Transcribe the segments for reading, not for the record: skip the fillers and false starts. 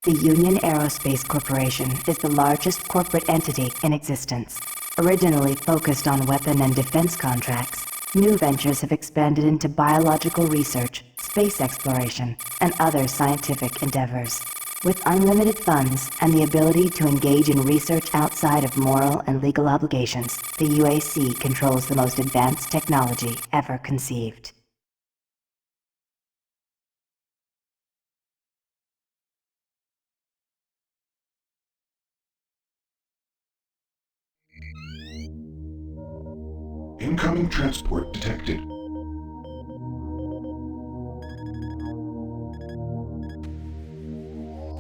The Union Aerospace Corporation is the largest corporate entity in existence. Originally focused on weapon and defense contracts, new ventures have expanded into biological research, space exploration, and other scientific endeavors. With unlimited funds and the ability to engage in research outside of moral and legal obligations, the UAC controls the most advanced technology ever conceived. Incoming transport detected.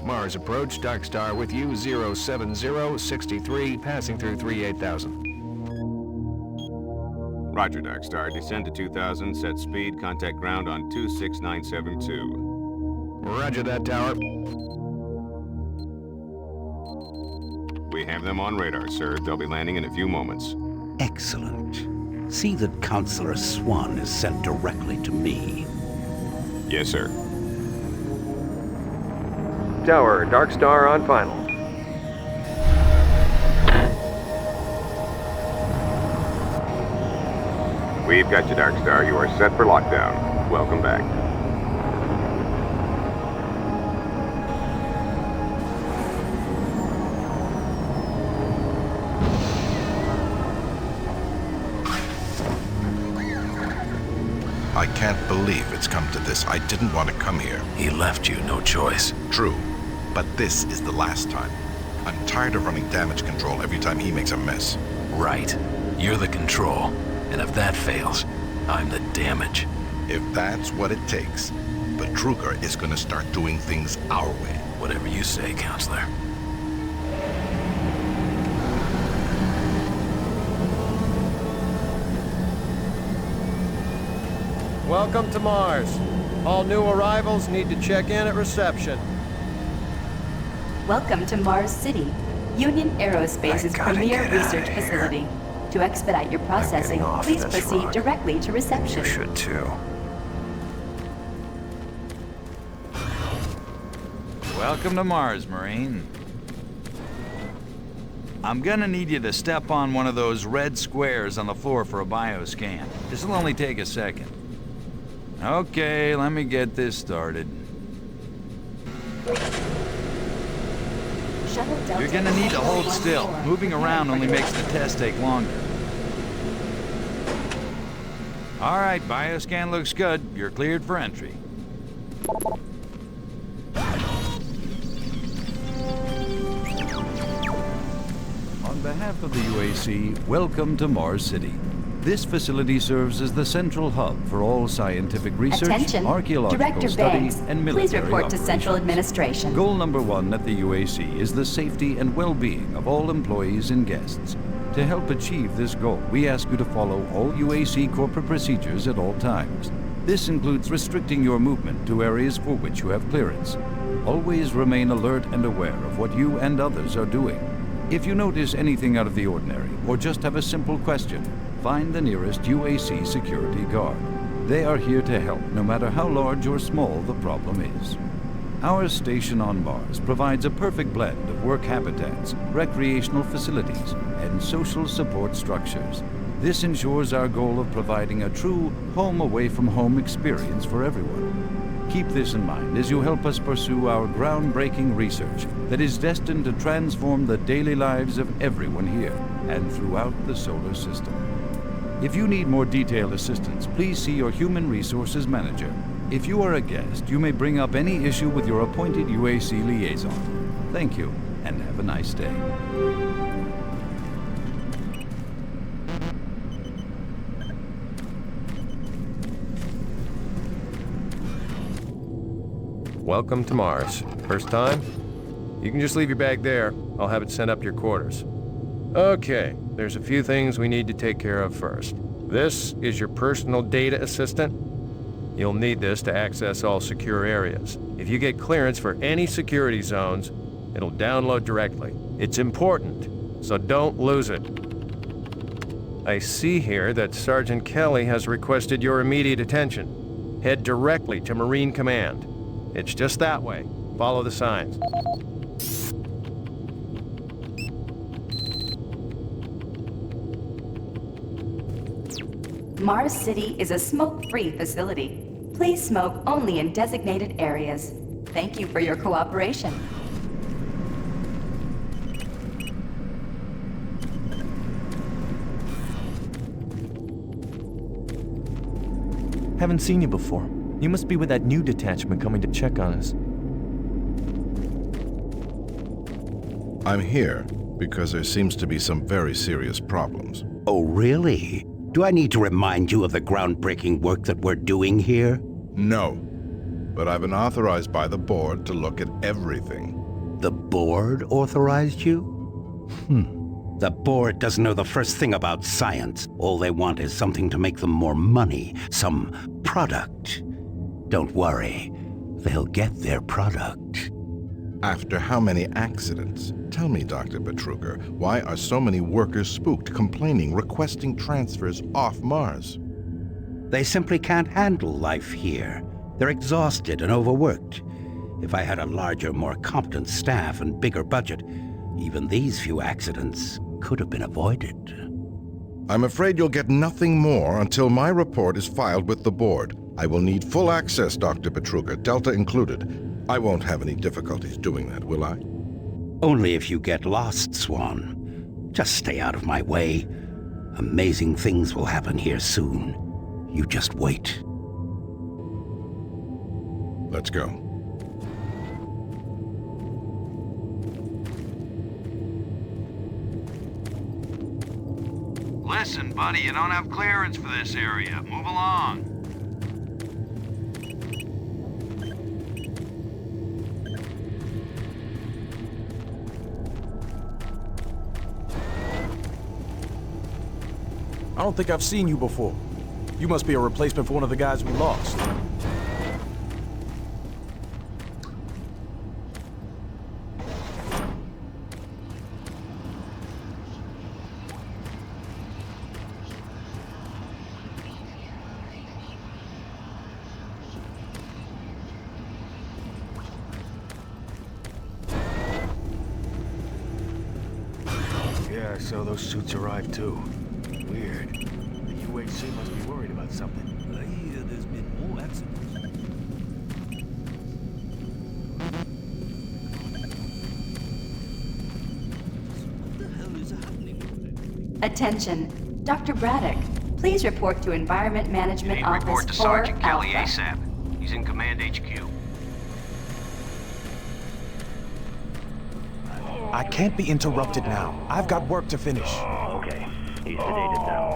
Mars approach, Dark Star with you, 07063, passing through 38,000. Roger, Dark Star. Descend to 2000, set speed, contact ground on 26972. Roger that, Tower. We have them on radar, sir. They'll be landing in a few moments. Excellent. See that Counselor Swan is sent directly to me. Yes, sir. Tower, Dark Star on final. We've got you, Dark Star. You are set for lockdown. Welcome back. I can't believe it's come to this. I didn't want to come here. He left you no choice. True, but this is the last time. I'm tired of running damage control every time he makes a mess. Right. You're the control. And if that fails, I'm the damage. If that's what it takes. But Kruger is gonna start doing things our way. Whatever you say, Counselor. Welcome to Mars. All new arrivals need to check in at reception. Welcome to Mars City, Union Aerospace's premier research facility. To expedite your processing, please proceed directly to reception. You should too. Welcome to Mars, Marine. I'm gonna need you to step on one of those red squares on the floor for a bioscan. This'll only take a second. Okay, let me get this started. You're gonna need to hold still. Moving around only makes the test take longer. All right, bioscan looks good. You're cleared for entry. On behalf of the UAC, welcome to Mars City. This facility serves as the central hub for all scientific research, Attention. archaeological Director study, Banks, and military please report to Central operations. Administration. Goal number one at the UAC is the safety and well-being of all employees and guests. To help achieve this goal, we ask you to follow all UAC corporate procedures at all times. This includes restricting your movement to areas for which you have clearance. Always remain alert and aware of what you and others are doing. If you notice anything out of the ordinary, or just have a simple question, find the nearest UAC security guard. They are here to help, no matter how large or small the problem is. Our station on Mars provides a perfect blend of work habitats, recreational facilities, and social support structures. This ensures our goal of providing a true home-away-from-home experience for everyone. Keep this in mind as you help us pursue our groundbreaking research that is destined to transform the daily lives of everyone here and throughout the solar system. If you need more detailed assistance, please see your Human Resources Manager. If you are a guest, you may bring up any issue with your appointed UAC liaison. Thank you, and have a nice day. Welcome to Mars. First time? You can just leave your bag there. I'll have it sent up to your quarters. Okay, there's a few things we need to take care of first. This is your personal data assistant. You'll need this to access all secure areas. If you get clearance for any security zones, it'll download directly. It's important, so don't lose it. I see here that Sergeant Kelly has requested your immediate attention. Head directly to Marine Command. It's just that way. Follow the signs. Mars City is a smoke-free facility. Please smoke only in designated areas. Thank you for your cooperation. Haven't seen you before. You must be with that new detachment coming to check on us. I'm here because there seems to be some very serious problems. Oh, really? Do I need to remind you of the groundbreaking work that we're doing here? No. But I've been authorized by the board to look at everything. The board authorized you? The board doesn't know the first thing about science. All they want is something to make them more money, some product. Don't worry, they'll get their product. After how many accidents? Tell me, Dr. Betruger, why are so many workers spooked, complaining, requesting transfers off Mars? They simply can't handle life here. They're exhausted and overworked. If I had a larger, more competent staff and bigger budget, even these few accidents could have been avoided. I'm afraid you'll get nothing more until my report is filed with the board. I will need full access, Dr. Betruger, Delta included. I won't have any difficulties doing that, will I? Only if you get lost, Swan. Just stay out of my way. Amazing things will happen here soon. You just wait. Let's go. Listen, buddy, you don't have clearance for this area. Move along. I don't think I've seen you before. You must be a replacement for one of the guys we lost. Yeah, so those suits arrived too. Weird. The UHC must be worried about something. I hear there's been more accidents. What the hell is happening? Attention. Dr. Braddock, please report to Environment Management Need Office report to 4 Sergeant Kelly Alpha. ASAP. He's in Command HQ. I can't be interrupted now. I've got work to finish. Okay. He's sedated now.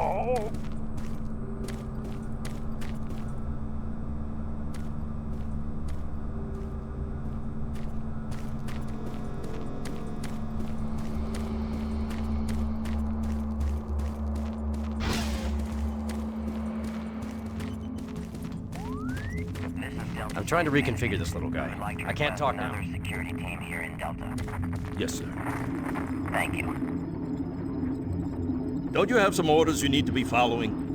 I'm trying to reconfigure this little guy. I can't talk now. Security team here in Delta. Yes, sir. Thank you. Don't you have some orders you need to be following?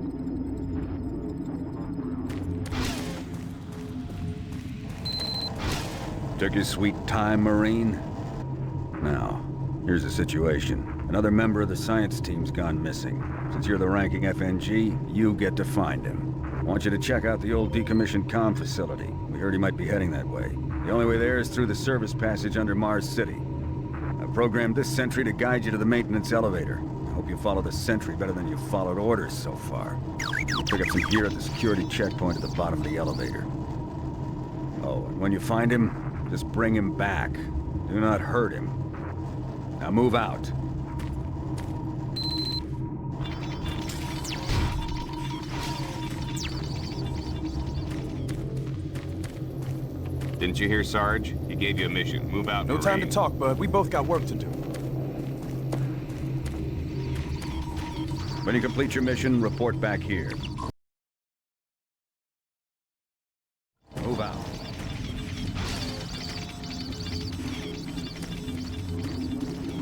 Took your sweet time, Marine? Now, here's the situation. Another member of the science team's gone missing. Since you're the ranking FNG, you get to find him. I want you to check out the old decommissioned comm facility. We heard he might be heading that way. The only way there is through the service passage under Mars City. I programmed this sentry to guide you to the maintenance elevator. I hope you follow the sentry better than you've followed orders so far. Pick up some gear at the security checkpoint at the bottom of the elevator. Oh, and when you find him, just bring him back. Do not hurt him. Now move out. Didn't you hear, Sarge? He gave you a mission. Move out, No Marine. time to talk, bud. We both got work to do. When you complete your mission, report back here. Move out.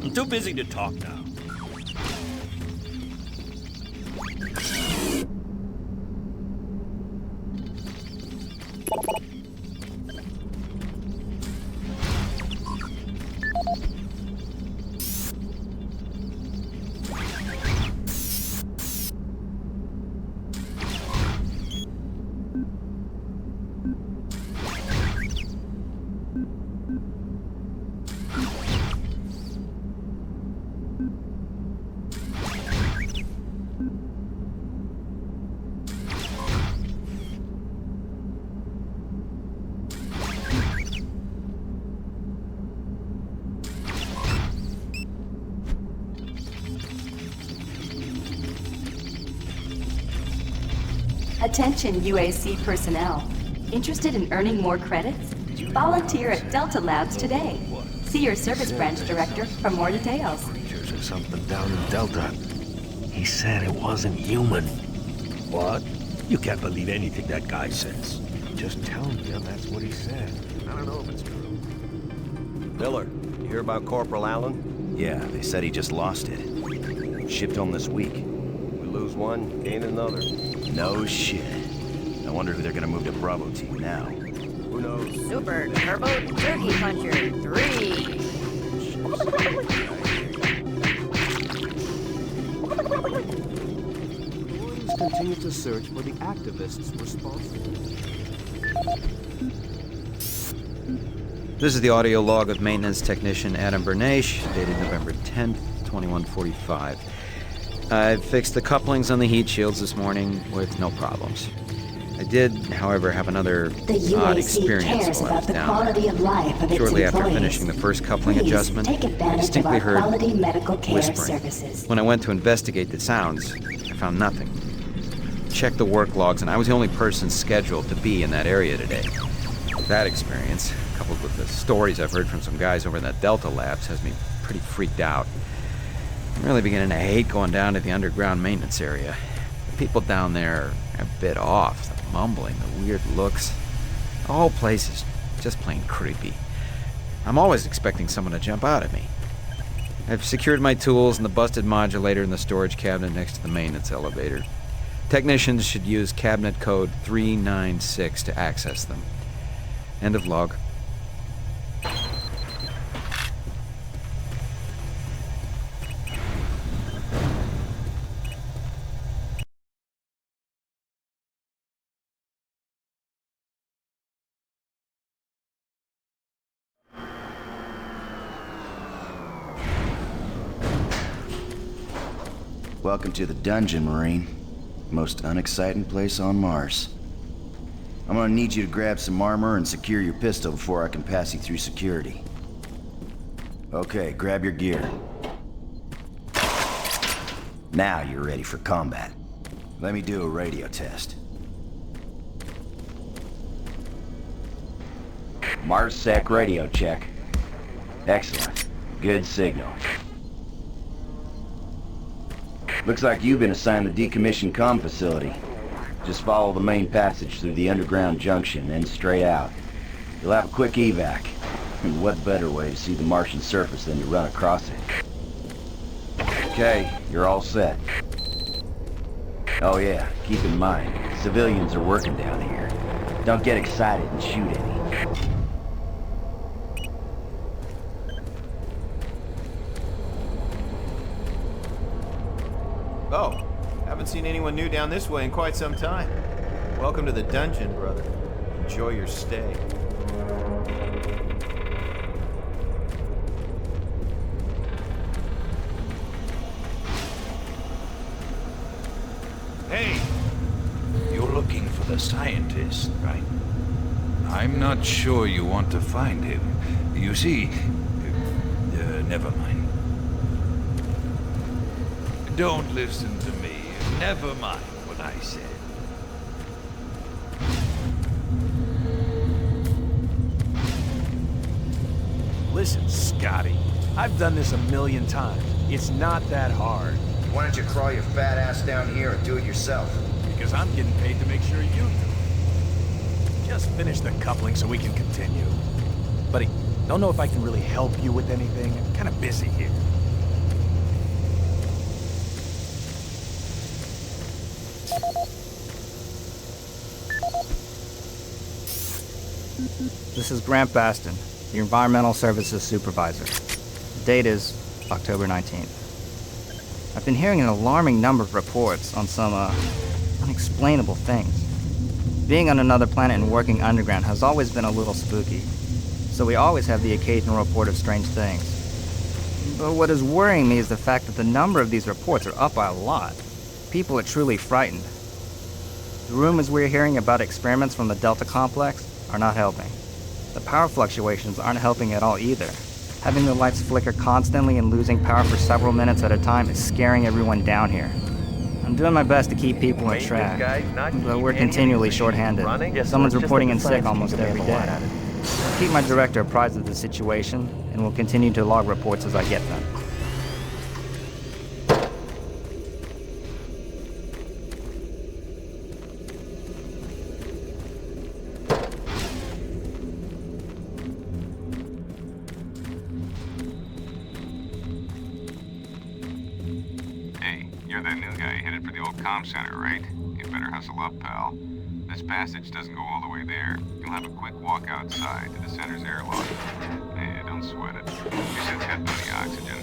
I'm too busy to talk now. Attention UAC personnel. Interested in earning more credits? Volunteer at Delta Labs today. See your service branch director for more details. Creatures or something down in Delta. He said it wasn't human. What? You can't believe anything that guy says. Just telling you that's what he said. I don't know if it's true. Miller, you hear about Corporal Allen? Yeah, they said he just lost it. Shipped home this week. We lose one, gain another. No shit. I wonder who they're gonna move to Bravo team now. Who knows? Super Turbo Turkey Puncher 3. Continue to search for the activists responsible. This is the audio log of maintenance technician Adam Bernache, dated November 10th, 2145. I've fixed the couplings on the heat shields this morning with no problems. I did, however, have another odd experience while I was down there. Shortly after finishing the first coupling adjustment, I distinctly heard whispering. When I went to investigate the sounds, I found nothing. Checked the work logs, and I was the only person scheduled to be in that area today. That experience, coupled with the stories I've heard from some guys over in that Delta Labs, has me pretty freaked out. I'm really beginning to hate going down to the underground maintenance area. The people down there are a bit off. The mumbling, the weird looks. The whole place is just plain creepy. I'm always expecting someone to jump out at me. I've secured my tools and the busted modulator in the storage cabinet next to the maintenance elevator. Technicians should use cabinet code 396 to access them. End of log. Welcome to the dungeon, Marine. Most unexciting place on Mars. I'm gonna need you to grab some armor and secure your pistol before I can pass you through security. Okay, grab your gear. Now you're ready for combat. Let me do a radio test. MarsSec radio check. Excellent. Good signal. Looks like you've been assigned the decommissioned comm facility. Just follow the main passage through the underground junction, then straight out. You'll have a quick evac. And what better way to see the Martian surface than to run across it? Okay, you're all set. Oh yeah, keep in mind, civilians are working down here. Don't get excited and shoot any. Oh, haven't seen anyone new down this way in quite some time. Welcome to the dungeon, brother. Enjoy your stay. Hey! You're looking for the scientist, right? I'm not sure you want to find him. You see... never mind. Don't listen to me. Never mind what I said. Listen, Scotty. I've done this 1,000,000 times. It's not that hard. Why don't you crawl your fat ass down here and do it yourself? Because I'm getting paid to make sure you do. Just finish the coupling so we can continue. Buddy, don't know if I can really help you with anything. I'm kind of busy here. This is Grant Baston, the Environmental Services Supervisor. The date is October 19th. I've been hearing an alarming number of reports on some, unexplainable things. Being on another planet and working underground has always been a little spooky, so we always have the occasional report of strange things. But what is worrying me is the fact that the number of these reports are up by a lot. People are truly frightened. The rumors we're hearing about experiments from the Delta Complex are not helping. The power fluctuations aren't helping at all either. Having the lights flicker constantly and losing power for several minutes at a time is scaring everyone down here. I'm doing my best to keep people on track, but we're continually short-handed. Someone's reporting in sick almost every day. I'll keep my director apprised of the situation, and will continue to log reports as I get them. You're that new guy headed for the old comm center, right? You better hustle up, pal. This passage doesn't go all the way there. You'll have a quick walk outside to the center's airlock. Hey, don't sweat it. Your suit's got plenty of oxygen.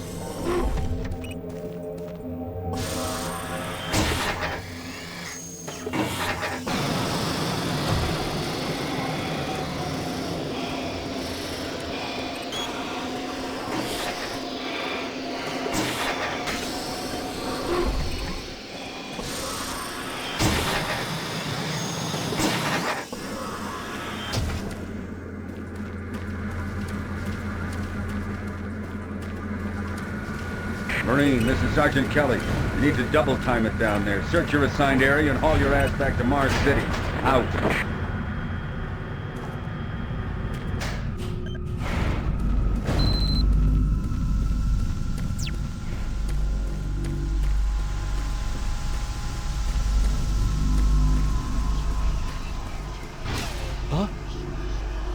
Marine, this is Sergeant Kelly. You need to double time it down there. Search your assigned area and haul your ass back to Mars City. Out. Huh?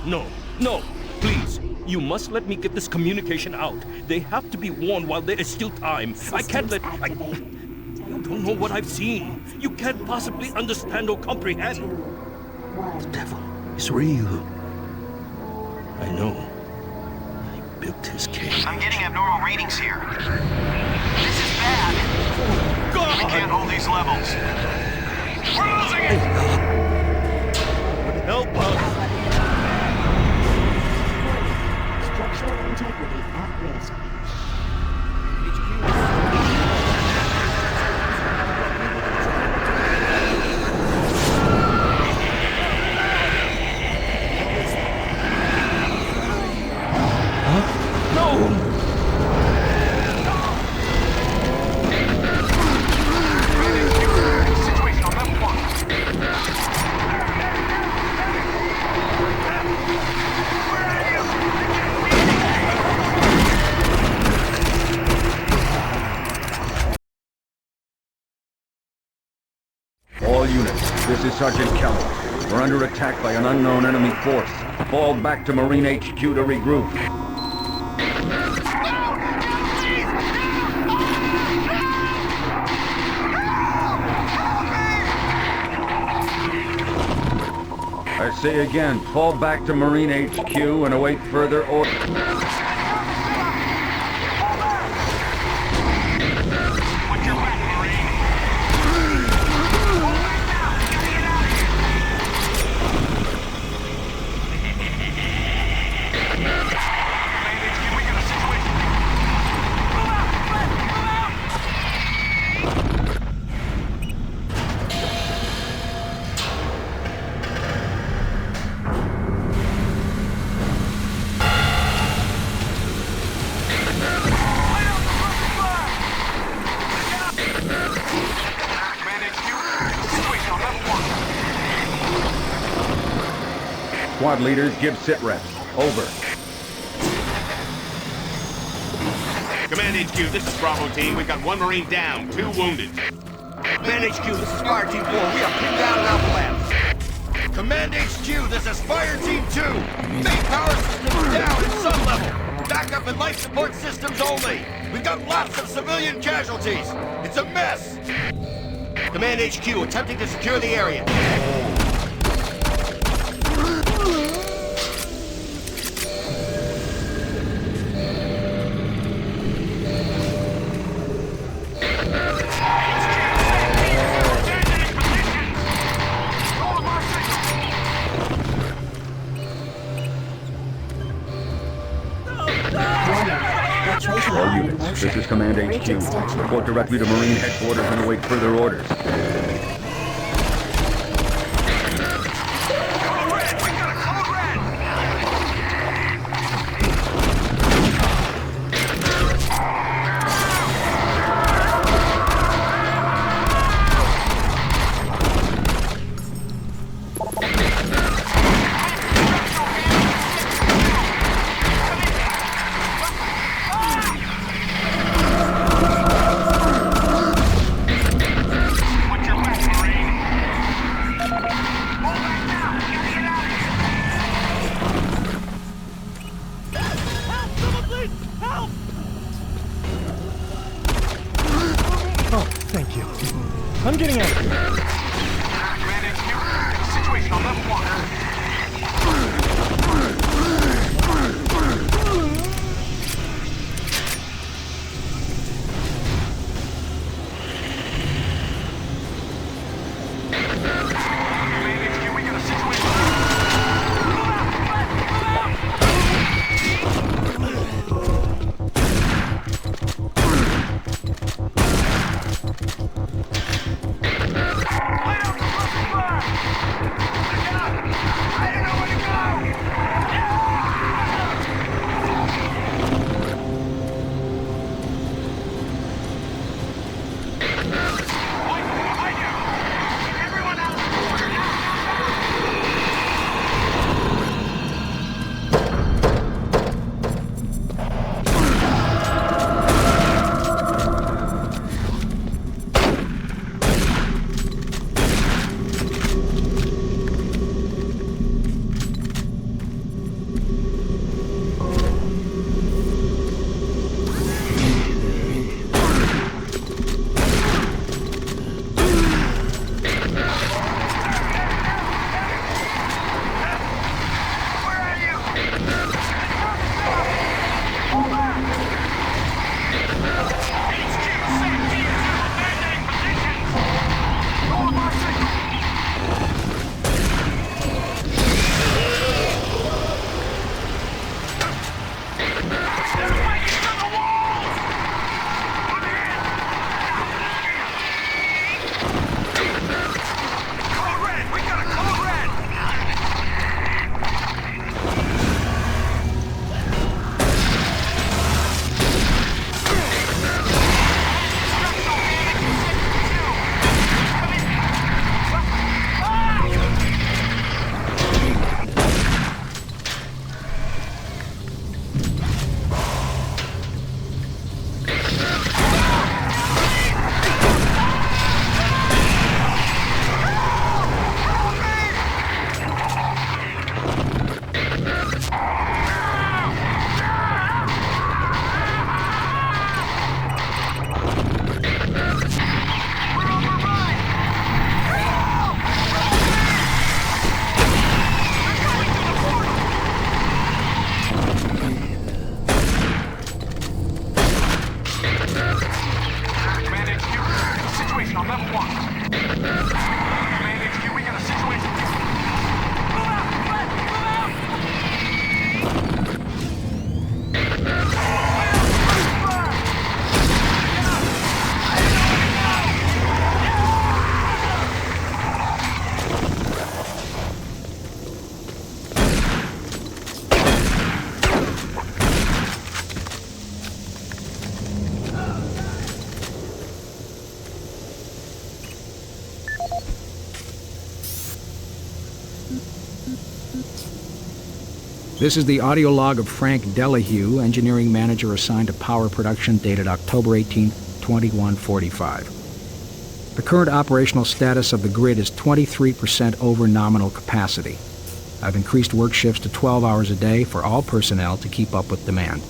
No, no, please. You must let me get this communication out. They have to be warned while there is still time. I can't let... You don't know what I've seen. You can't possibly understand or comprehend. The devil is real. I know. I built his cave. I'm getting abnormal readings here. This is bad. God! We can't hold these levels. We're losing it! Help us! Structural integrity at risk. All units, this is Sergeant Kelly. We're under attack by an unknown enemy force. Fall back to Marine HQ to regroup. I say again, fall back to Marine HQ and await further orders. Squad leaders, give sit reps. Over. Command HQ, this is Bravo Team. We've got one Marine down, 2 wounded. Command HQ, this is Fire Team 4. We are pinned down in Alpha Labs. Command HQ, this is Fire Team 2. Main power systems down in some level. Backup and life support systems only. We've got lots of civilian casualties. It's a mess. Command HQ, attempting to secure the area. All units, this is Command HQ. Report directly to Marine Headquarters and await further orders. Thank you. I'm getting out of here. Situation on left one. This is the audio log of Frank Delahue, engineering manager assigned to power production, dated October 18, 2145. The current operational status of the grid is 23% over nominal capacity. I've increased work shifts to 12 hours a day for all personnel to keep up with demand.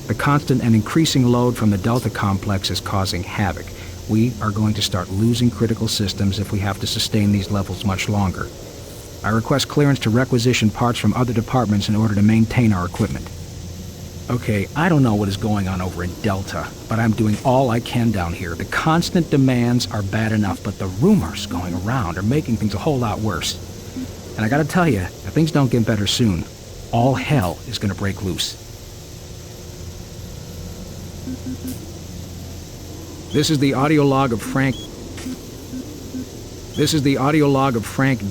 The constant and increasing load from the Delta complex is causing havoc. We are going to start losing critical systems if we have to sustain these levels much longer. I request clearance to requisition parts from other departments in order to maintain our equipment. Okay, I don't know what is going on over in Delta, but I'm doing all I can down here. The constant demands are bad enough, but the rumors going around are making things a whole lot worse. And I gotta tell you, if things don't get better soon, all hell is gonna break loose. This is the audio log of Frank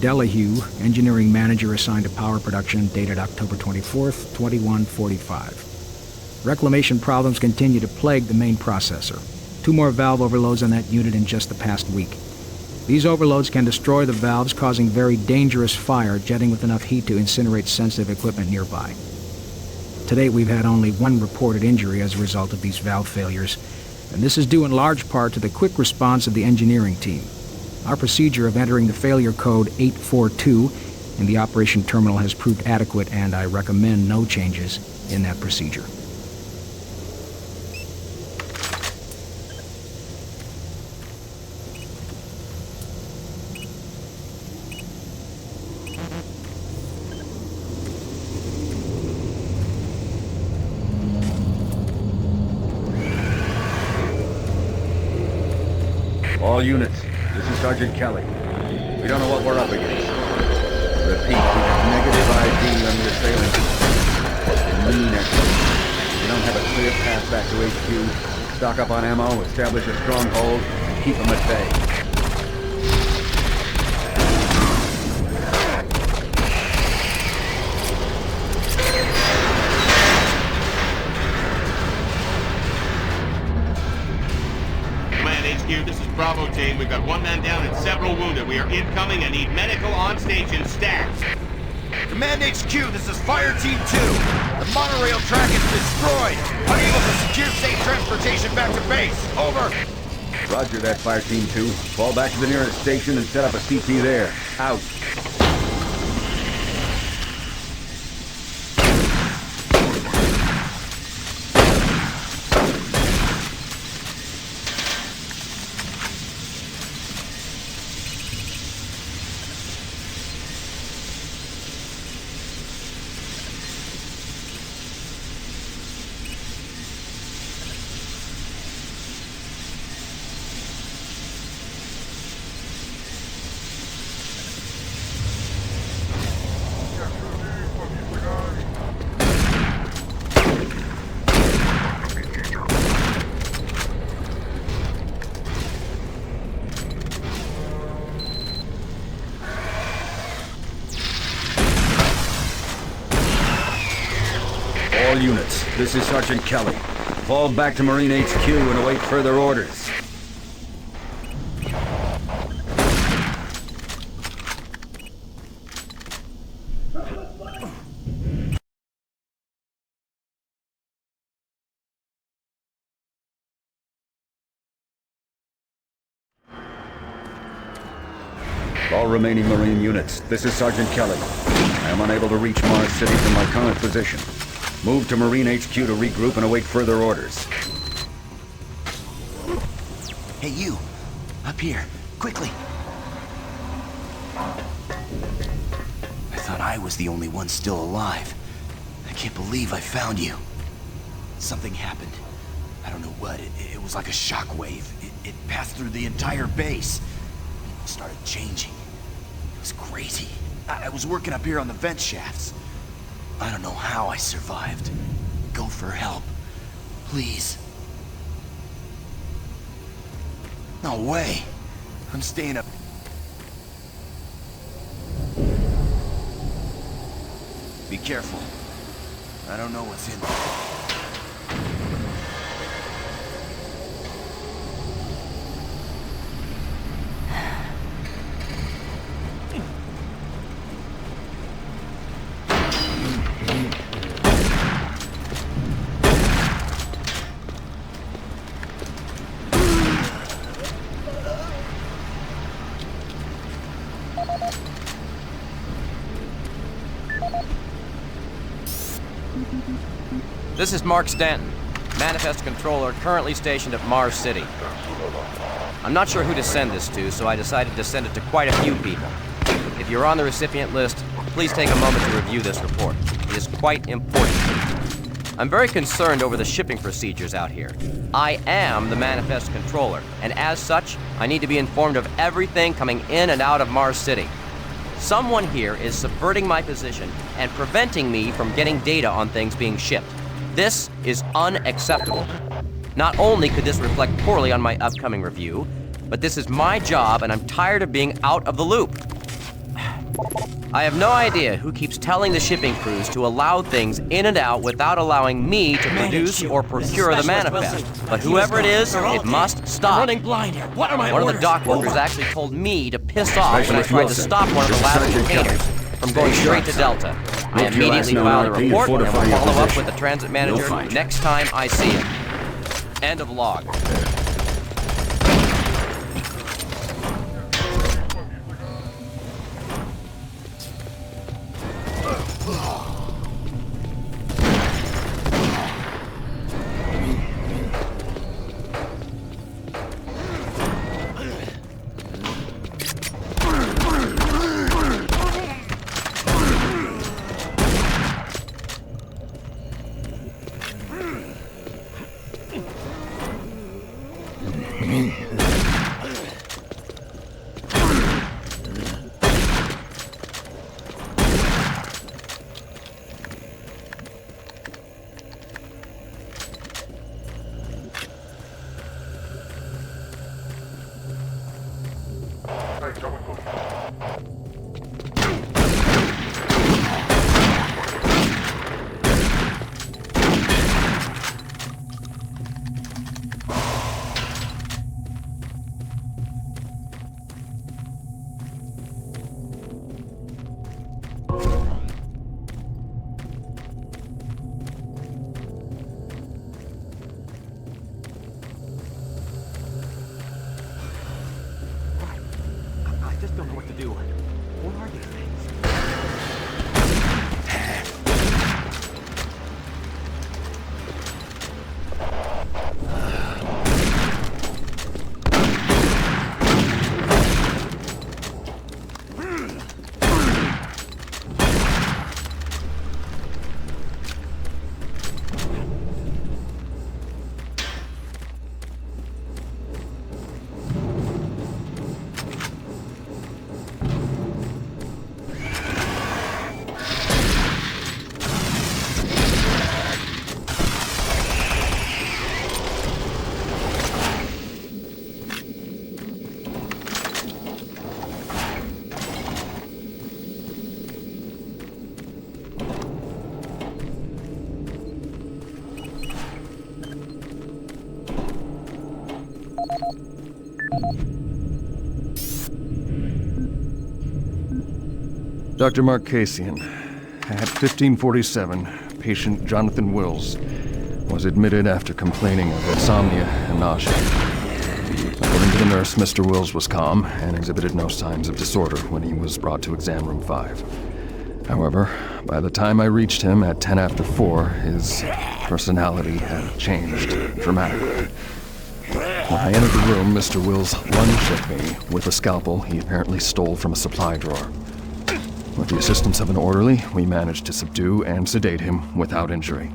Delahue, engineering manager assigned to power production, dated October 24th, 2145. Reclamation problems continue to plague the main processor. 2 more valve overloads on that unit in just the past week. These overloads can destroy the valves, causing very dangerous fire, jetting with enough heat to incinerate sensitive equipment nearby. To date, we've had only 1 reported injury as a result of these valve failures, and this is due in large part to the quick response of the engineering team. Our procedure of entering the failure code 842 in the operation terminal has proved adequate, and I recommend no changes in that procedure. All units, this is Sergeant Kelly. We don't know what we're up against. Repeat, we have negative ID on the assailant. Mean exploits. We don't have a clear path back to HQ. Stock up on ammo, establish a stronghold, and keep them at bay. This is Bravo team. We've got one man down and several wounded. We are incoming and need medical on station stat. Command HQ, this is Fire Team 2. The monorail track is destroyed. Unable to secure safe transportation back to base. Over. Roger that, Fire Team 2. Fall back to the nearest station and set up a CP there. Out. All units, this is Sergeant Kelly. Fall back to Marine HQ and await further orders. All remaining Marine units, this is Sergeant Kelly. I am unable to reach Mars City from my current position. Move to Marine HQ to regroup and await further orders. Hey, you. Up here. Quickly. I thought I was the only one still alive. I can't believe I found you. Something happened. I don't know what. It was like a shockwave. It passed through the entire base. People started changing. It was crazy. I was working up here on the vent shafts. I don't know how I survived. Go for help. Please. No way. I'm staying up. Be careful. I don't know what's in there. This is Mark Stanton, Manifest Controller currently stationed at Mars City. I'm not sure who to send this to, so I decided to send it to quite a few people. If you're on the recipient list, please take a moment to review this report. It is quite important. I'm very concerned over the shipping procedures out here. I am the Manifest Controller, and as such, I need to be informed of everything coming in and out of Mars City. Someone here is subverting my position and preventing me from getting data on things being shipped. This is unacceptable. Not only could this reflect poorly on my upcoming review, but this is my job and I'm tired of being out of the loop. I have no idea who keeps telling the shipping crews to allow things in and out without allowing me to produce or procure the manifest. But whoever it is, it must stop. I'm running blind here. What are my One orders? of the dock workers actually told me to piss off when I tried to stop one of the last containers from going straight to Delta. I immediately filed a report and will follow up with the transit manager next time I see him. End of log. I just don't know what to do. What are these things? Dr. Marcasian, at 1547, patient Jonathan Wills was admitted after complaining of insomnia and nausea. According to the nurse, Mr. Wills was calm and exhibited no signs of disorder when he was brought to exam room 5. However, by the time I reached him at 10 after 4, his personality had changed dramatically. When I entered the room, Mr. Wills lunged at me with a scalpel he apparently stole from a supply drawer. With the assistance of an orderly, we managed to subdue and sedate him without injury.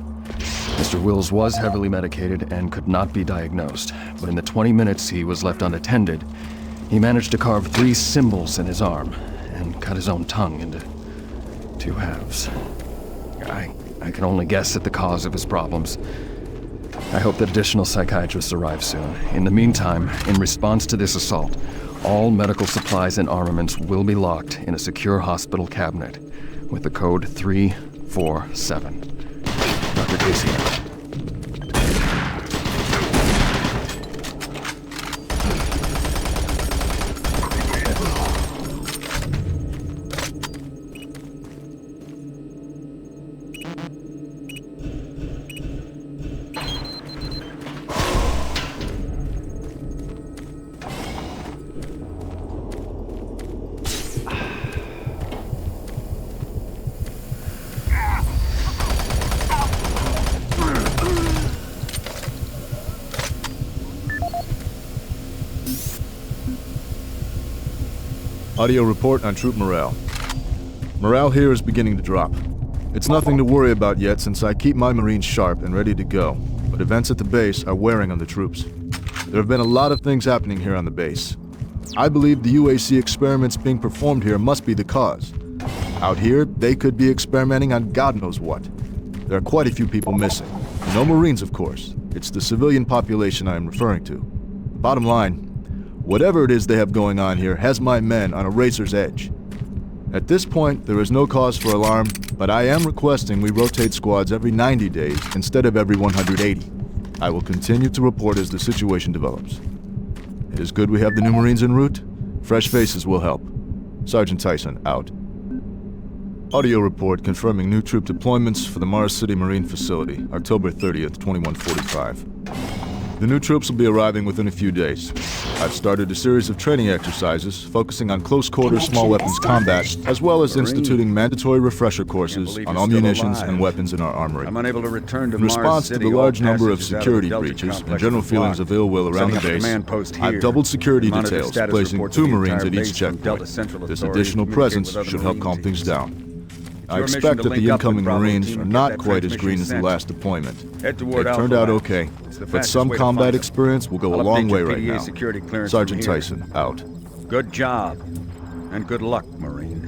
Mr. Wills was heavily medicated and could not be diagnosed, but in the 20 minutes he was left unattended, he managed to carve 3 symbols in his arm and cut his own tongue into 2 halves. I can only guess at the cause of his problems. I hope that additional psychiatrists arrive soon. In the meantime, in response to this assault, all medical supplies and armaments will be locked in a secure hospital cabinet with the code 347. Dr. Casey. Audio report on troop morale. Morale here is beginning to drop. It's nothing to worry about yet since I keep my Marines sharp and ready to go, but events at the base are wearing on the troops. There have been a lot of things happening here on the base. I believe the UAC experiments being performed here must be the cause. Out here, they could be experimenting on God knows what. There are quite a few people missing. No Marines, of course. It's the civilian population I am referring to. Bottom line, whatever it is they have going on here has my men on a razor's edge. At this point, there is no cause for alarm, but I am requesting we rotate squads every 90 days instead of every 180. I will continue to report as the situation develops. It is good we have the new Marines en route. Fresh faces will help. Sergeant Tyson, out. Audio report confirming new troop deployments for the Mars City Marine Facility, October 30th, 2145. The new troops will be arriving within a few days. I've started a series of training exercises focusing on close-quarter small weapons combat, as well as instituting mandatory refresher courses on all munitions and weapons in our armory. I'm unable to return to In response Mars to City, the large all number of passages out security Delta breaches and complex general are feelings blocked. of ill will around Setting the up a base, command post I've here. doubled security Monitor details, status placing report 2 to the Marines entire at each base from Delta checkpoint. Central This Authority, additional communicate presence with other should help Marine calm things teams. down. I Your mission expect to that the link up with incoming Bravo Marines team are and get not that quite as transmission green as the sent. last deployment. Head They toward turned Alpha out Lab. okay, It's the but fastest some way to combat find them. experience will go a I'll long update way your right PDA now. security clearance Sergeant from here. Tyson, out. Good job. And good luck, Marine.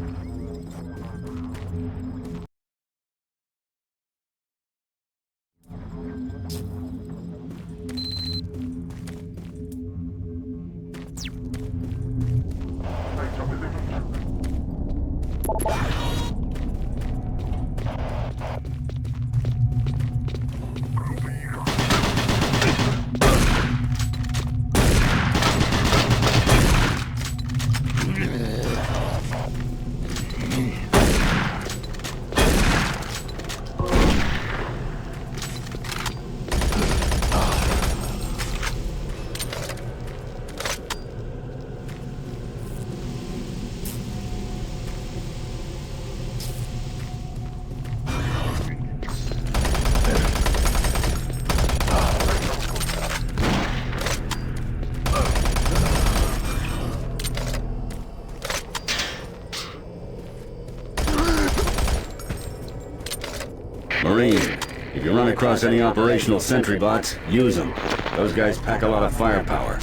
across any operational sentry bots, use them. Those guys pack a lot of firepower.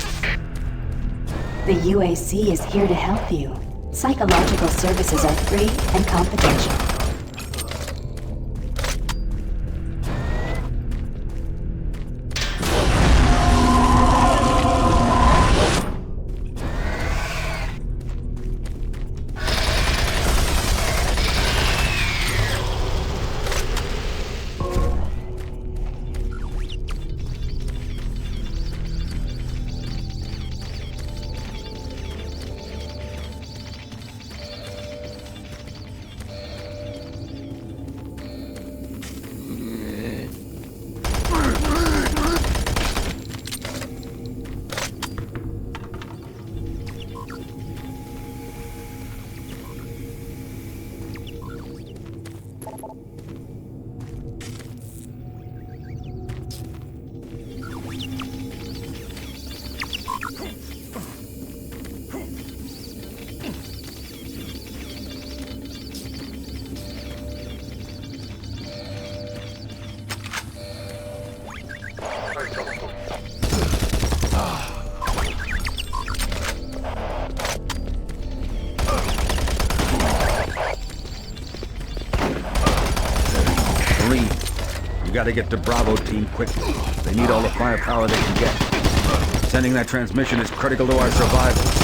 The UAC is here to help you. Psychological services are free and confidential. Gotta get to Bravo team quickly. They need all the firepower they can get. Sending that transmission is critical to our survival.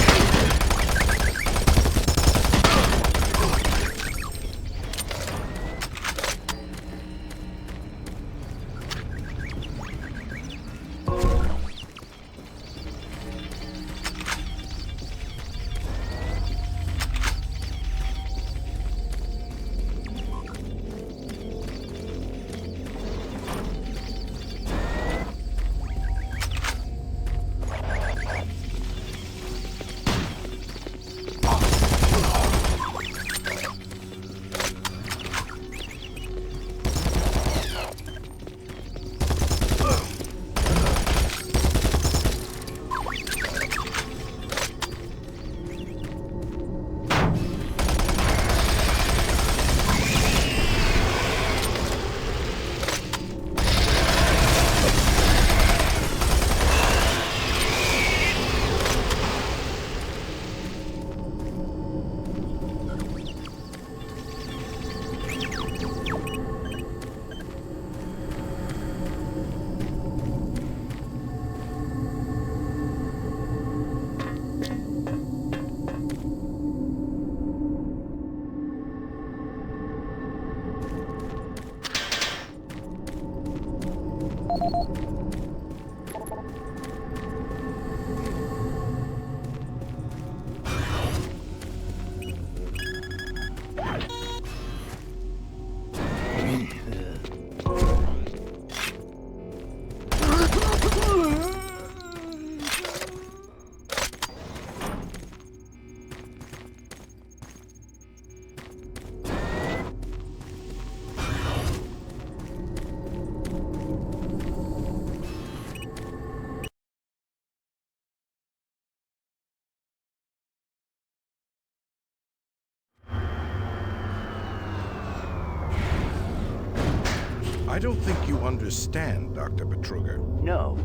I don't think you understand, Dr. Betruger. No,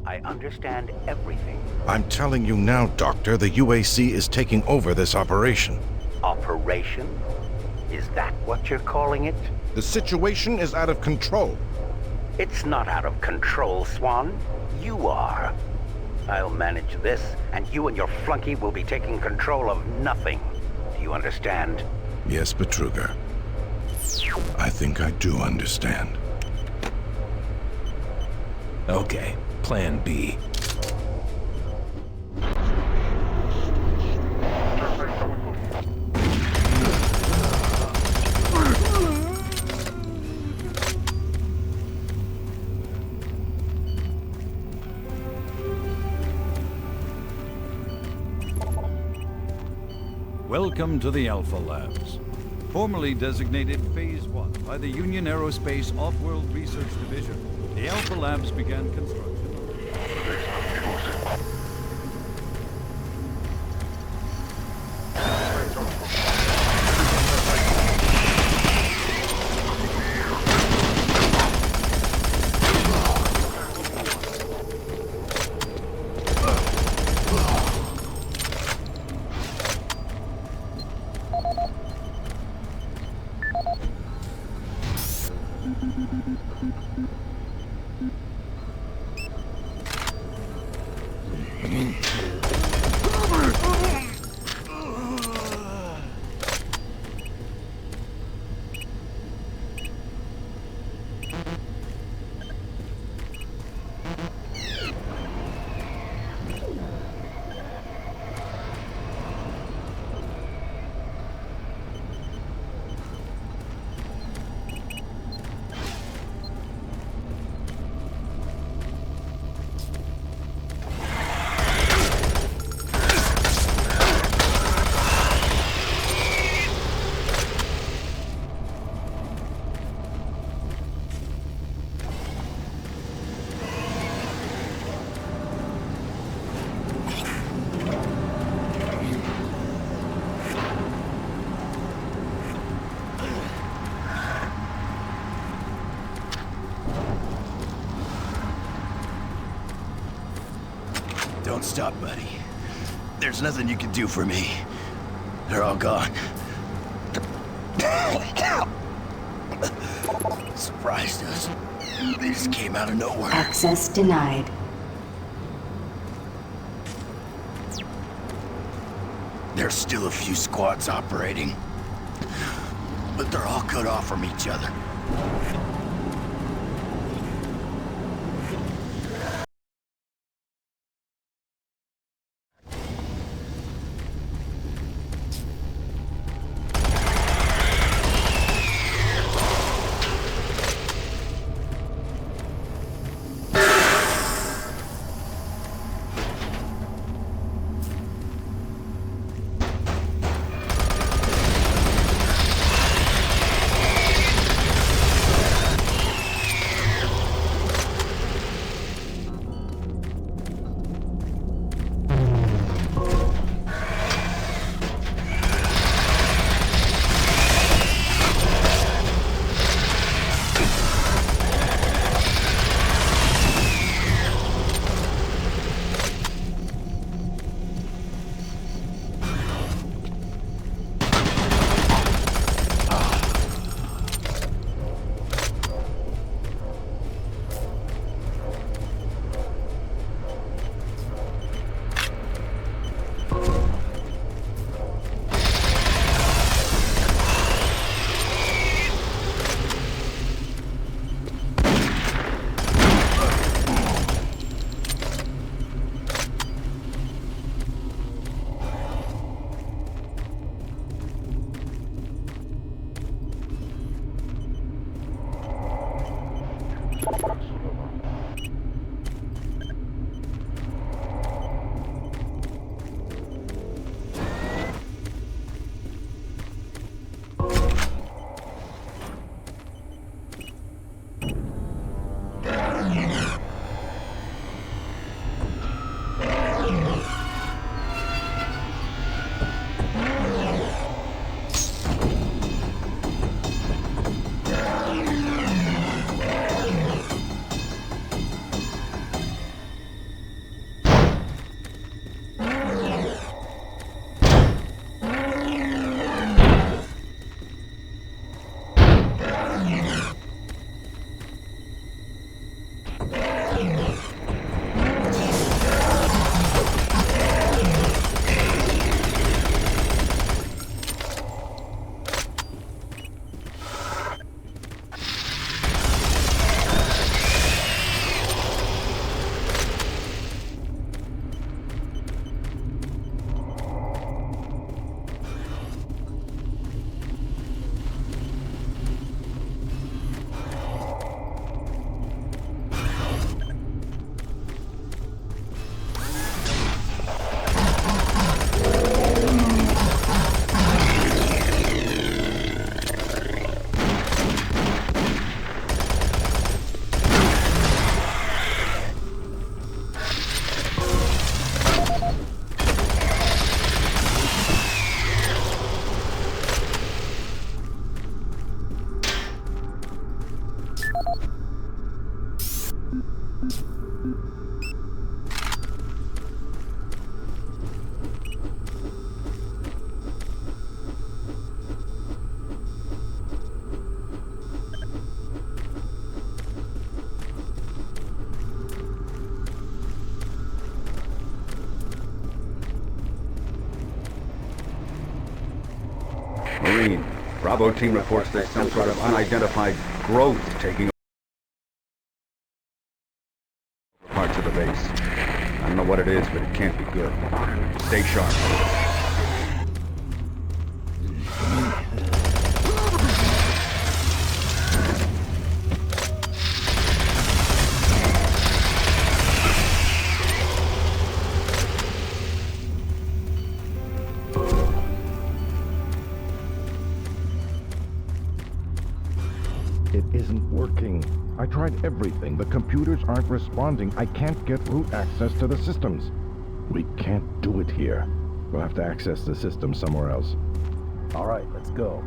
I understand everything. I'm telling you now, Doctor, the UAC is taking over this operation. Operation? Is that what you're calling it? The situation is out of control. It's not out of control, Swan. You are. I'll manage this, and you and your flunky will be taking control of nothing. Do you understand? Yes, Betruger. I think I do understand. Okay, Plan B. Welcome to the Alpha Labs. Formerly designated Phase 1 by the Union Aerospace Off-World Research Division, the Alpha Labs began construction. Don't stop, buddy. There's nothing you can do for me. They're all gone. Surprised us. They just came out of nowhere. Access denied. There's still a few squads operating, but they're all cut off from each other. Marine, Bravo team reports there's some sort of unidentified growth taking over parts of the base. I don't know what it is, but it can't be good. Stay sharp. It isn't working. I tried everything. The computers aren't responding. I can't get root access to the systems. We can't do it here. We'll have to access the system somewhere else. All right, let's go.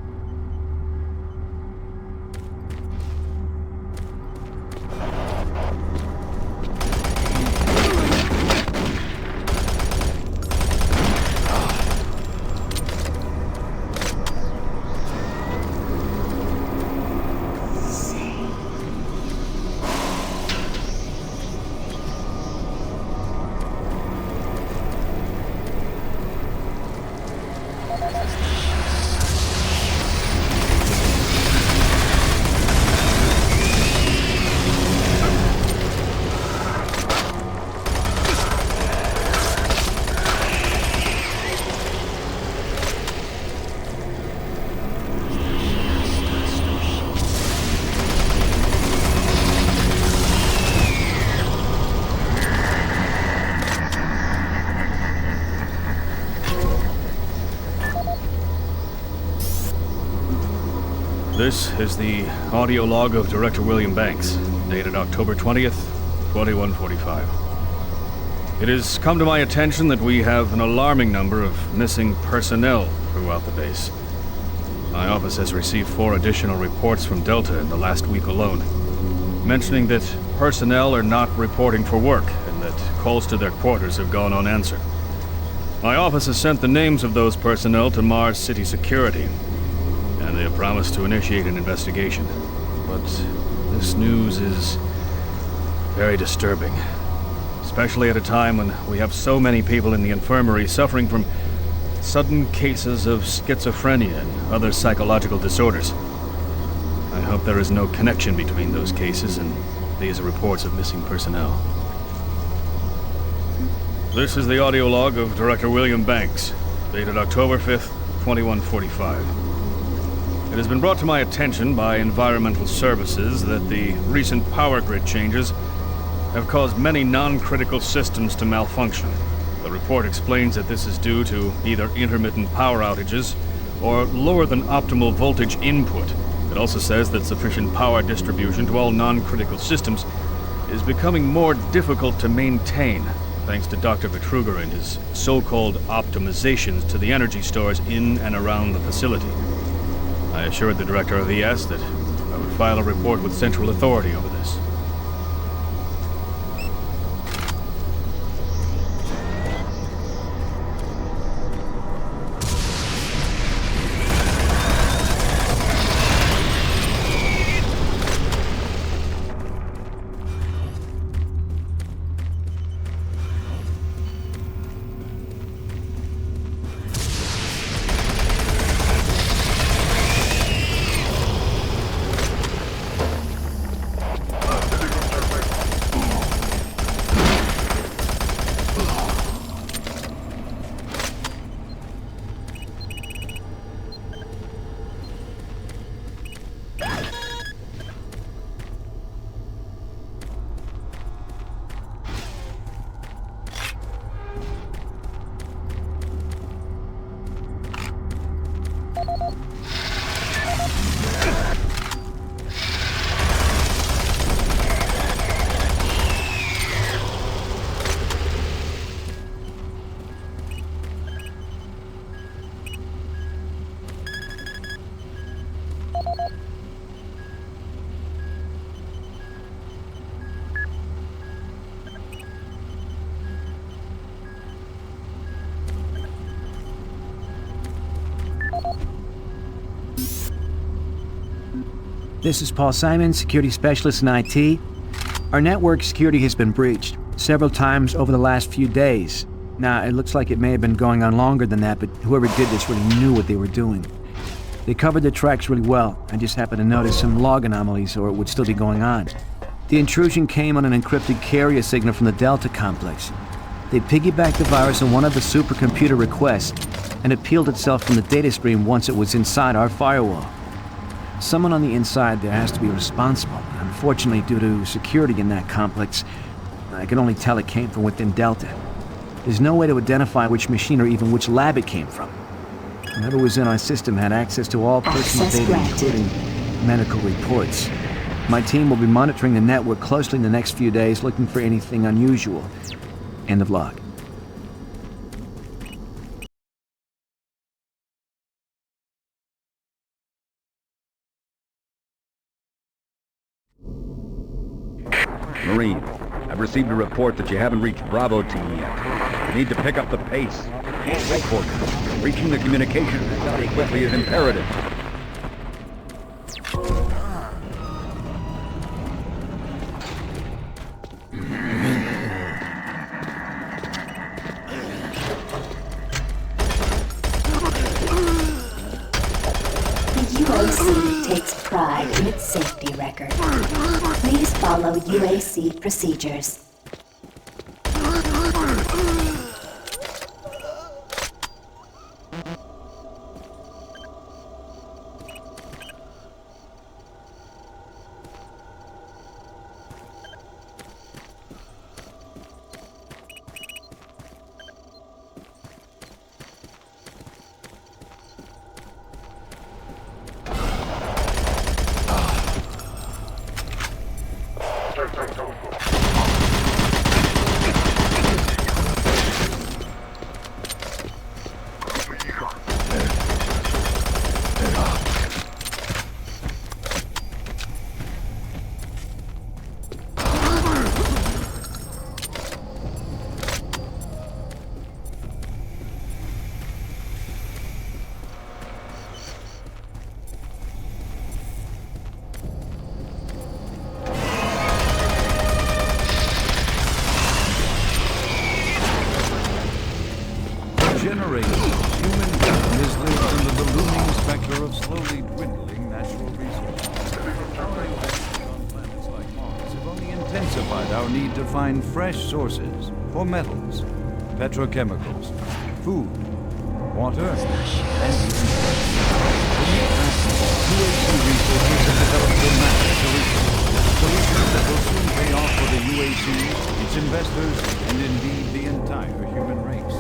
This is the audio log of Director William Banks, dated October 20th, 2145. It has come to my attention that we have an alarming number of missing personnel throughout the base. My office has received 4 additional reports from Delta in the last week alone, mentioning that personnel are not reporting for work and that calls to their quarters have gone unanswered. My office has sent the names of those personnel to Mars City Security, and they have promised to initiate an investigation. But this news is very disturbing, especially at a time when we have so many people in the infirmary suffering from sudden cases of schizophrenia and other psychological disorders. I hope there is no connection between those cases and these reports of missing personnel. This is the audio log of Director William Banks, dated October 5th, 2145. It has been brought to my attention by Environmental Services that the recent power grid changes have caused many non-critical systems to malfunction. The report explains that this is due to either intermittent power outages or lower than optimal voltage input. It also says that sufficient power distribution to all non-critical systems is becoming more difficult to maintain, thanks to Dr. Vitruger and his so-called optimizations to the energy stores in and around the facility. I assured the director of ES that I would file a report with Central Authority over this. This is Paul Simon, security specialist in IT. Our network security has been breached several times over the last few days. Now, it looks like it may have been going on longer than that, but whoever did this really knew what they were doing. They covered the tracks really well. I just happened to notice some log anomalies, or it would still be going on. The intrusion came on an encrypted carrier signal from the Delta complex. They piggybacked the virus on one of the supercomputer requests, and it peeled itself from the data stream once it was inside our firewall. Someone on the inside there has to be responsible. Unfortunately, due to security in that complex, I can only tell it came from within Delta. There's no way to identify which machine or even which lab it came from. Whoever was in our system had access to all personal data, including medical reports. My team will be monitoring the network closely in the next few days, looking for anything unusual. End of log. Marine, I've received a report that you haven't reached Bravo Team yet. You need to pick up the pace. Headquarters, reaching the communication facility quickly is imperative. The UAC takes pride in its safety record. Please follow UAC procedures. generations, humankind has lived under the looming specter of slowly dwindling natural resources. Powering ventures on planets like Mars have only intensified our need to find fresh sources for metals, petrochemicals, food, water, and even UAC researchers have developed dramatic solutions. Solutions that will soon pay off for the UAC, its investors, and indeed the entire human race.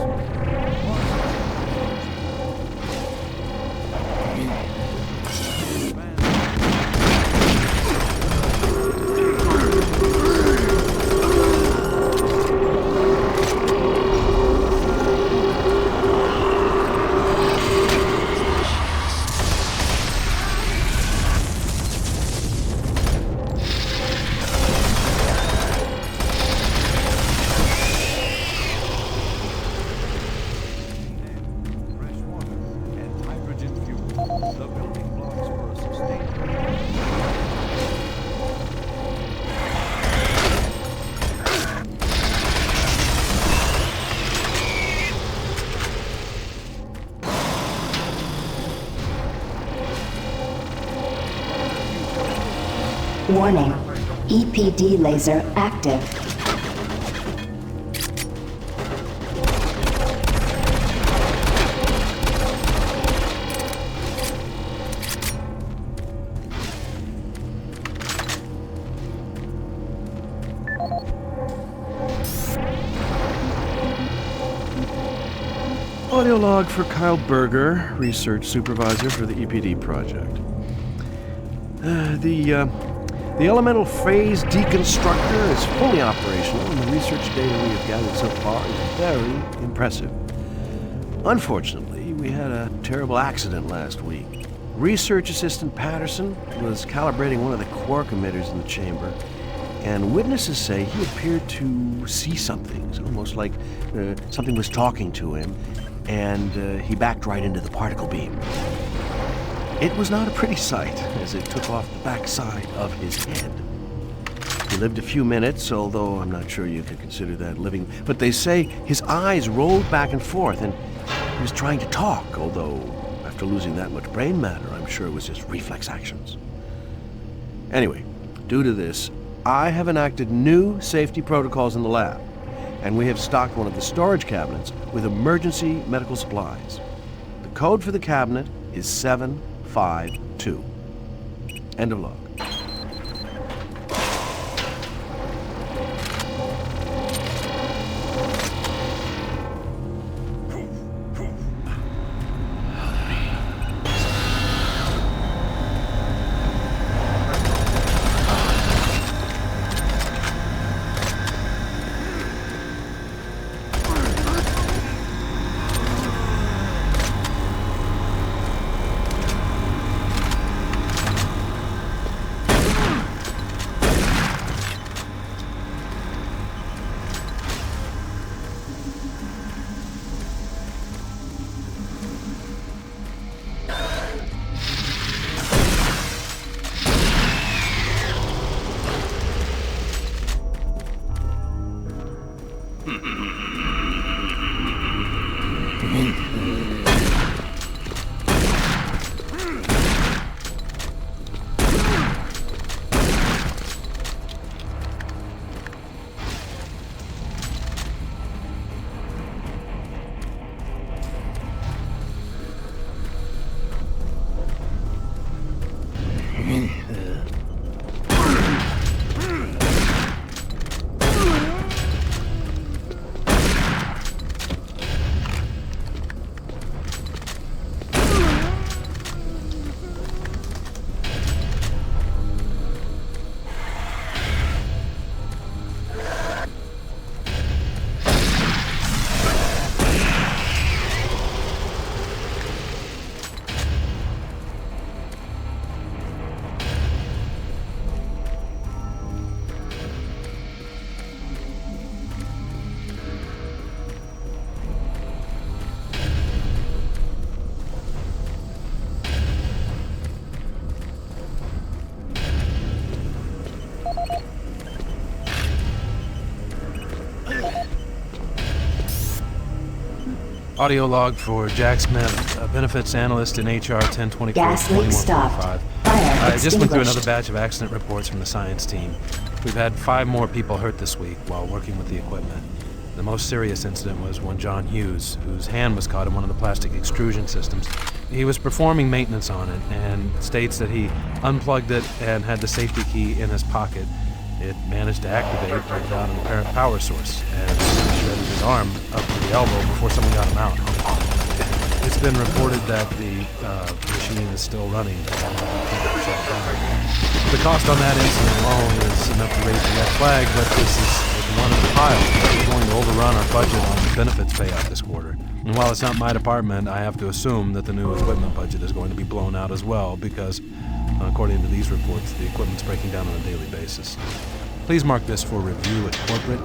Warning. EPD laser active. Audio log for Kyle Berger, research supervisor for the EPD project. The elemental phase deconstructor is fully operational, and the research data we have gathered so far is very impressive. Unfortunately, we had a terrible accident last week. Research assistant Patterson was calibrating one of the quark emitters in the chamber, and witnesses say he appeared to see something. It's almost like something was talking to him, and he backed right into the particle beam. It was not a pretty sight, as it took off the backside of his head. He lived a few minutes, although I'm not sure you could consider that living, but they say his eyes rolled back and forth, and he was trying to talk, although after losing that much brain matter, I'm sure it was just reflex actions. Anyway, due to this, I have enacted new safety protocols in the lab, and we have stocked one of the storage cabinets with emergency medical supplies. The code for the cabinet is 752. End of log. Audio log for Jack Smith, benefits analyst in HR 1024 Gas leak stopped. 2145. Fire I just went through extinguished. another batch of accident reports from the science team. We've had 5 more people hurt this week while working with the equipment. The most serious incident was one John Hughes, whose hand was caught in one of the plastic extrusion systems. He was performing maintenance on it and states that he unplugged it and had the safety key in his pocket. It managed to activate without an apparent power source and shredded his arm up to the elbow before someone got him out. It's been reported that the machine is still running. The cost on that incident alone is enough to raise the red flag, but this is one in the pile. We're going to overrun our budget on the benefits payout this quarter. And while it's not my department, I have to assume that the new equipment budget is going to be blown out as well because, according to these reports, the equipment's breaking down on a daily basis. Please mark this for review at corporate.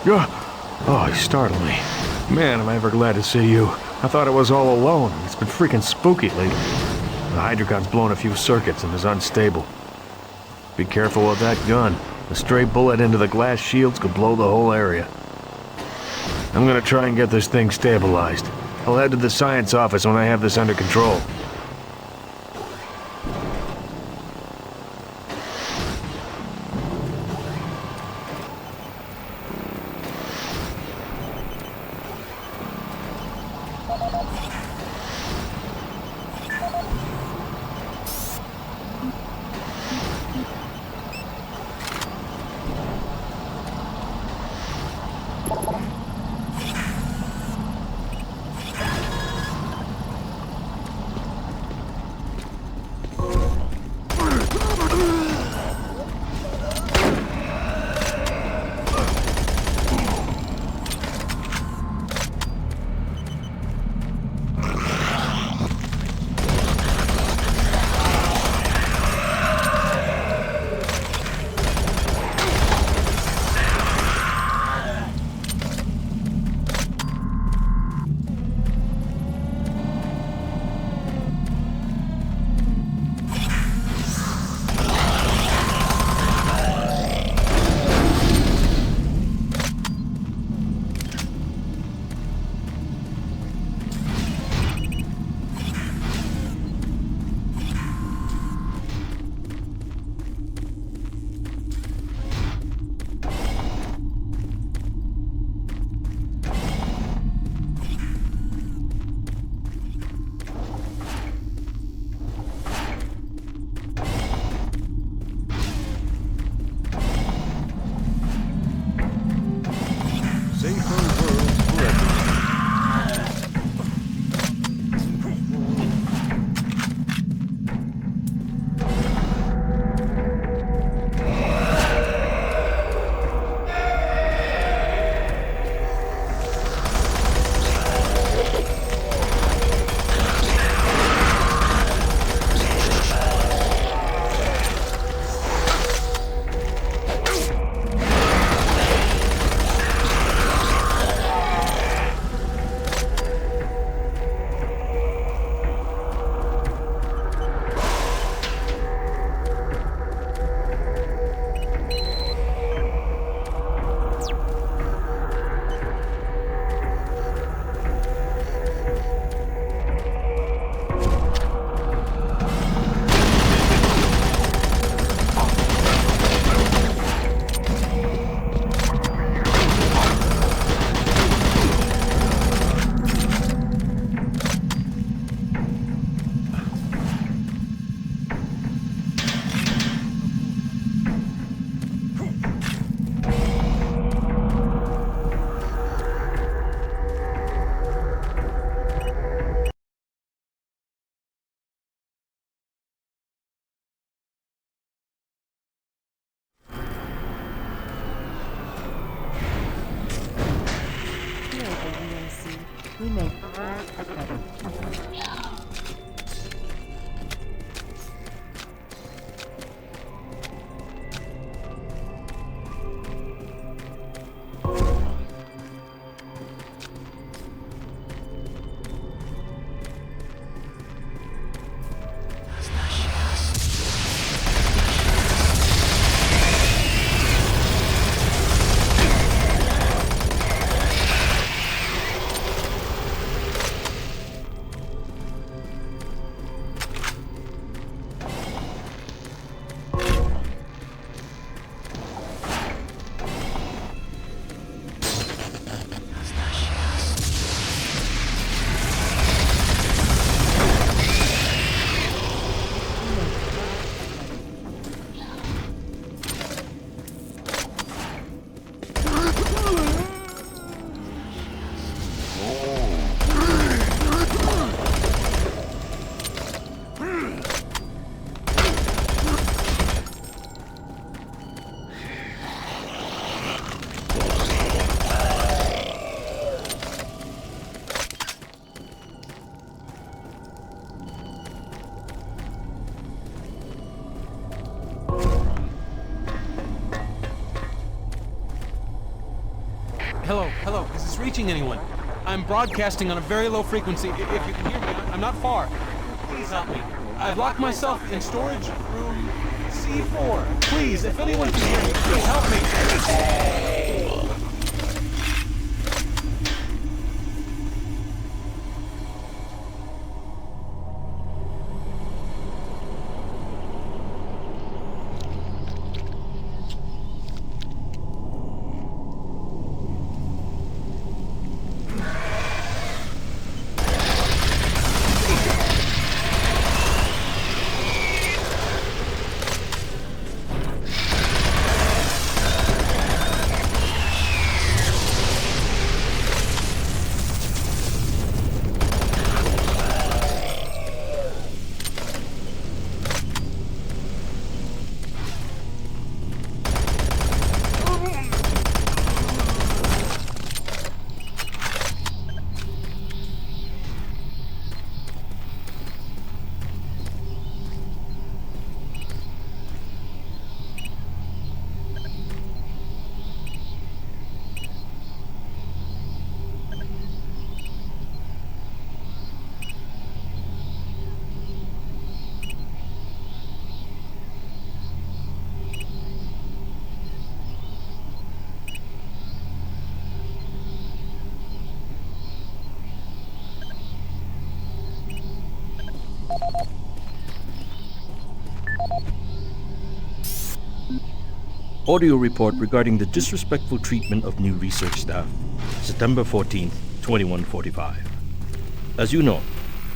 Oh, you startled me. Man, am I ever glad to see you. I thought I was all alone. It's been freaking spooky lately. The Hydrocon's blown a few circuits and is unstable. Be careful with that gun. A stray bullet into the glass shields could blow the whole area. I'm gonna try and get this thing stabilized. I'll head to the science office when I have this under control. We make Hello, is this reaching anyone? I'm broadcasting on a very low frequency. If you can hear me, I'm not far. Please help me. I've locked myself in storage room C4. Please, if anyone can hear me, please help me. Audio report regarding the disrespectful treatment of new research staff, September 14th, 2145. As you know,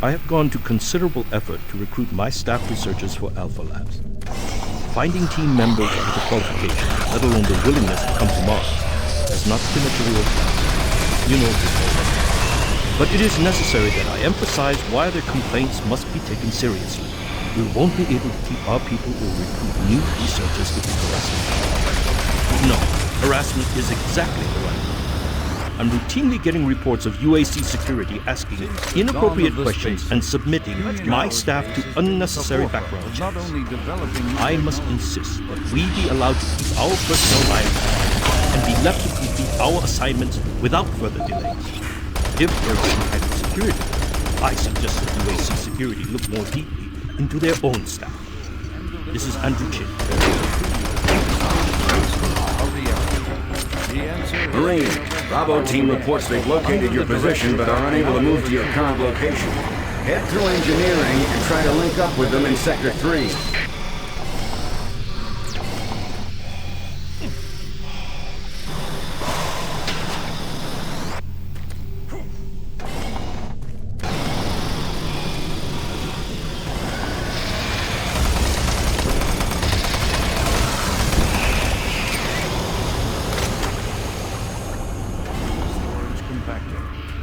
I have gone to considerable effort to recruit my staff researchers for Alpha Labs. Finding team members with the qualifications, let alone the willingness to come to Mars, has not been a trivial task. You know this already. But it is necessary that I emphasize why their complaints must be taken seriously. We won't be able to keep our people or recruit new researchers if we harass them. No, harassment is exactly the right word. I'm routinely getting reports of UAC security asking inappropriate questions and submitting my staff to unnecessary background checks. I must insist that we be allowed to keep our personnel lives and be left to complete our assignments without further delays. If there is any type of security, I suggest that UAC security look more deeply into their own staff. This is Andrew Chin. Marine, Bravo team reports they've located your position but are unable to move to your current location. Head through engineering and try to link up with them in Sector 3.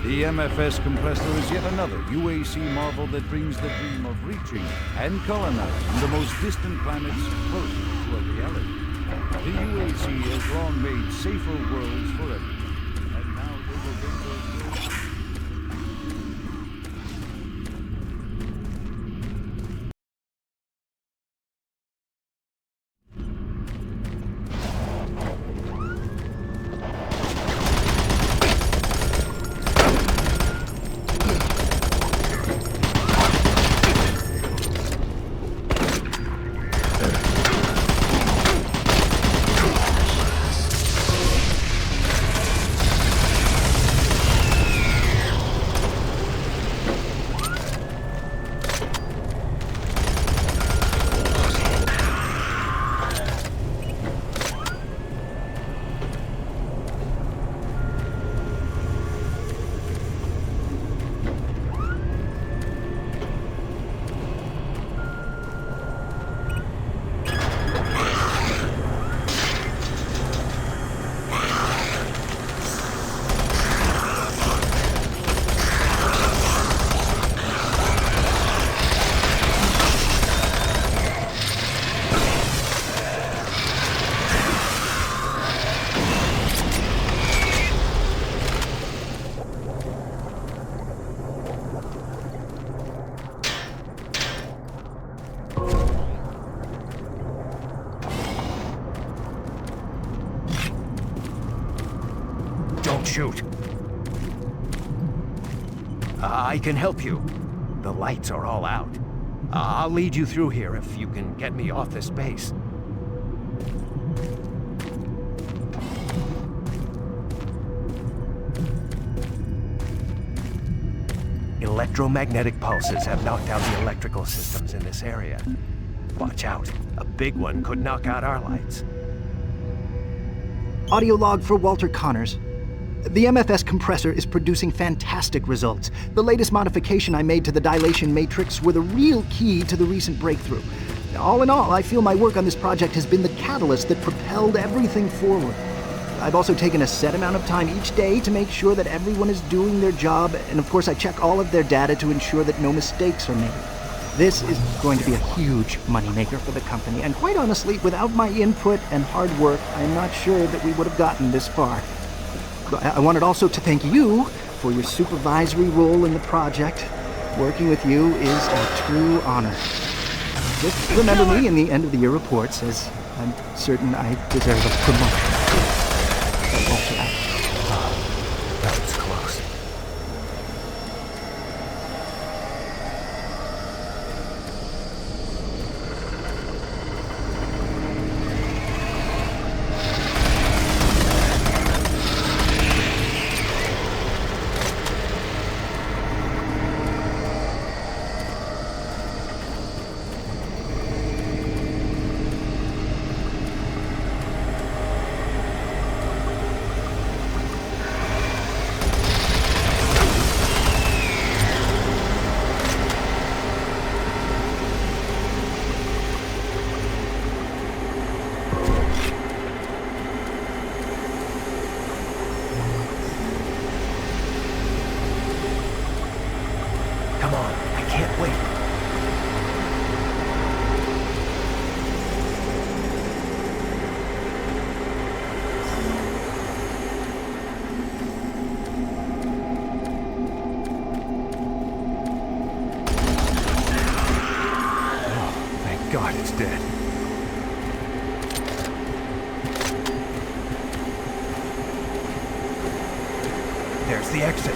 The MFS compressor is yet another UAC marvel that brings the dream of reaching and colonizing the most distant planets closer to a reality. The UAC has long made safer worlds for everyone, and now they will bring those worlds. shoot. I can help you. The lights are all out. I'll lead you through here if you can get me off this base. Electromagnetic pulses have knocked out the electrical systems in this area. Watch out. A big one could knock out our lights. Audio log for Walter Connors. The MFS compressor is producing fantastic results. The latest modification I made to the dilation matrix were the real key to the recent breakthrough. All in all, I feel my work on this project has been the catalyst that propelled everything forward. I've also taken a set amount of time each day to make sure that everyone is doing their job, and of course I check all of their data to ensure that no mistakes are made. This is going to be a huge moneymaker for the company, and quite honestly, without my input and hard work, I'm not sure that we would have gotten this far. I wanted also to thank you for your supervisory role in the project. Working with you is a true honor. Just remember me in the end of the year reports, as I'm certain I deserve a promotion. That was close. God, it's dead. There's the exit.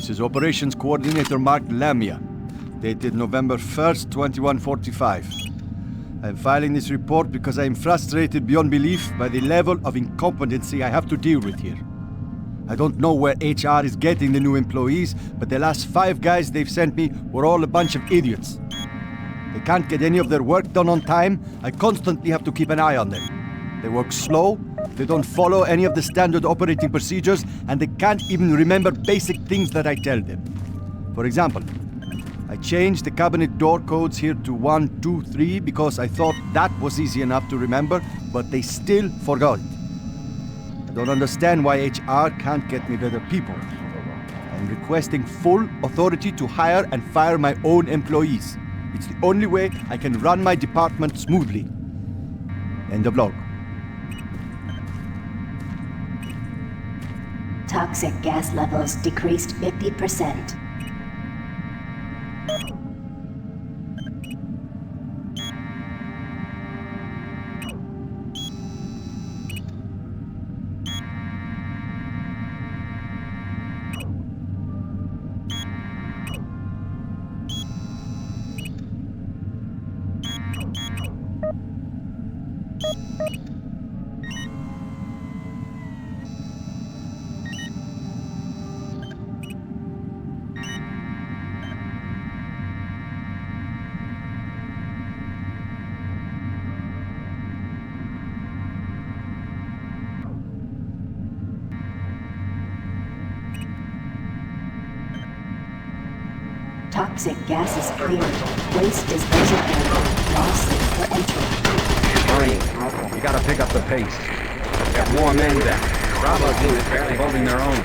This is Operations Coordinator Mark Lamia, dated November 1st, 2145. I'm filing this report because I am frustrated beyond belief by the level of incompetency I have to deal with here. I don't know where HR is getting the new employees, but the last 5 guys they've sent me were all a bunch of idiots. They can't get any of their work done on time. I constantly have to keep an eye on them. They work slow, they don't follow any of the standard operating procedures, and they can't even remember basic things that I tell them. For example, I changed the cabinet door codes here to 1, 2, 3 because I thought that was easy enough to remember, but they still forgot it. I don't understand why HR can't get me better people. I'm requesting full authority to hire and fire my own employees. It's the only way I can run my department smoothly. End of log. Toxic gas levels decreased 50%. Toxic gas is cleared. Waste disposal area. All safe for entry. Marine, you gotta pick up the pace. Got more men down. Bravo team is barely holding their own.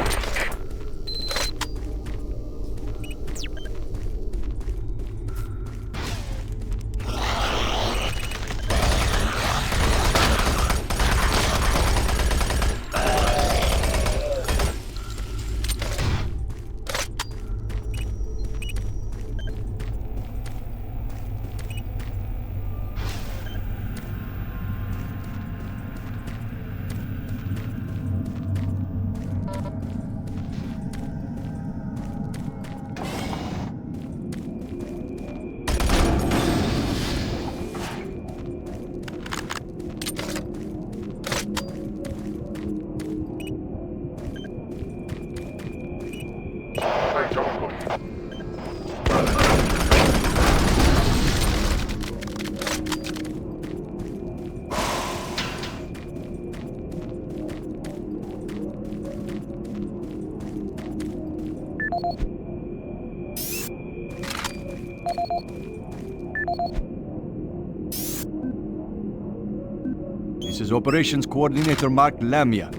This is Operations Coordinator Mark Lamia,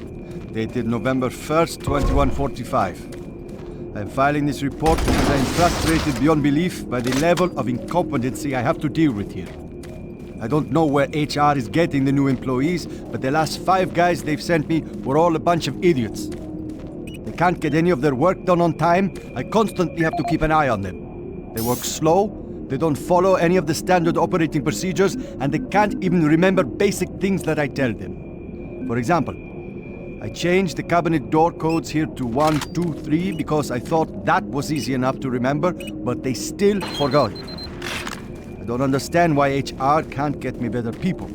dated November 1st, 2145. I'm filing this report because I am frustrated beyond belief by the level of incompetency I have to deal with here. I don't know where HR is getting the new employees, but the last 5 guys they've sent me were all a bunch of idiots. They can't get any of their work done on time. I constantly have to keep an eye on them. They work slow, they don't follow any of the standard operating procedures, and they can't even remember basic things that I tell them. For example, I changed the cabinet door codes here to 1, 2, 3 because I thought that was easy enough to remember, but they still forgot it. I don't understand why HR can't get me better people.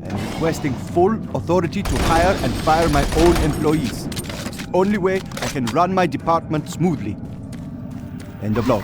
I'm requesting full authority to hire and fire my own employees. It's the only way I can run my department smoothly. End of log.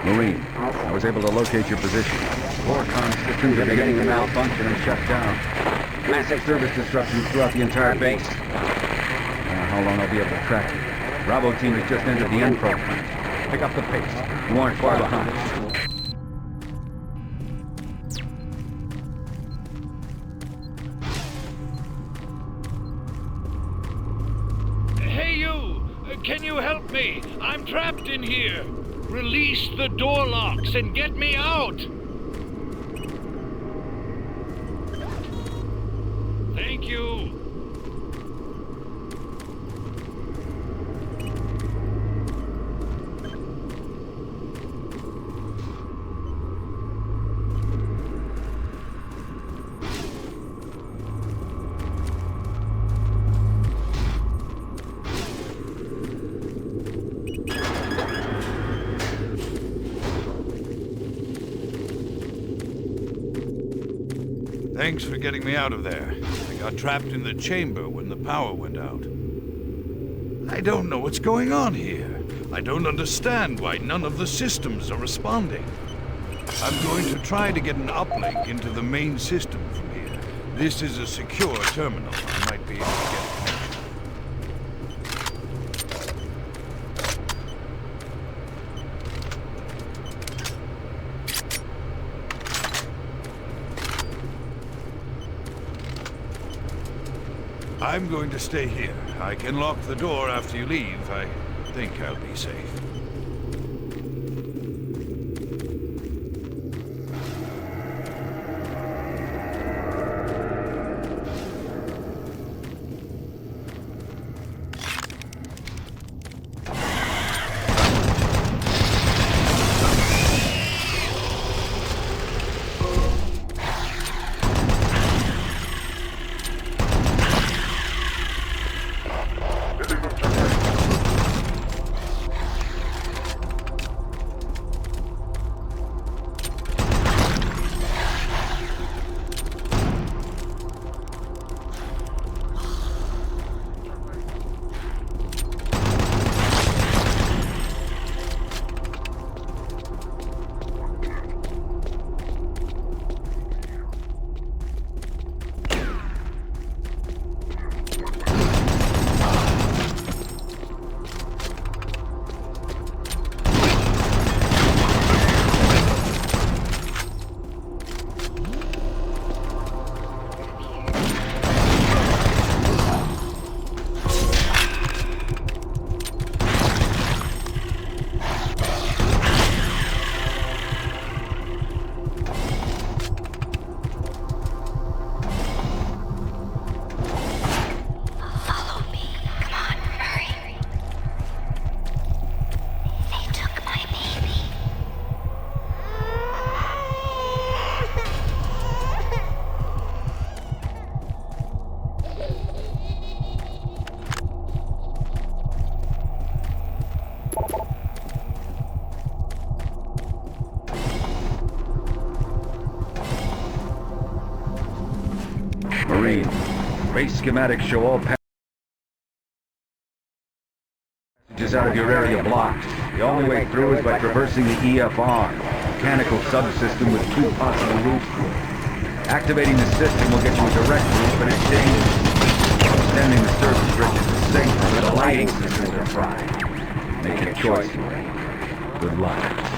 Marine, I was able to locate your position. Core comm systems are beginning to malfunction and shut down. Massive service disruptions throughout the entire base. I don't know how long I'll be able to track you. Bravo team has just entered the Enpro Plant. Pick up the pace. You aren't far behind. Hey you! Can you help me? I'm trapped in here! Release the door locks and get me out! Thank you! Thanks for getting me out of there. I got trapped in the chamber when the power went out. I don't know what's going on here. I don't understand why none of the systems are responding. I'm going to try to get an uplink into the main system from here. This is a secure terminal. I might be able to get a connection. I'm going to stay here. I can lock the door after you leave. I think I'll be safe. Marine, base schematics show all passages out of your area blocked. The only way through is by traversing the EFR, mechanical subsystem with 2 possible routes through it. Activating the system will get you a direct route, but it's dangerous. Extending the service bridges is safer, but the lighting systems are fried. Make your choice, Marine. Good luck.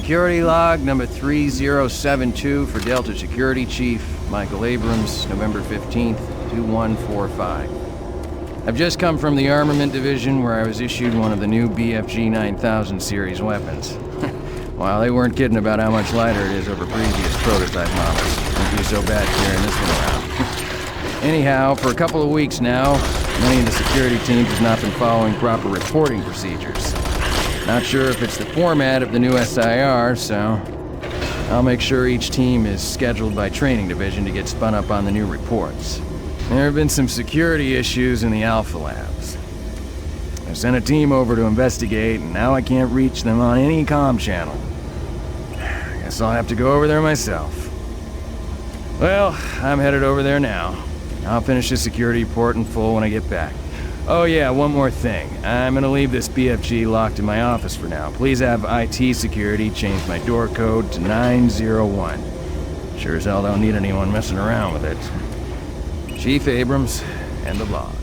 Security log number 3072 for Delta Security Chief Michael Abrams, November 15th, 2145. I've just come from the Armament Division where I was issued one of the new BFG 9000 series weapons. Well, they weren't kidding about how much lighter it is over previous prototype models. Won't be so bad carrying this one around. Anyhow, for a couple of weeks now, many of the security teams have not been following proper reporting procedures. Not sure if it's the format of the new SIR, so I'll make sure each team is scheduled by Training Division to get spun up on the new reports. There have been some security issues in the Alpha Labs. I sent a team over to investigate, and now I can't reach them on any comm channel. Guess I'll have to go over there myself. Well, I'm headed over there now. I'll finish the security report in full when I get back. Oh yeah, one more thing. I'm gonna leave this BFG locked in my office for now. Please have IT security change my door code to 901. Sure as hell don't need anyone messing around with it. Chief Abrams, end of log.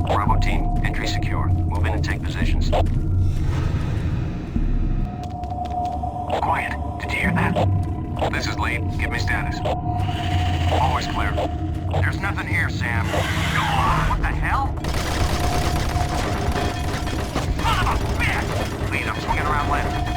Bravo team, entry secure. Move in and take positions. Quiet. Did you hear that? This is lead. Give me status. Always clear. There's nothing here, Sam. Go on. What the hell? Son of a bitch! Lead, I'm swinging around left.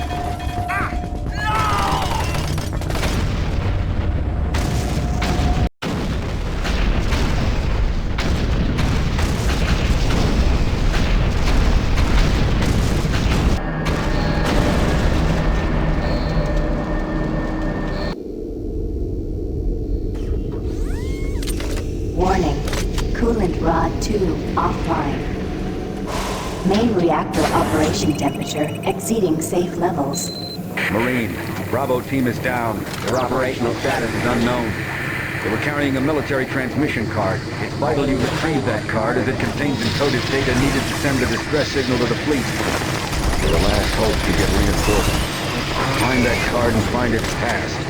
2 offline. Main reactor operation temperature exceeding safe levels. Marine, Bravo team is down. Their operational status is unknown. They were carrying a military transmission card. It's vital you retrieve that card as it contains encoded data needed to send the distress signal to the fleet. They're the last hope to get reinforcements. Find that card and find its past.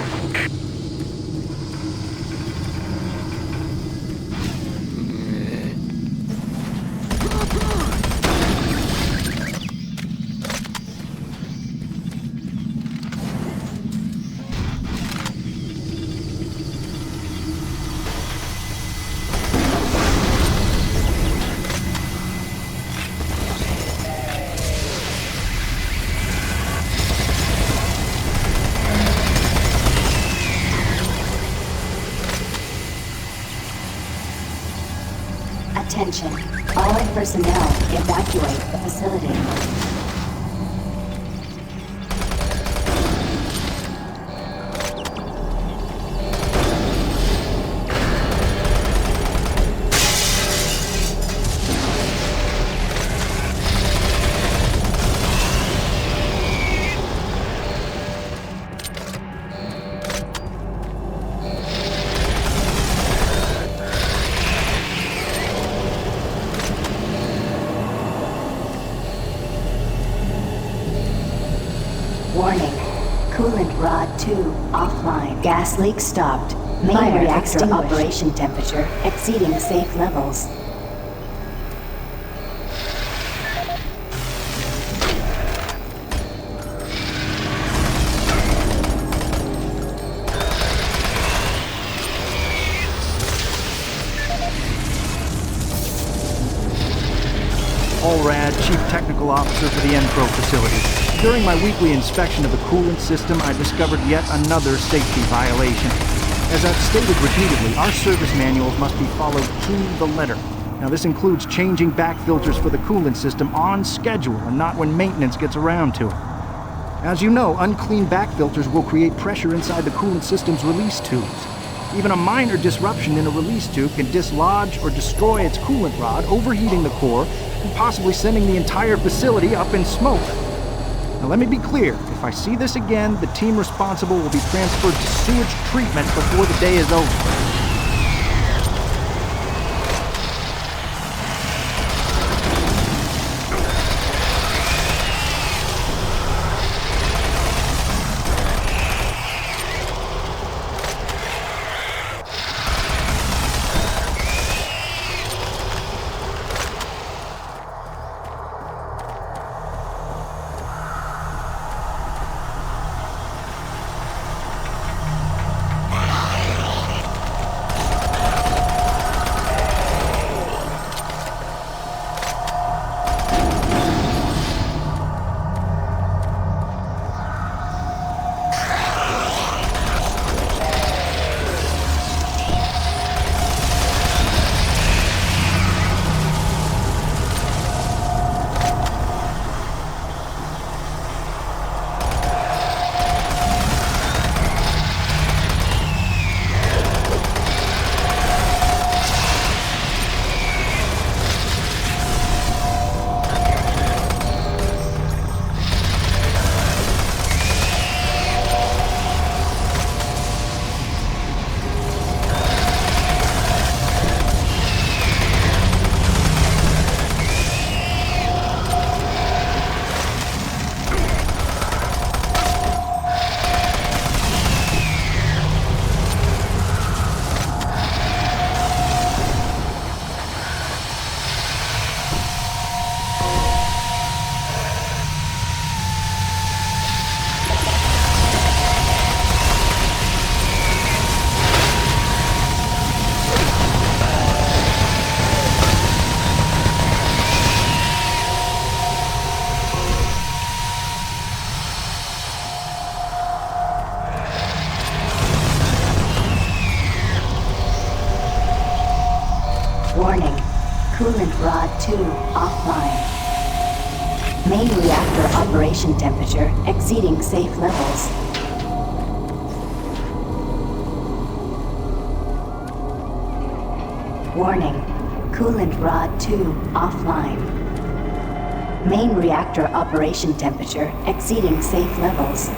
Attention. All personnel evacuate the facility. Warning. Coolant rod 2 offline. Gas leak stopped. Main reactor operation temperature exceeding safe levels. Allrad, Chief Technical Officer for the Enpro facility. During my weekly inspection of the coolant system, I discovered yet another safety violation. As I've stated repeatedly, our service manuals must be followed to the letter. Now, this includes changing back filters for the coolant system on schedule and not when maintenance gets around to it. As you know, unclean back filters will create pressure inside the coolant system's release tubes. Even a minor disruption in a release tube can dislodge or destroy its coolant rod, overheating the core, and possibly sending the entire facility up in smoke. Now let me be clear, if I see this again, the team responsible will be transferred to sewage treatment before the day is over. Warning. Coolant rod 2 offline. Main reactor operation temperature exceeding safe levels. Warning. Coolant rod 2 offline. Main reactor operation temperature exceeding safe levels.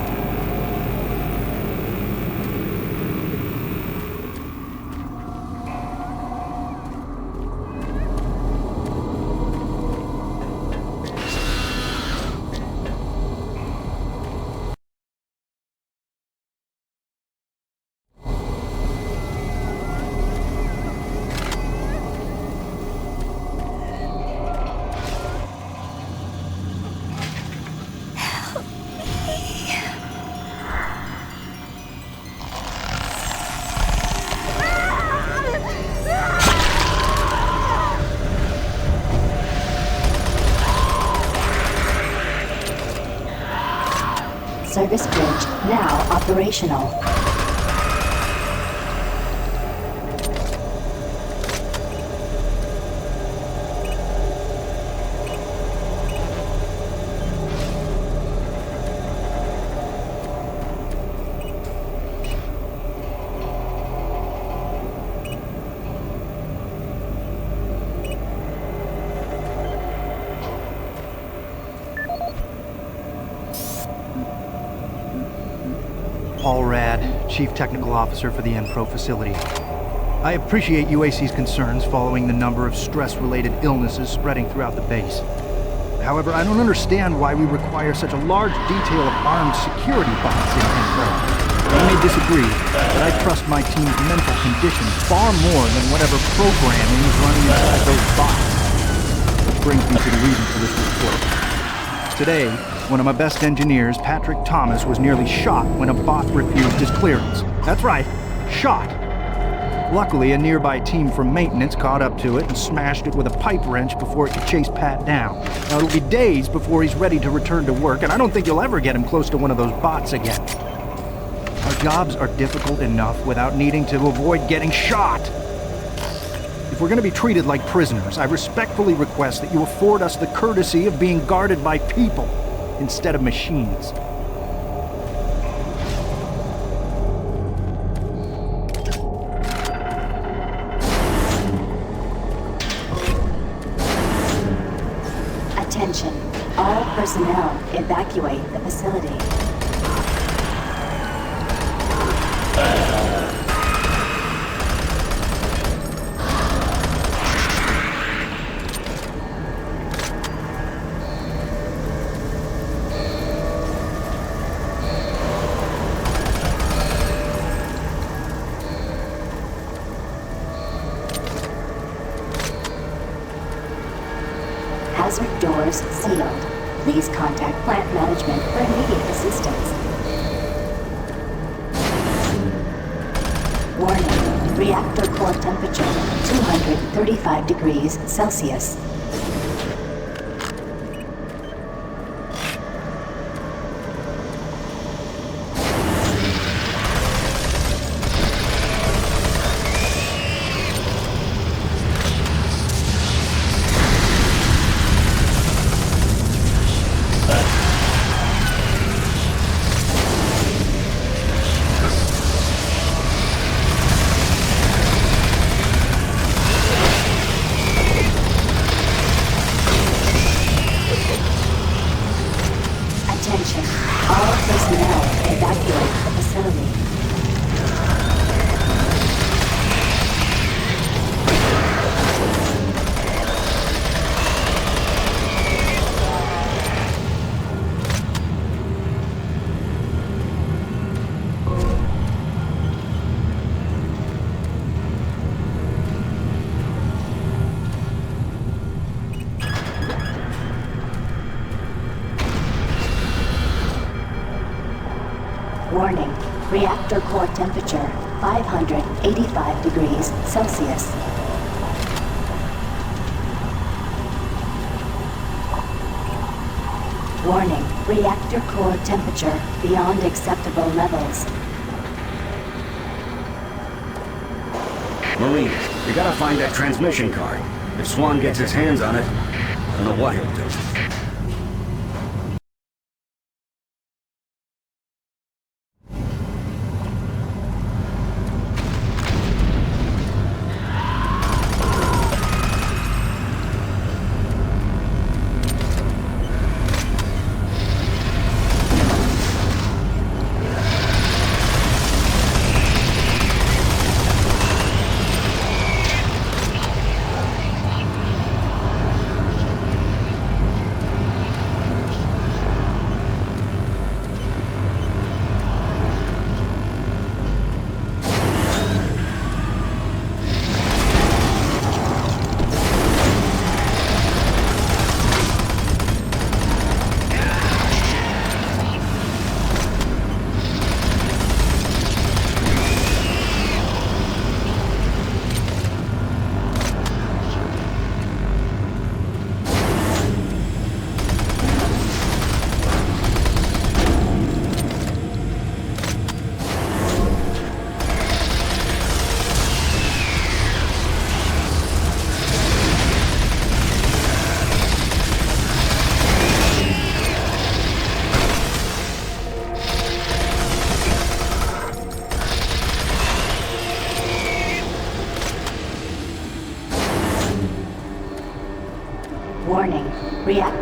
Service bridge now operational. Chief Technical Officer for the Enpro facility. I appreciate UAC's concerns following the number of stress-related illnesses spreading throughout the base. However, I don't understand why we require such a large detail of armed security bots in Enpro. I may disagree, but I trust my team's mental condition far more than whatever programming is running inside those bots. Which brings me to the reason for this report. Today, one of my best engineers, Patrick Thomas, was nearly shot when a bot refused his clearance. That's right, shot. Luckily, a nearby team from maintenance caught up to it and smashed it with a pipe wrench before it could chase Pat down. Now, it'll be days before he's ready to return to work, and I don't think you'll ever get him close to one of those bots again. Our jobs are difficult enough without needing to avoid getting shot. If we're going to be treated like prisoners, I respectfully request that you afford us the courtesy of being guarded by people instead of machines. Attention, all personnel evacuate the facility. Hazard doors sealed. Please contact plant management for immediate assistance. Warning, reactor core temperature 235 degrees Celsius. Warning, reactor core temperature 585 degrees Celsius. Warning, reactor core temperature beyond acceptable levels. Marine, you gotta find that transmission card. If Swan gets his hands on it, I don't know what he'll do.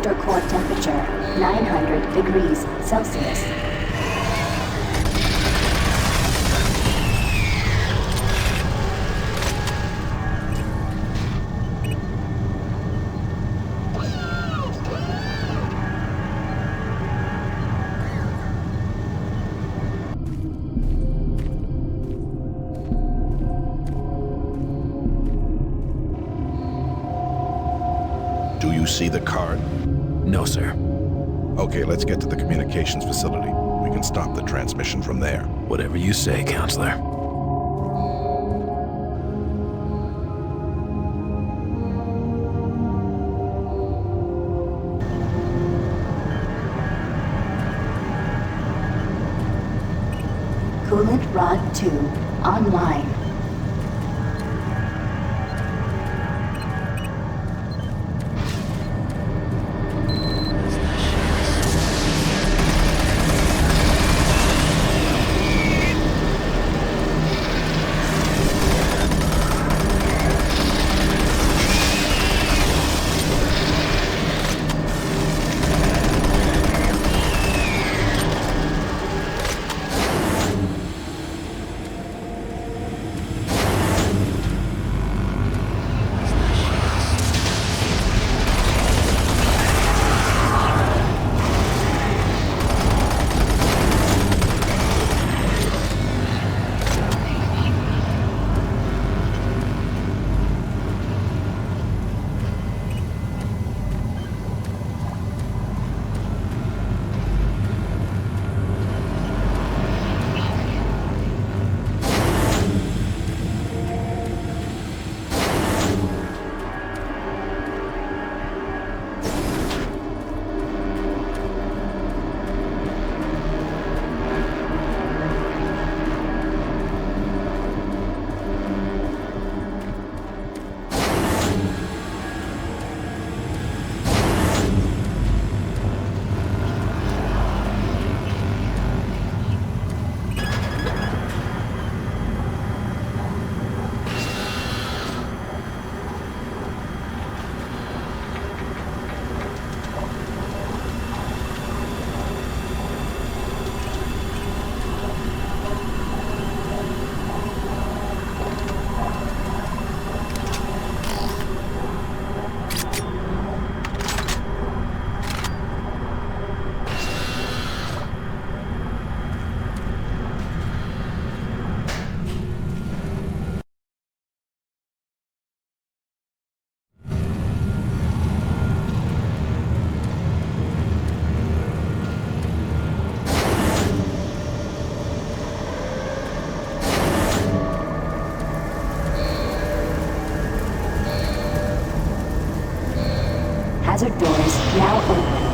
Reactor core temperature, 900 degrees Celsius. Do you see the card? No, sir. Okay, let's get to the communications facility. We can stop the transmission from there. Whatever you say, Counselor. Coolant rod 2 online. Hazard doors now open.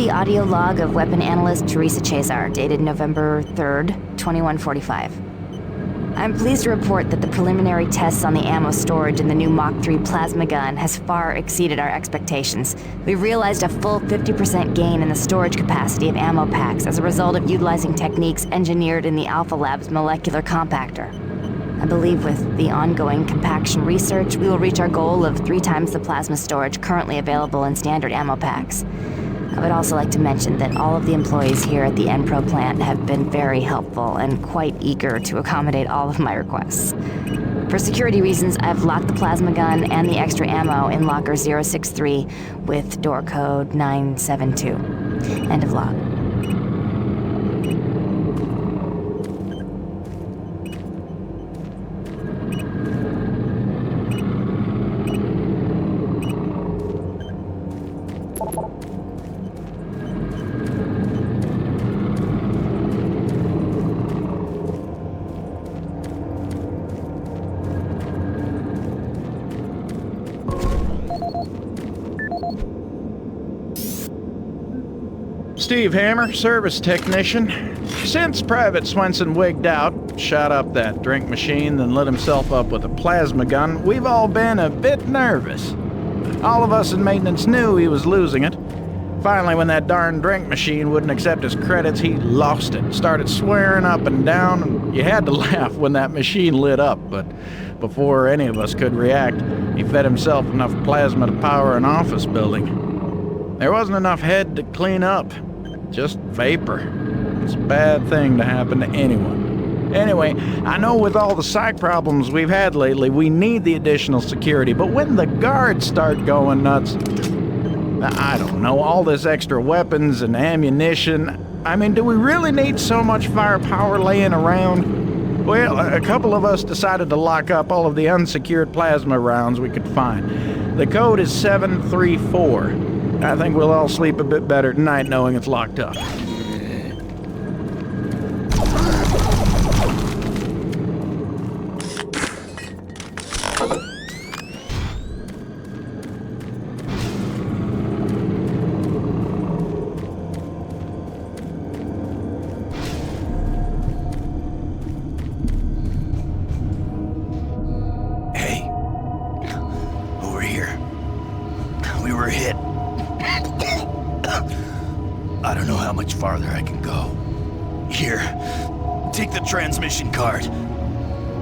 the audio log of weapon analyst Teresa Chazar, dated November 3rd, 2145. I'm pleased to report that the preliminary tests on the ammo storage in the new Mach 3 plasma gun has far exceeded our expectations. We've realized a full 50% gain in the storage capacity of ammo packs as a result of utilizing techniques engineered in the Alpha Lab's molecular compactor. I believe with the ongoing compaction research, we will reach our goal of 3 times the plasma storage currently available in standard ammo packs. I would also like to mention that all of the employees here at the Enpro Plant have been very helpful and quite eager to accommodate all of my requests. For security reasons, I've locked the plasma gun and the extra ammo in locker 063 with door code 972. End of log. Steve Hammer, service technician. Since Private Swenson wigged out, shot up that drink machine, then lit himself up with a plasma gun, we've all been a bit nervous. All of us in maintenance knew he was losing it. Finally, when that darn drink machine wouldn't accept his credits, he lost it. Started swearing up and down, and you had to laugh when that machine lit up, but before any of us could react, he fed himself enough plasma to power an office building. There wasn't enough head to clean up. Just vapor. It's a bad thing to happen to anyone. Anyway, I know with all the psych problems we've had lately, we need the additional security, but when the guards start going nuts, I don't know, all this extra weapons and ammunition, I mean, do we really need so much firepower laying around? Well, a couple of us decided to lock up all of the unsecured plasma rounds we could find. The code is 734. I think we'll all sleep a bit better tonight knowing it's locked up. Hey, over here. We were hit. I don't know how much farther I can go. Here, take the transmission card.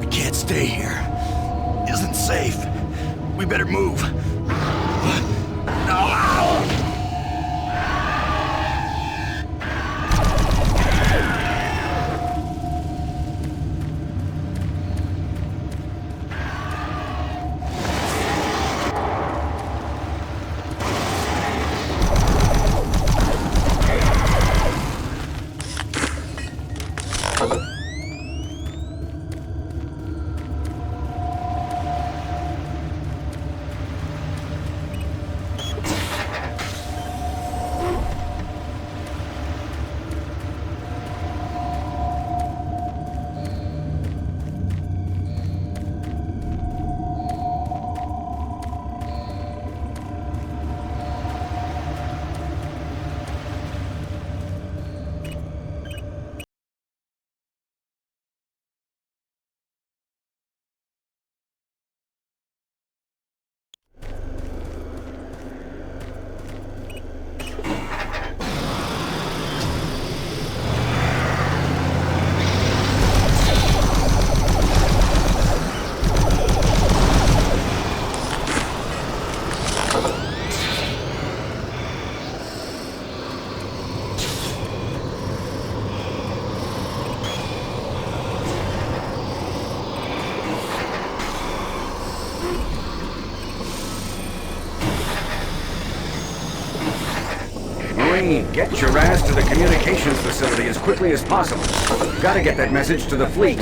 We can't stay here. Isn't safe. We better move. No! Get your ass to the communications facility as quickly as possible. Gotta get that message to the fleet.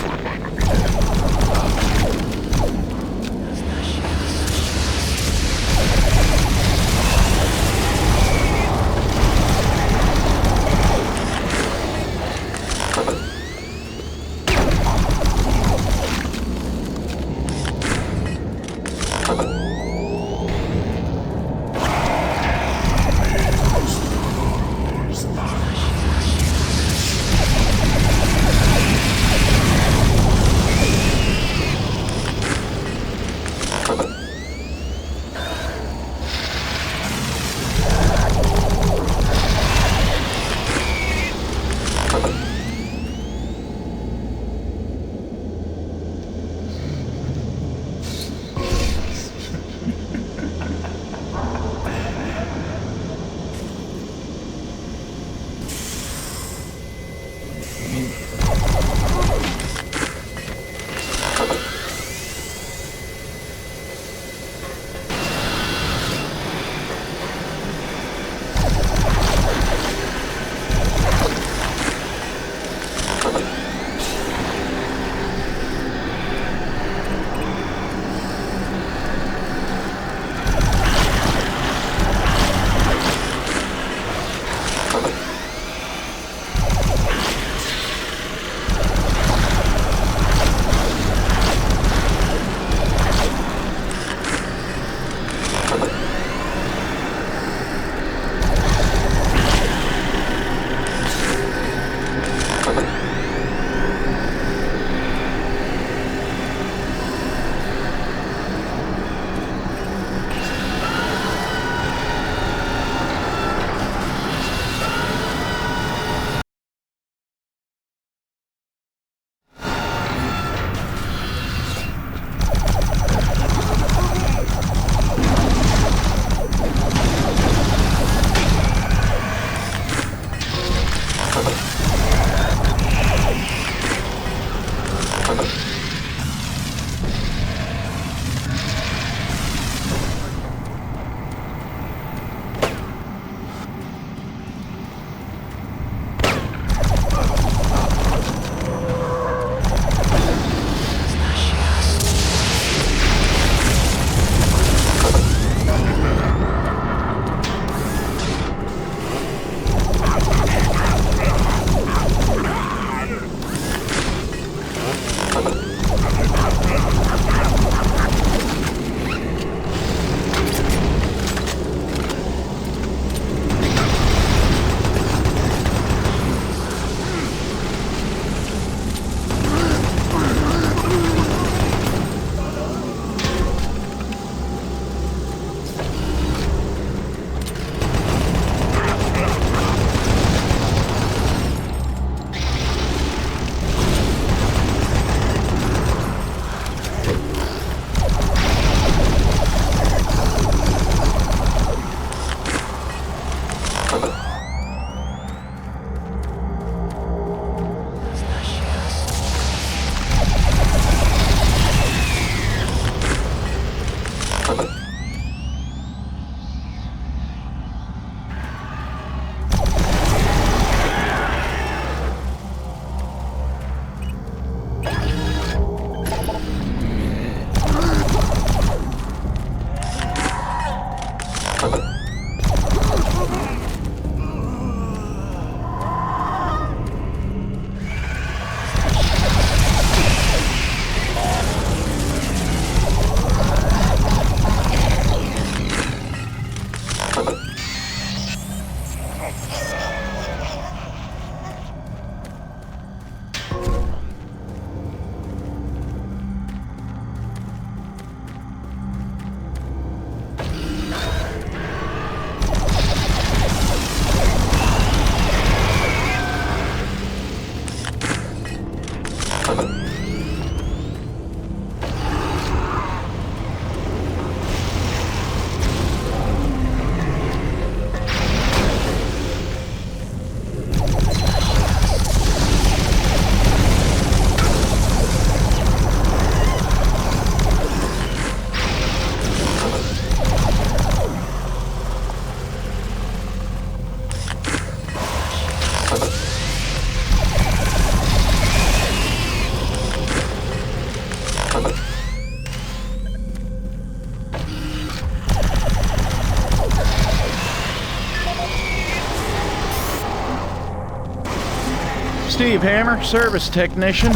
Steve Hammer, service technician.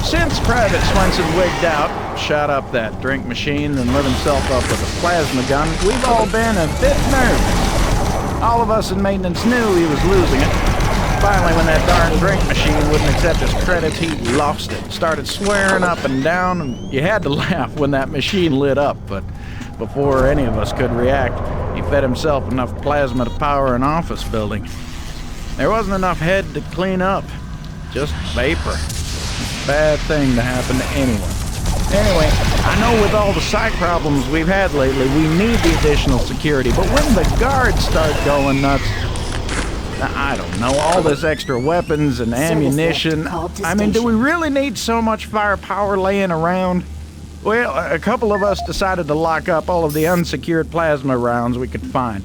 Since Private Swenson wigged out, shot up that drink machine, then lit himself up with a plasma gun, we've all been a bit nervous. All of us in maintenance knew he was losing it. Finally, when that darn drink machine wouldn't accept his credits, he lost it. Started swearing up and down, and you had to laugh when that machine lit up, but before any of us could react, he fed himself enough plasma to power an office building. There wasn't enough head to clean up, just vapor. Bad thing to happen to anyone. Anyway, I know with all the site problems we've had lately, we need the additional security, but when the guards start going nuts, I don't know, all this extra weapons and ammunition, I mean, do we really need so much firepower laying around? Well, a couple of us decided to lock up all of the unsecured plasma rounds we could find.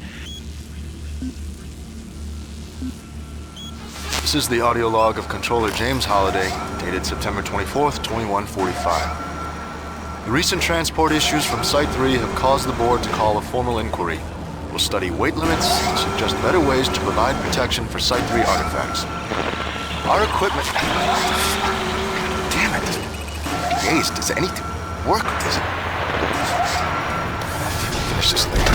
This is the audio log of Controller James Holliday, dated September 24th, 2145. The recent transport issues from Site 3 have caused the board to call a formal inquiry. We'll study weight limits and suggest better ways to provide protection for Site 3 artifacts. Our equipment... Damn it! Gaze, does anything work? Does it... Finish this later.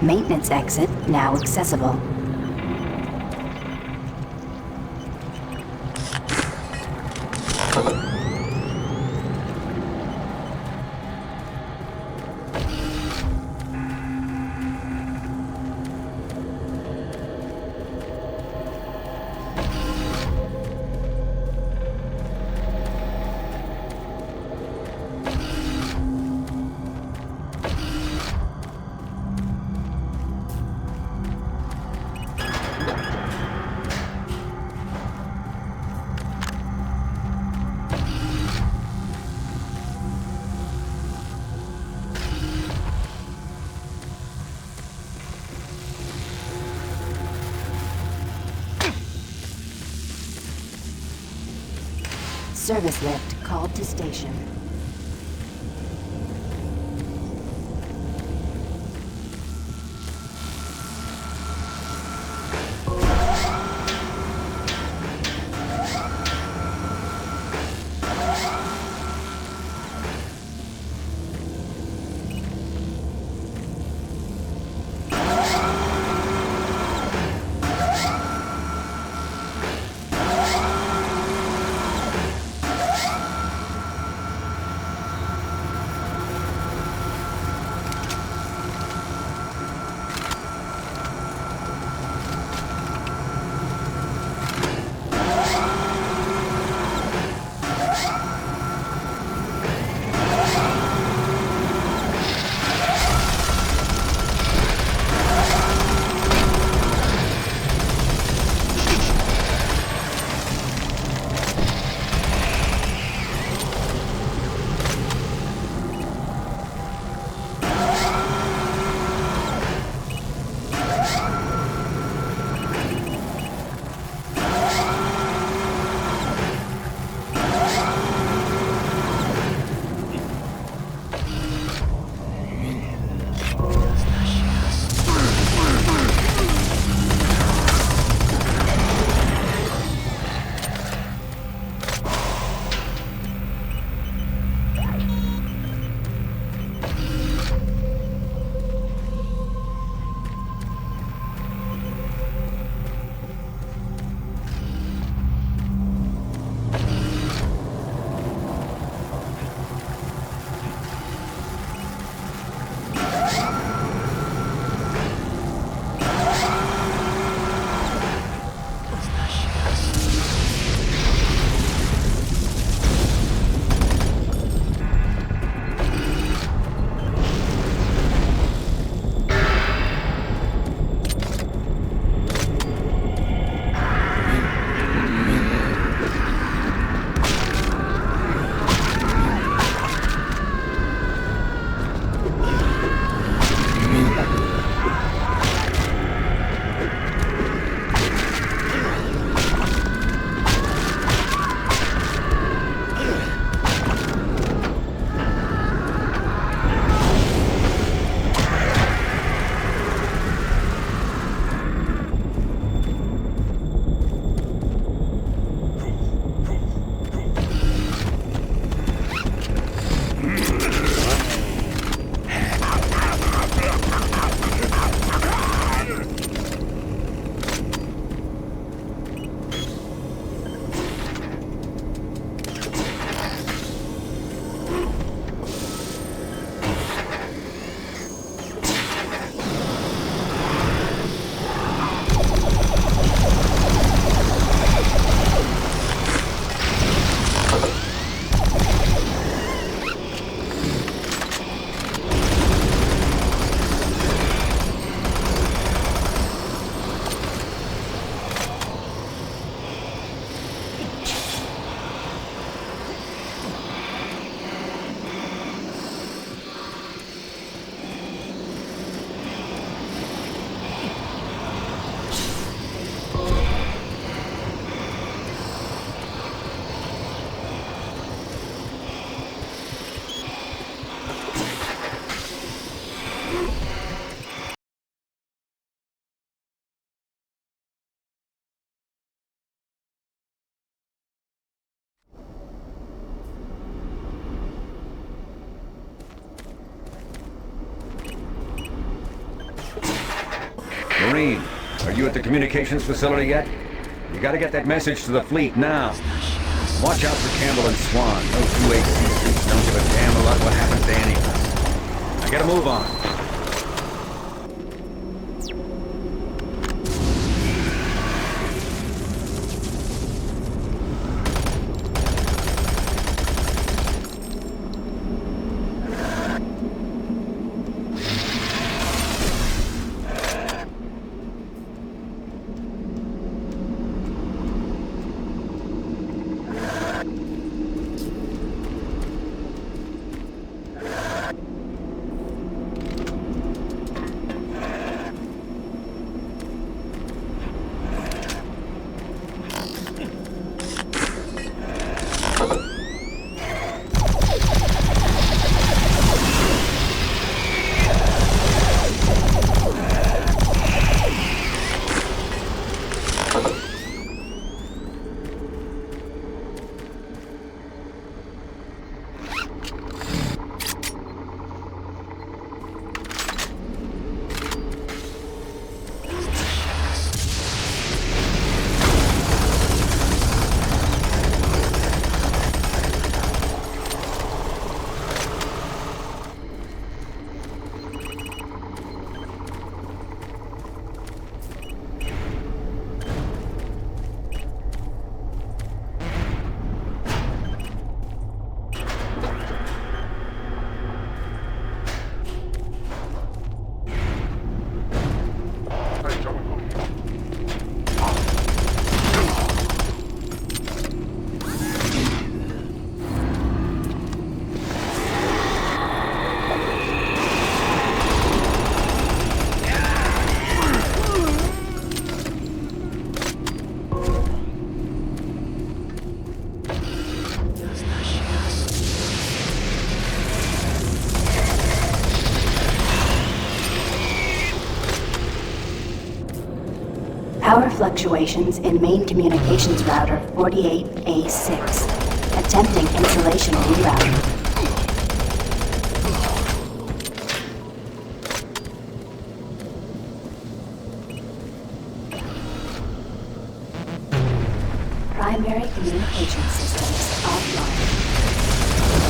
Maintenance exit now accessible. Service lift called to station. you at the communications facility yet? You gotta get that message to the fleet now. Watch out for Campbell and Swan. Those two AC suits don't give a damn about what happens to any of us. I gotta move on. Power fluctuations in main communications router 48A6. Attempting installation rerouting. Primary communication systems offline.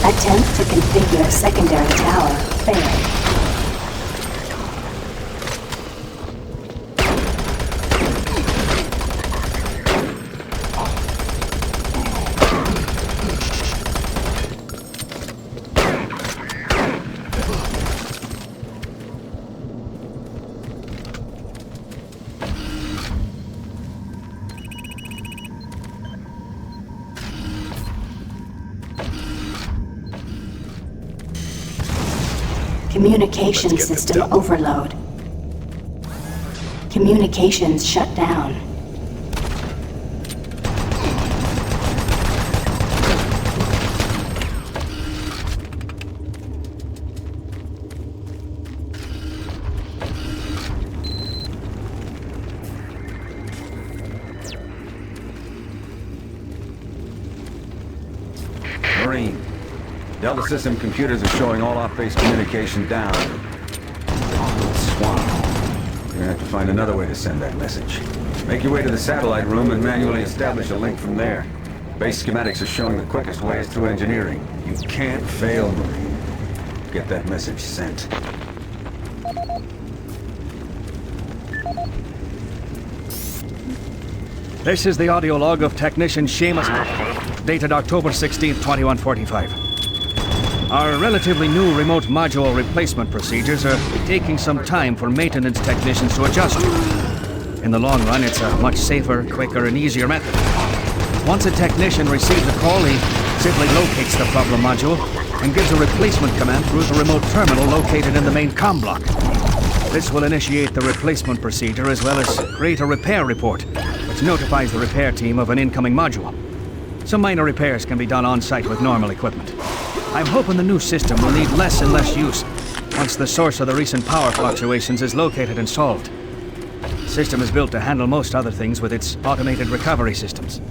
Attempt to configure secondary tower failed. Communication system overload. Communications shut down. Marine. Delta System computers are showing all off-base communication down. Swan. You're gonna have to find another way to send that message. Make your way to the satellite room and manually establish a link from there. Base schematics are showing the quickest way is through engineering. You can't fail, Marine. Get that message sent. This is the audio log of Technician Seamus, dated October 16th, 2145. Our relatively new remote module replacement procedures are taking some time for maintenance technicians to adjust to. In the long run, it's a much safer, quicker, and easier method. Once a technician receives a call, he simply locates the problem module and gives a replacement command through the remote terminal located in the main comm block. This will initiate the replacement procedure as well as create a repair report, which notifies the repair team of an incoming module. Some minor repairs can be done on-site with normal equipment. I'm hoping the new system will need less and less use once the source of the recent power fluctuations is located and solved. The system is built to handle most other things with its automated recovery systems.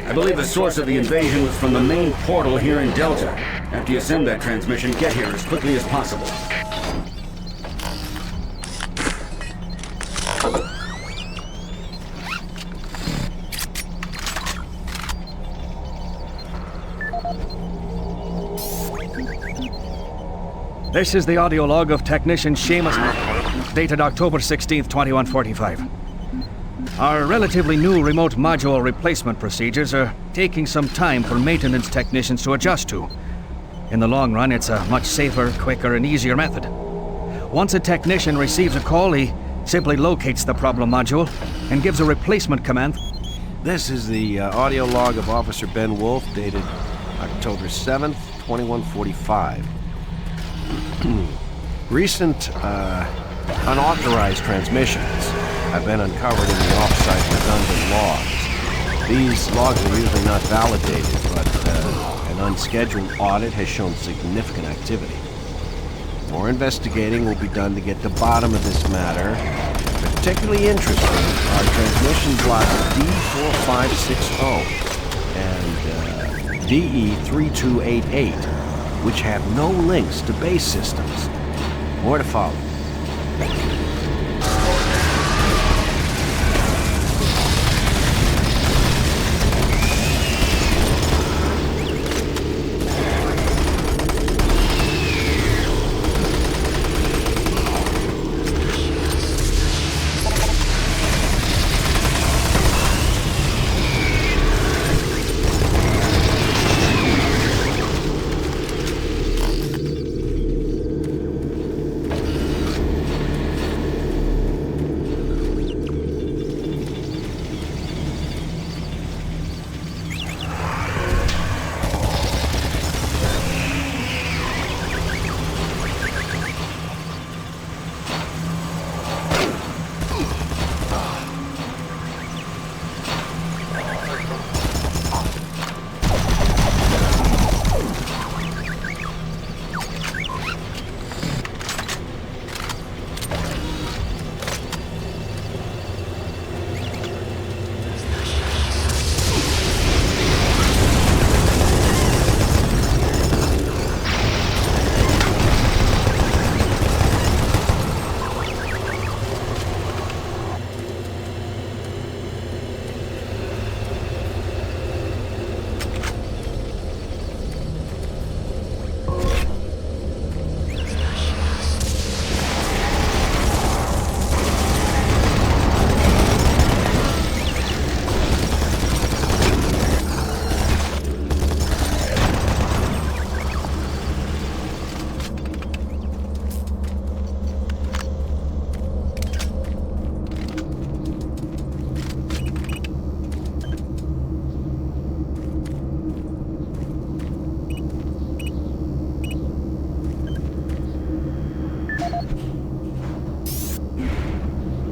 I believe the source of the invasion was from the main portal here in Delta. After you send that transmission, get here as quickly as possible. This is the audio log of Technician Seamus, dated October 16th, 2145. Our relatively new remote module replacement procedures are taking some time for maintenance technicians to adjust to. In the long run, it's a much safer, quicker, and easier method. Once a technician receives a call, he simply locates the problem module and gives a replacement command. This is the audio log of Officer Ben Wolf, dated October 7th, 2145. Recent unauthorized transmissions have been uncovered in the off-site redundant logs. These logs are usually not validated, but an unscheduled audit has shown significant activity. More investigating will be done to get to the bottom of this matter. Particularly interesting are transmission blocks D4560 and DE3288, which have no links to base systems. More to follow.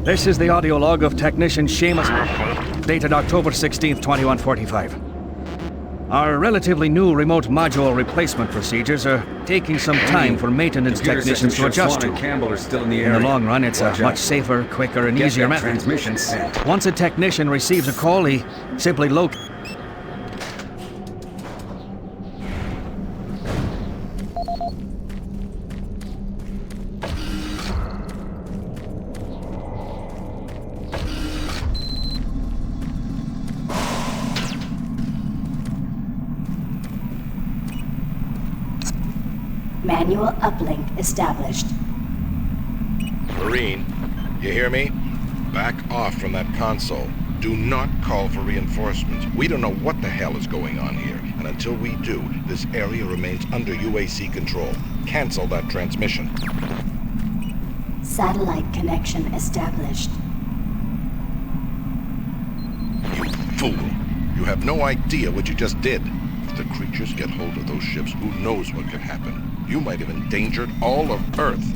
This is the audio log of Technician Seamus, dated October 16th, 2145. Our relatively new remote module replacement procedures are taking some time for maintenance technicians to adjust to. In the long run, it's a much safer, quicker, and easier method. Once a technician receives a call, he simply locates. Manual uplink established. Marine, you hear me? Back off from that console. Do not call for reinforcements. We don't know what the hell is going on here, and until we do, this area remains under UAC control. Cancel that transmission. Satellite connection established. You fool! You have no idea what you just did. If the creatures get hold of those ships, who knows what could happen? You might have endangered all of Earth.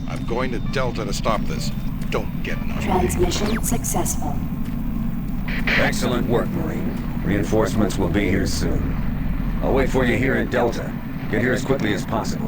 I'm going to Delta to stop this. Don't get naughty. Transmission successful. Excellent work, Marine. Reinforcements will be here soon. I'll wait for you here at Delta. Get here as quickly as possible.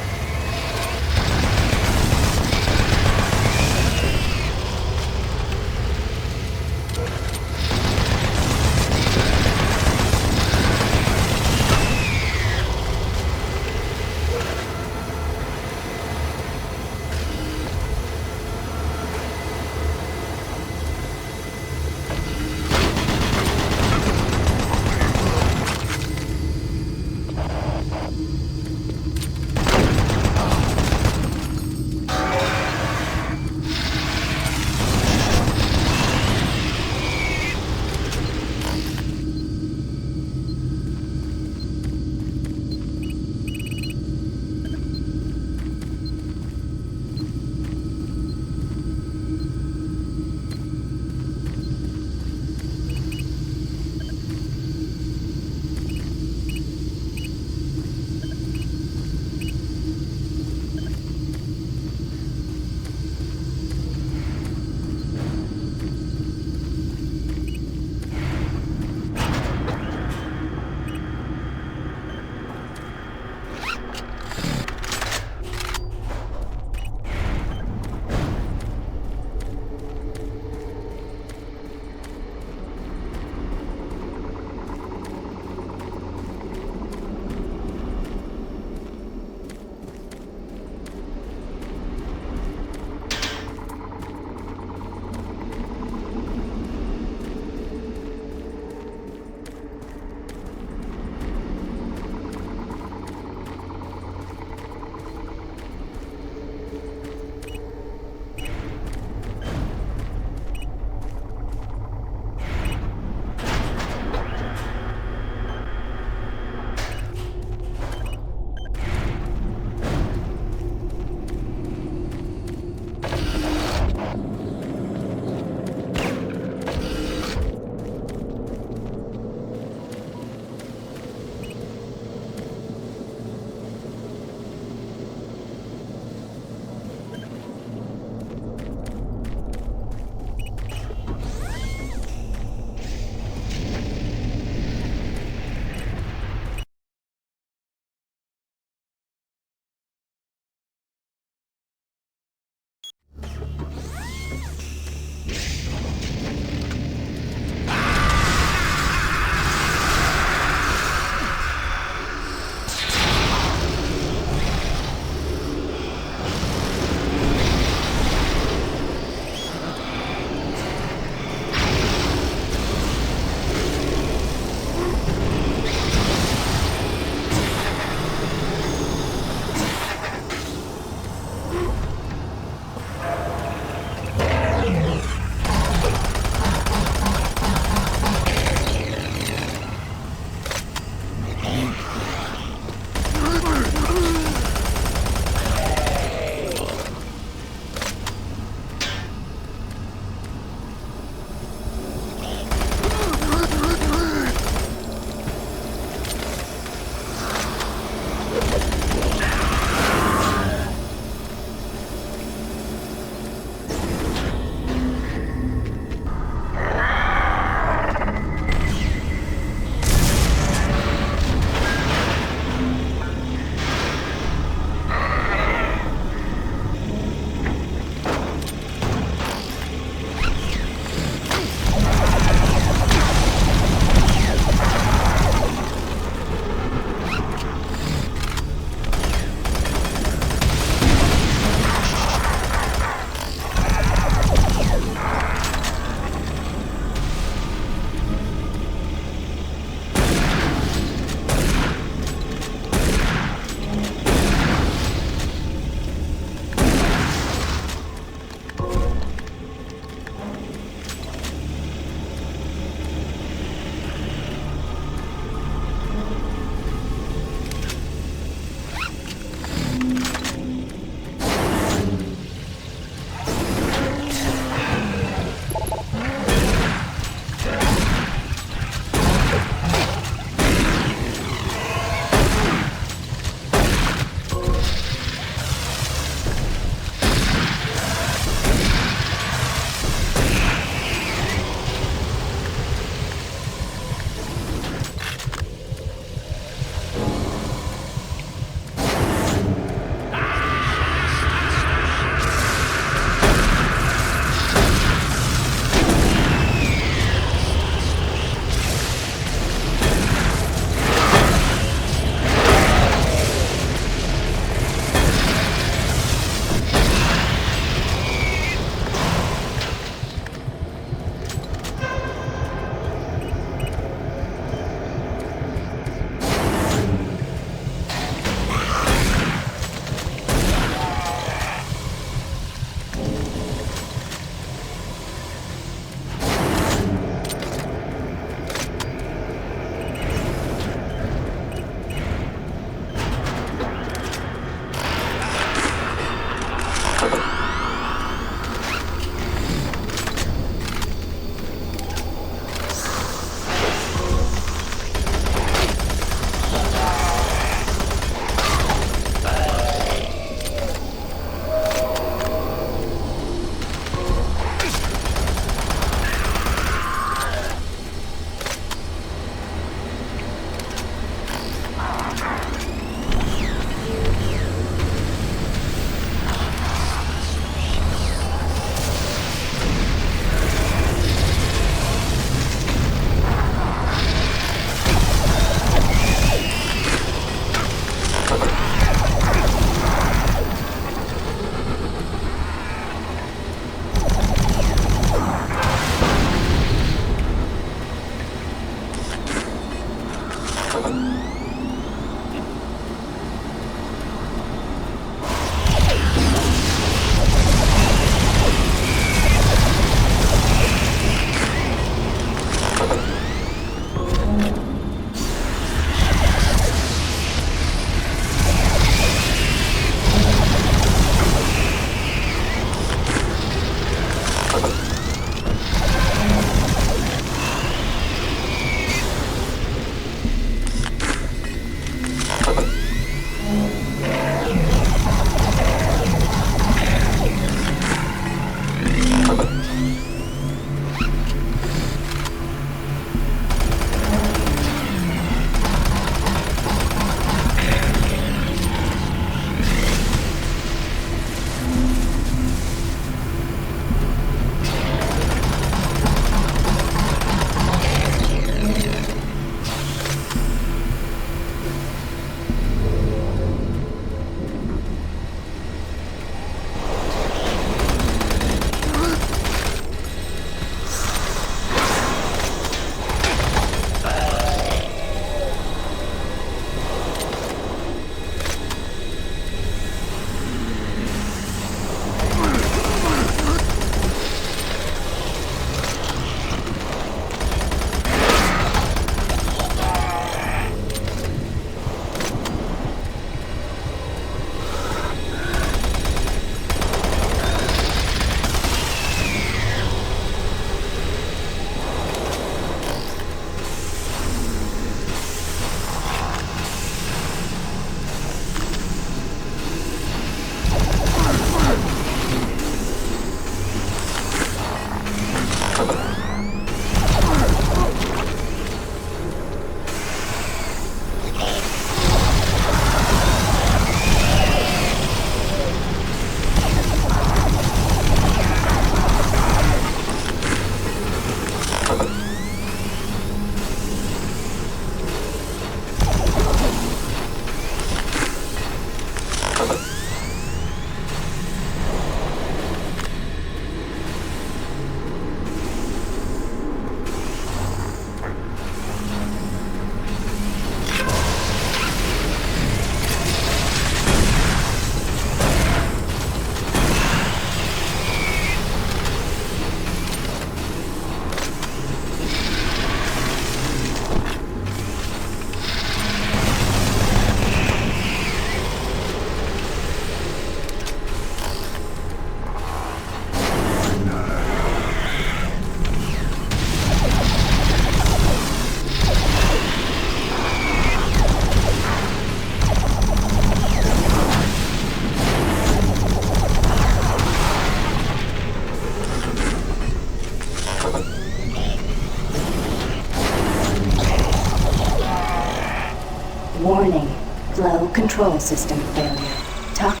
Warning. Flow control system failure. Toxins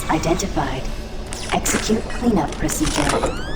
identified. Execute cleanup procedure.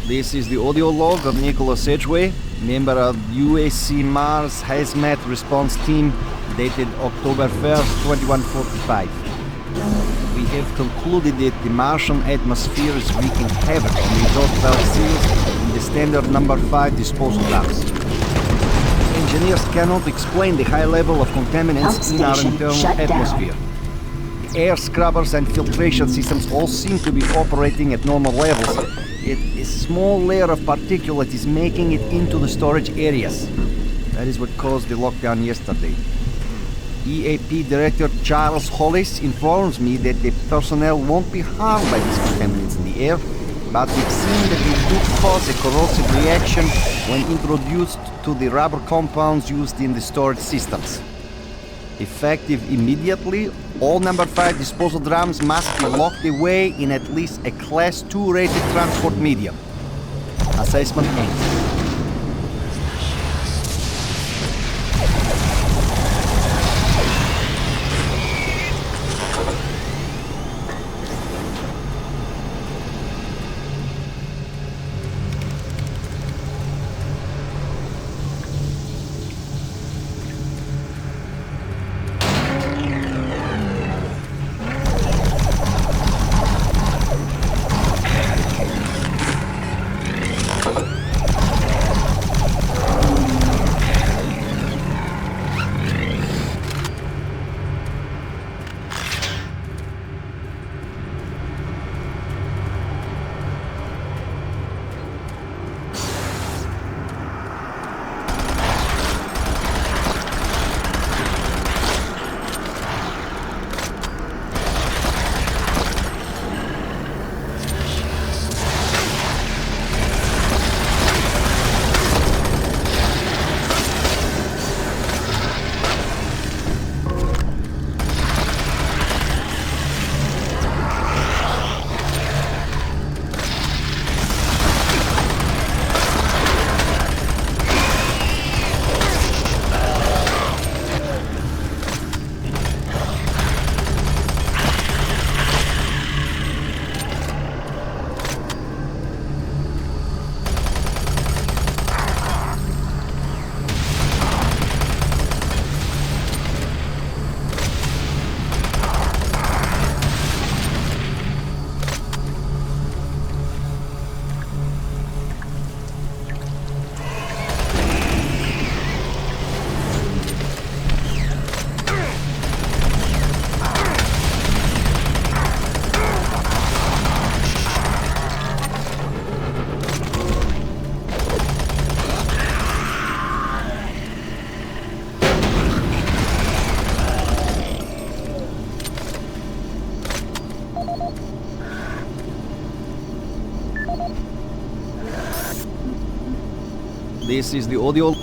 This is the audio log of Nicholas Edgway, member of UAC Mars Hazmat Response Team, dated October 1st, 2145. We have concluded that the Martian atmosphere is wreaking havoc on the exhaust valve seals in the standard number 5 disposal valves. Engineers cannot explain the high level of contaminants in our internal atmosphere. The air scrubbers and filtration systems all seem to be operating at normal levels, yet a small layer of particulate is making it into the storage areas. That is what caused the lockdown yesterday. EAP Director Charles Hollis informs me that the personnel won't be harmed by these contaminants in the air, but we've seen that they do cause a corrosive reaction when introduced to the rubber compounds used in the storage systems. Effective immediately, all number 5 disposal drums must be locked away in at least a Class 2 rated transport medium. Assessment ends. This is the audio.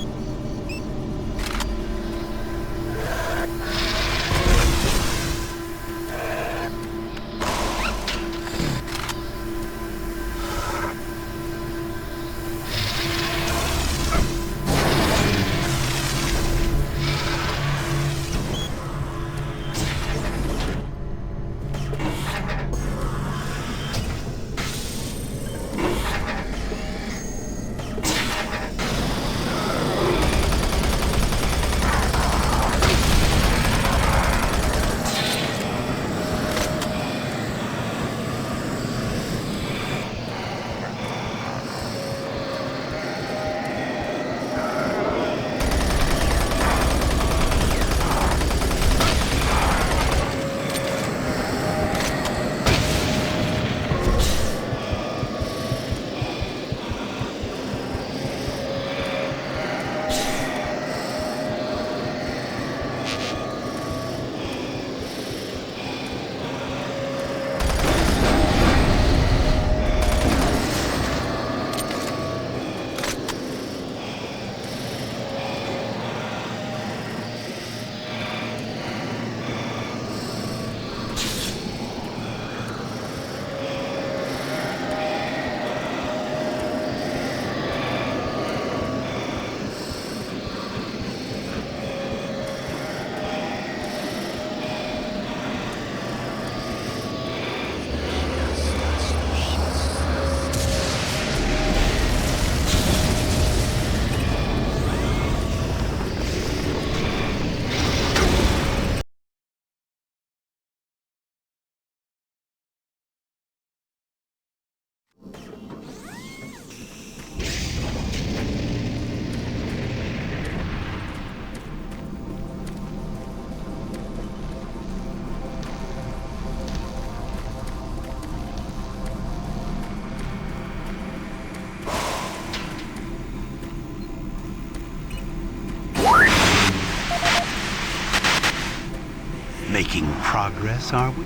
making progress, are we?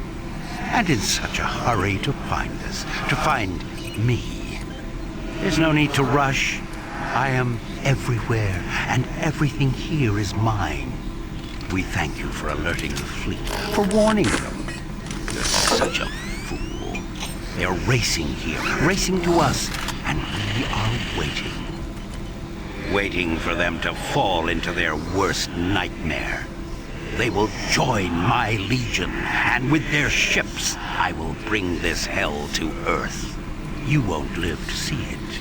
And in such a hurry to find us, to find me. There's no need to rush. I am everywhere, and everything here is mine. We thank you for alerting the fleet, for warning them. You're such a fool. They're racing here, racing to us, and we are waiting. Waiting for them to fall into their worst nightmare. They will join my legion, and with their ships, I will bring this hell to Earth. You won't live to see it,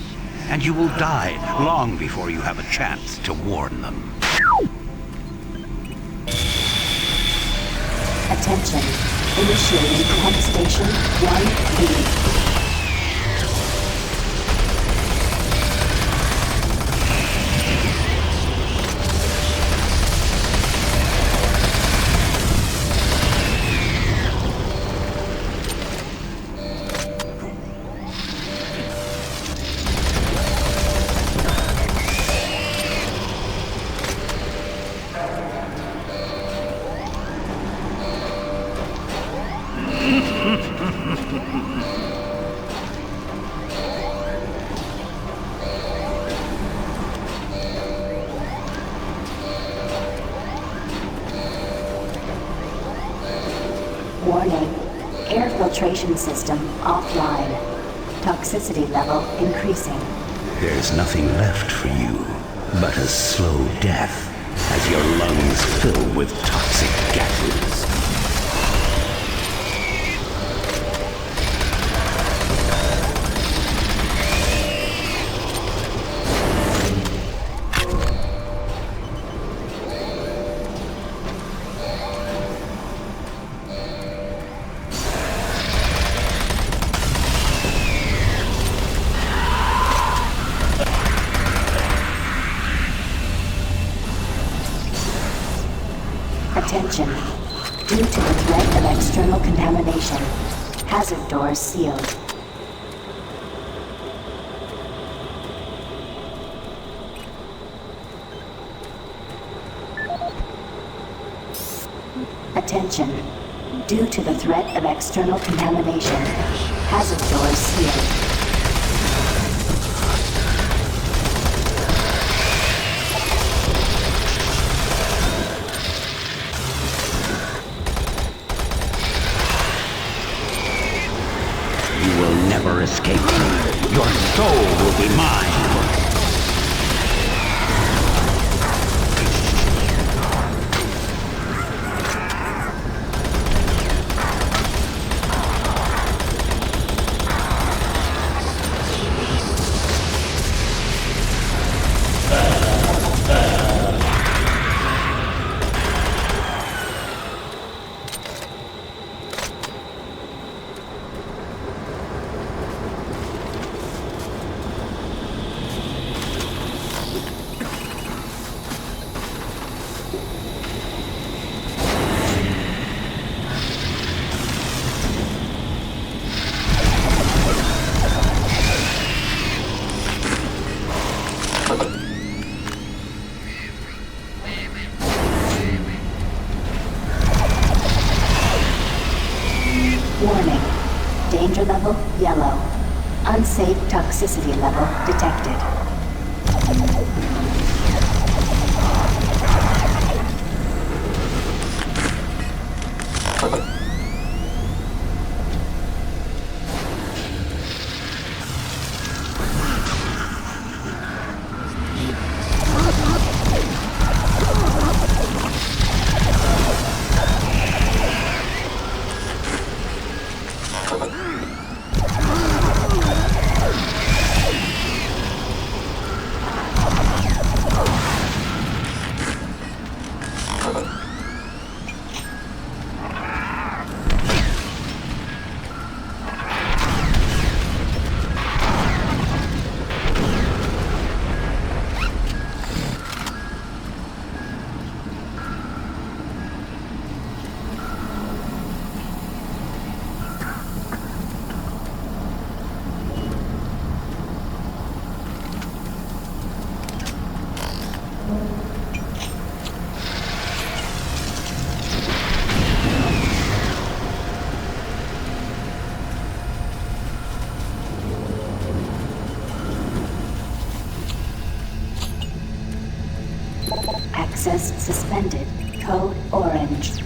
and you will die long before you have a chance to warn them. Attention. Initiating pump station 1B. Warning. Air filtration system offline. Toxicity level increasing. There's nothing left for you but a slow death as your lungs fill with toxic gases. Attention. Due to the threat of external contamination, hazard doors sealed. Attention. Due to the threat of external contamination, hazard doors sealed. Never escape me. Your soul will be mine. Warning. Danger level yellow. Unsafe toxicity level detected. Access suspended. Code orange.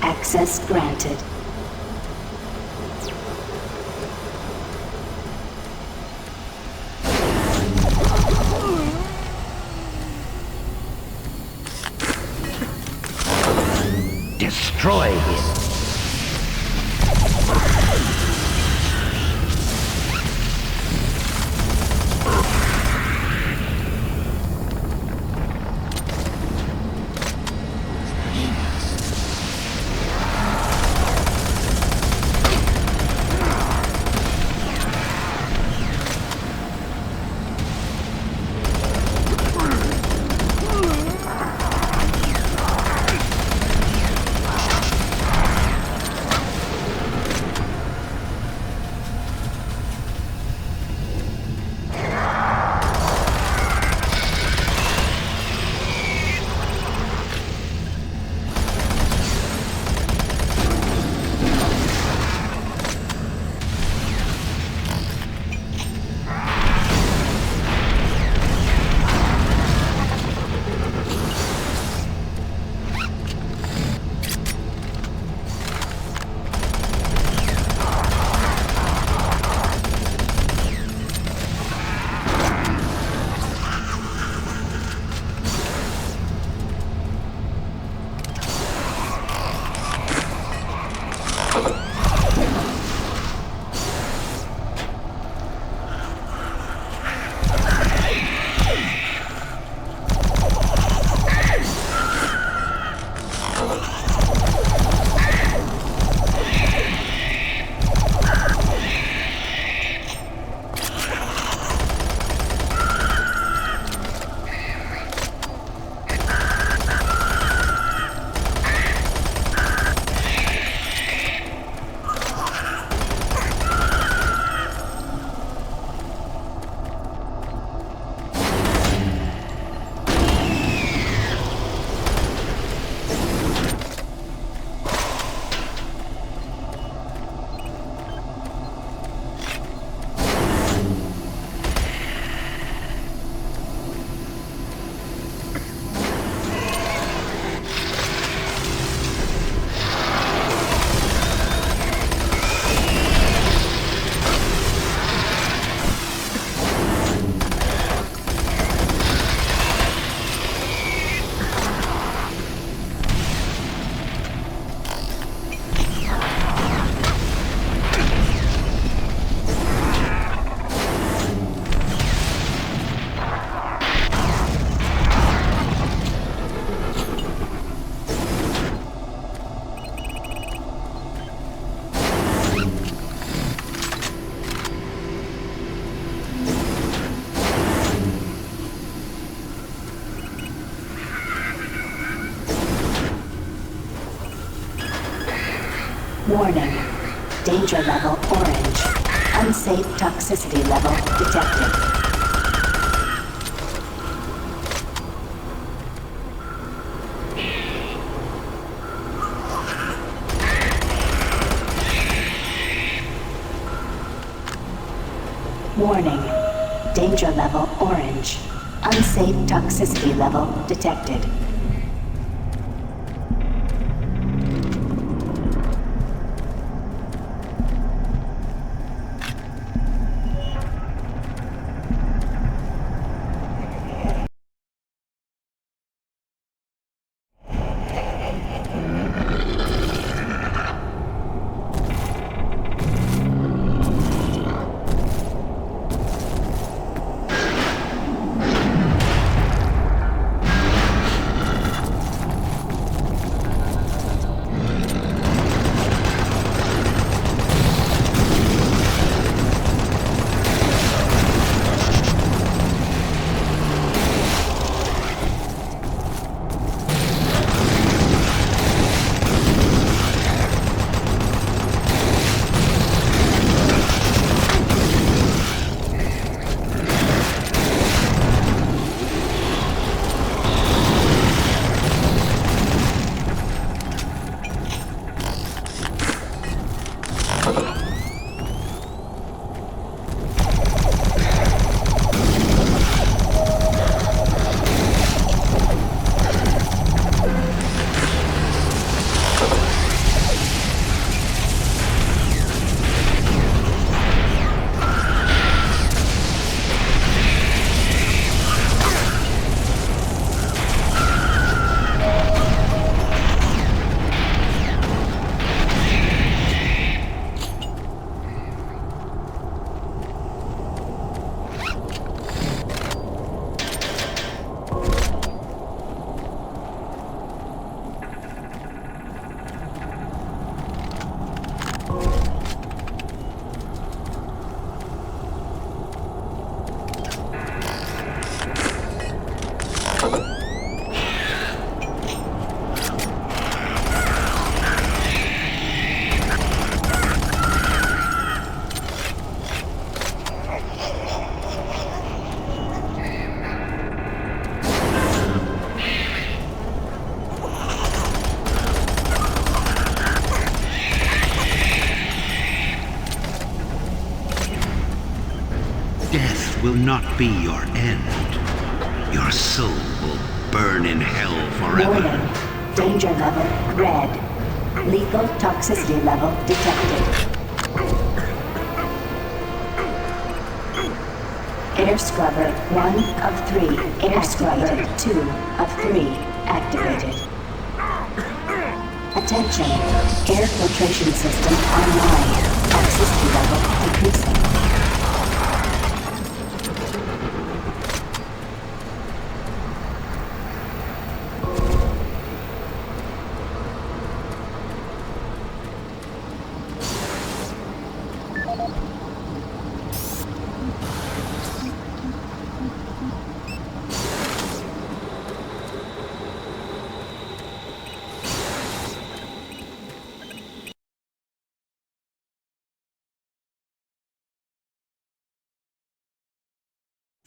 Access granted. Destroy him. Warning. Danger level orange. Unsafe toxicity level detected. Warning. Danger level orange. Unsafe toxicity level detected. Death will not be your end. Your soul will burn in hell forever. Warning. Danger level red. Lethal toxicity level detected. Air Scrubber 1 of 3. Air Scrubber 2 of 3 activated. Attention. Air filtration system online. Toxicity level decreasing.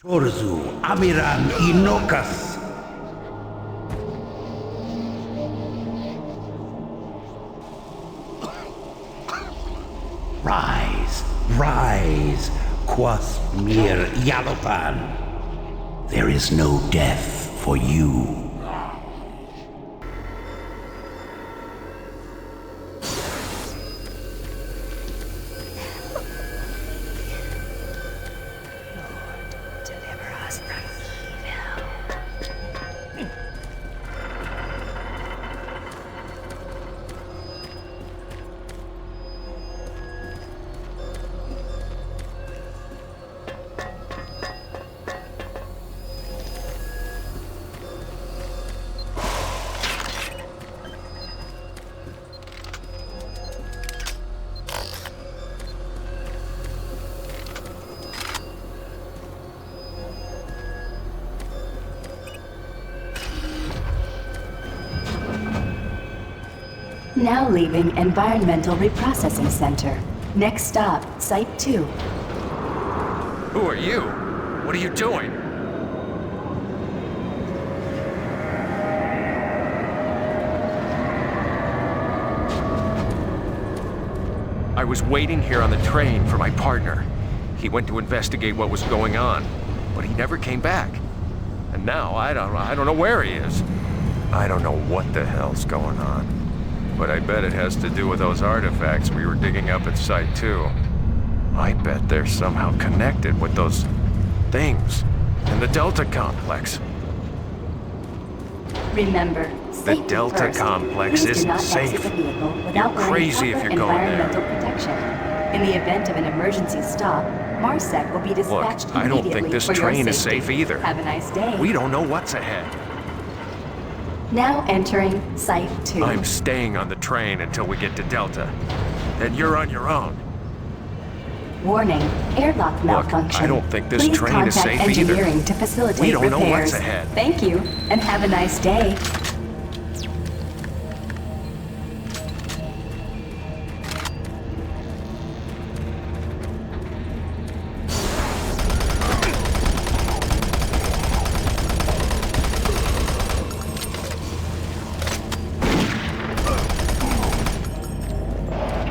Torzu Amiran Inokas. Rise, rise, Quas Mir Yalopan. There is no death for you. Now leaving Environmental Reprocessing Center. Next stop, Site 2. Who are you? What are you doing? I was waiting here on the train for my partner. He went to investigate what was going on, but he never came back. And now I don't know where he is. I don't know what the hell's going on. But I bet it has to do with those artifacts we were digging up at Site 2. I bet they're somehow connected with those things in the Delta Complex. Remember, The Delta Complex isn't safe. You're crazy if you're going environmental there. protection. In the event of an emergency stop, MARSEC will be dispatched Look, I don't think immediately this for your train is safety. safe either. Have a nice day. We don't know what's ahead. Now entering Site 2. I'm staying on the train until we get to Delta. Then you're on your own. Warning, airlock malfunction. I don't think this Please train is contact safe either. engineering to facilitate We don't repairs. know what's ahead. Thank you, and have a nice day.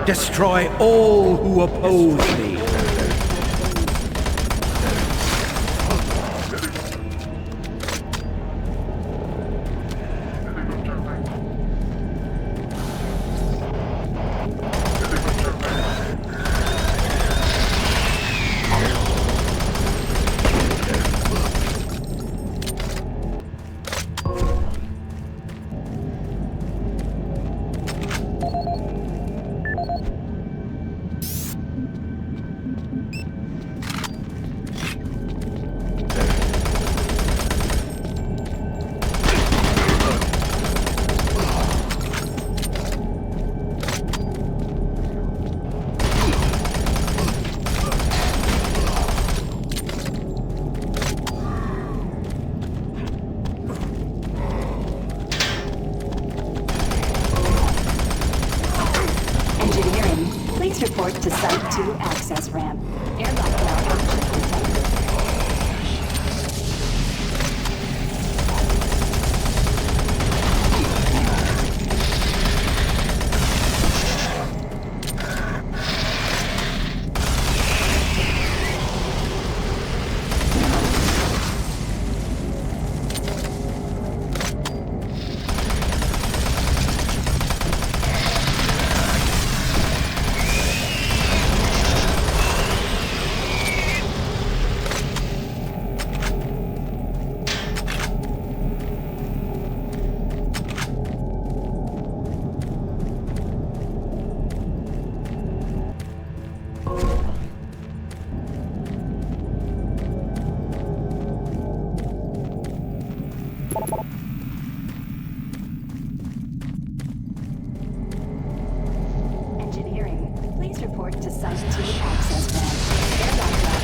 Destroy all who oppose me. Engineering, please report to Site 2 access ramp. Airlock malfunction detected. Engineering, please report to Site 2 access ramp. Airlock malfunction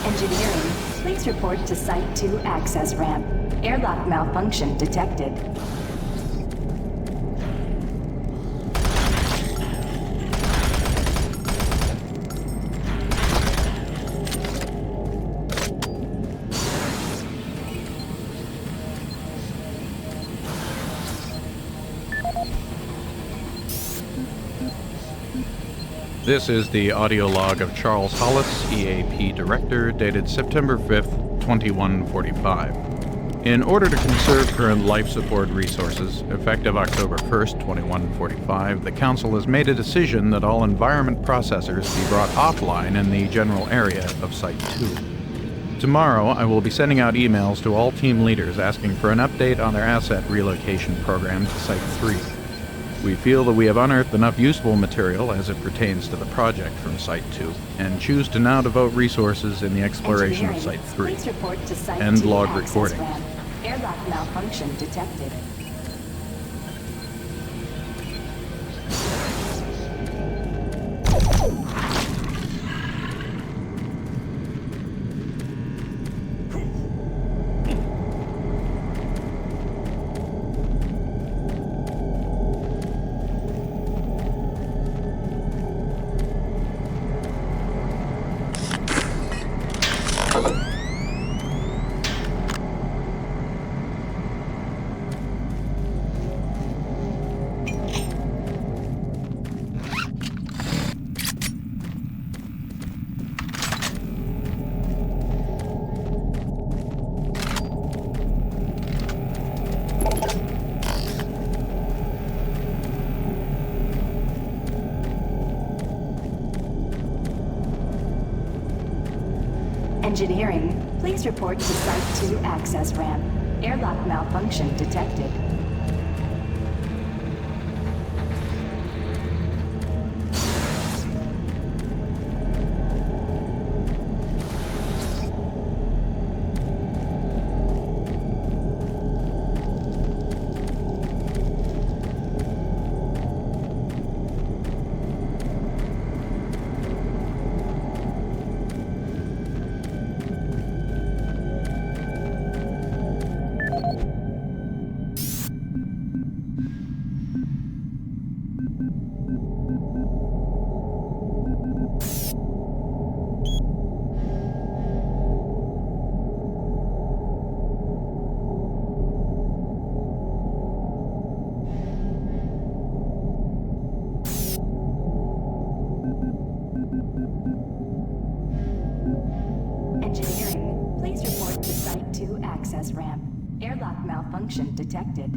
Engineering, please report to Site 2 access ramp. Airlock malfunction detected. This is the audio log of Charles Hollis, EAP Director, dated September 5th, 2145. In order to conserve current life support resources, effective October 1st, 2145, the Council has made a decision that all environment processors be brought offline in the general area of Site 2. Tomorrow, I will be sending out emails to all team leaders asking for an update on their asset relocation program to Site 3. We feel that we have unearthed enough useful material as it pertains to the project from Site 2, and choose to now devote resources in the exploration of Site 3. Please report to Site End 2 log access recording. ramp. Airlock malfunction detected. Engineering, please report to Site 2 access ramp. Airlock malfunction detected. Engineering, please report to Site 2 access ramp. Airlock malfunction detected.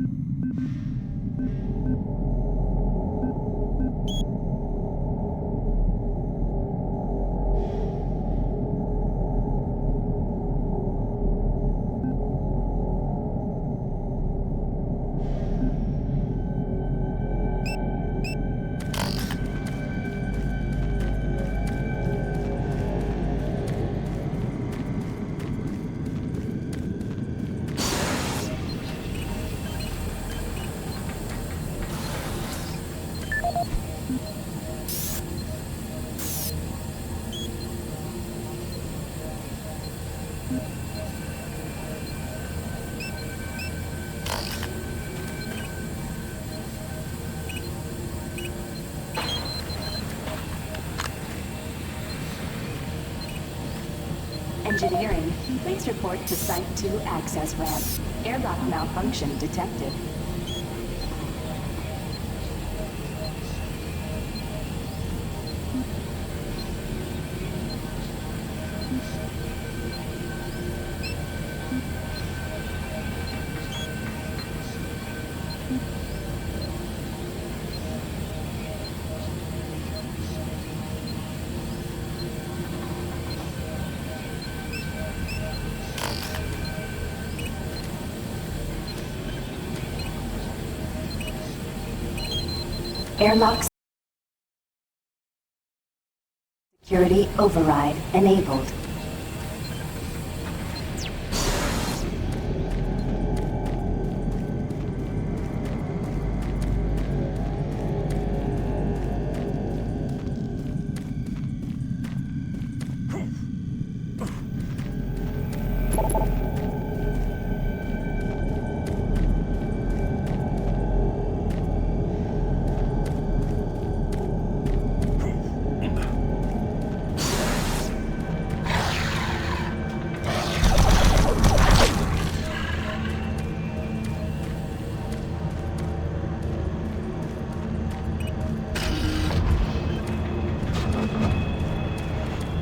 Engineering, please report to Site 2 access ramp. Airlock malfunction detected. Airlock security override enabled.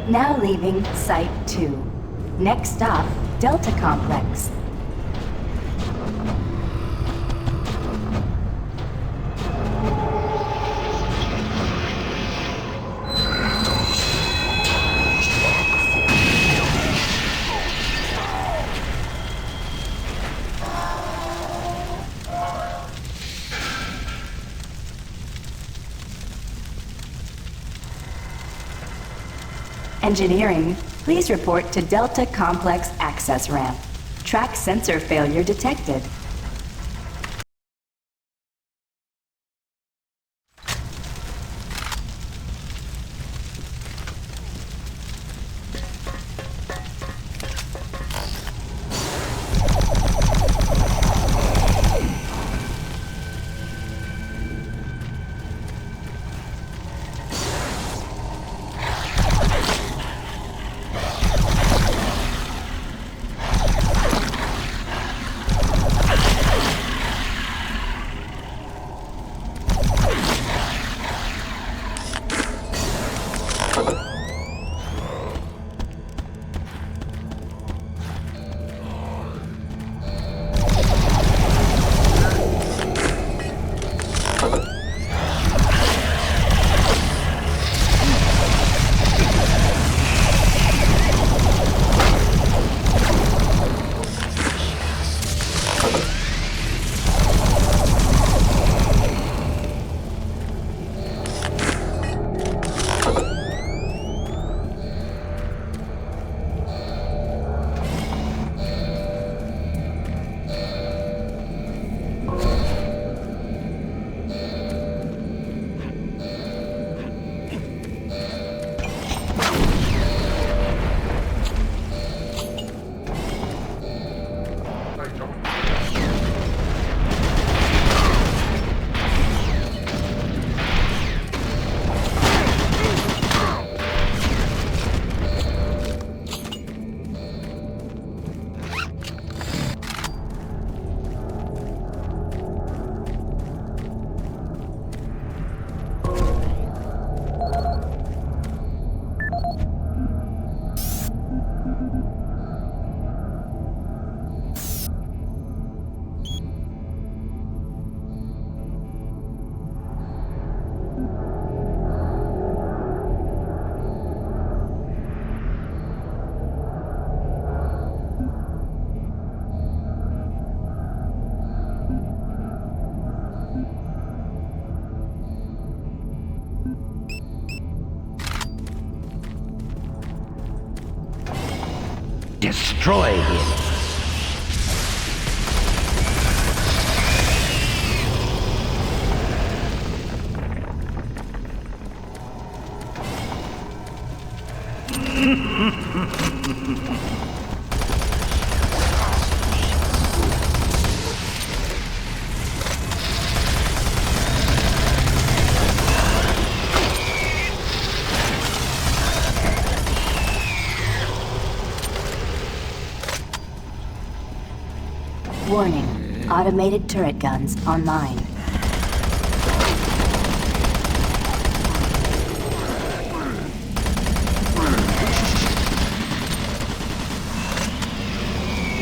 Now leaving Site 2. Next stop, Delta Complex. Engineering, please report to Delta Complex Access Ramp. Track sensor failure detected. Destroy him. Warning. Automated turret guns online.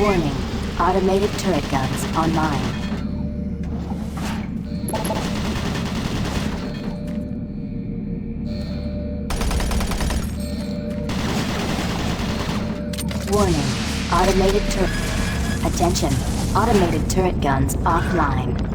Warning. Automated turret guns online. Warning. Automated turret... Attention. Automated turret guns offline.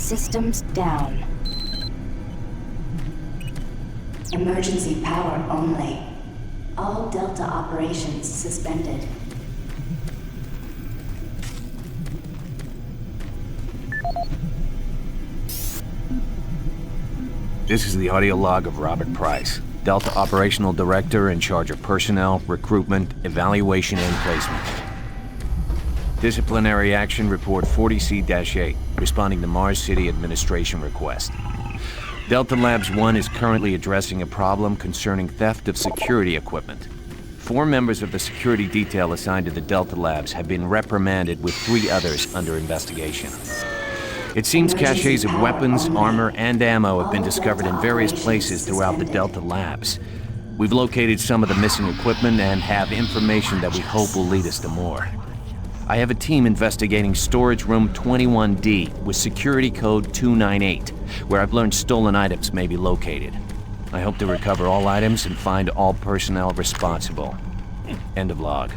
Systems down. Emergency power only. All Delta operations suspended. This is the audio log of Robert Price, Delta Operational Director in charge of personnel, recruitment, evaluation, and placement. Disciplinary Action Report 40C-8, responding to Mars City Administration request. Delta Labs 1 is currently addressing a problem concerning theft of security equipment. 4 members of the security detail assigned to the Delta Labs have been reprimanded with 3 others under investigation. It seems caches of weapons, armor, and ammo have been discovered in various places throughout the Delta Labs. We've located some of the missing equipment and have information that we hope will lead us to more. I have a team investigating storage room 21D with security code 298, where I've learned stolen items may be located. I hope to recover all items and find all personnel responsible. End of log.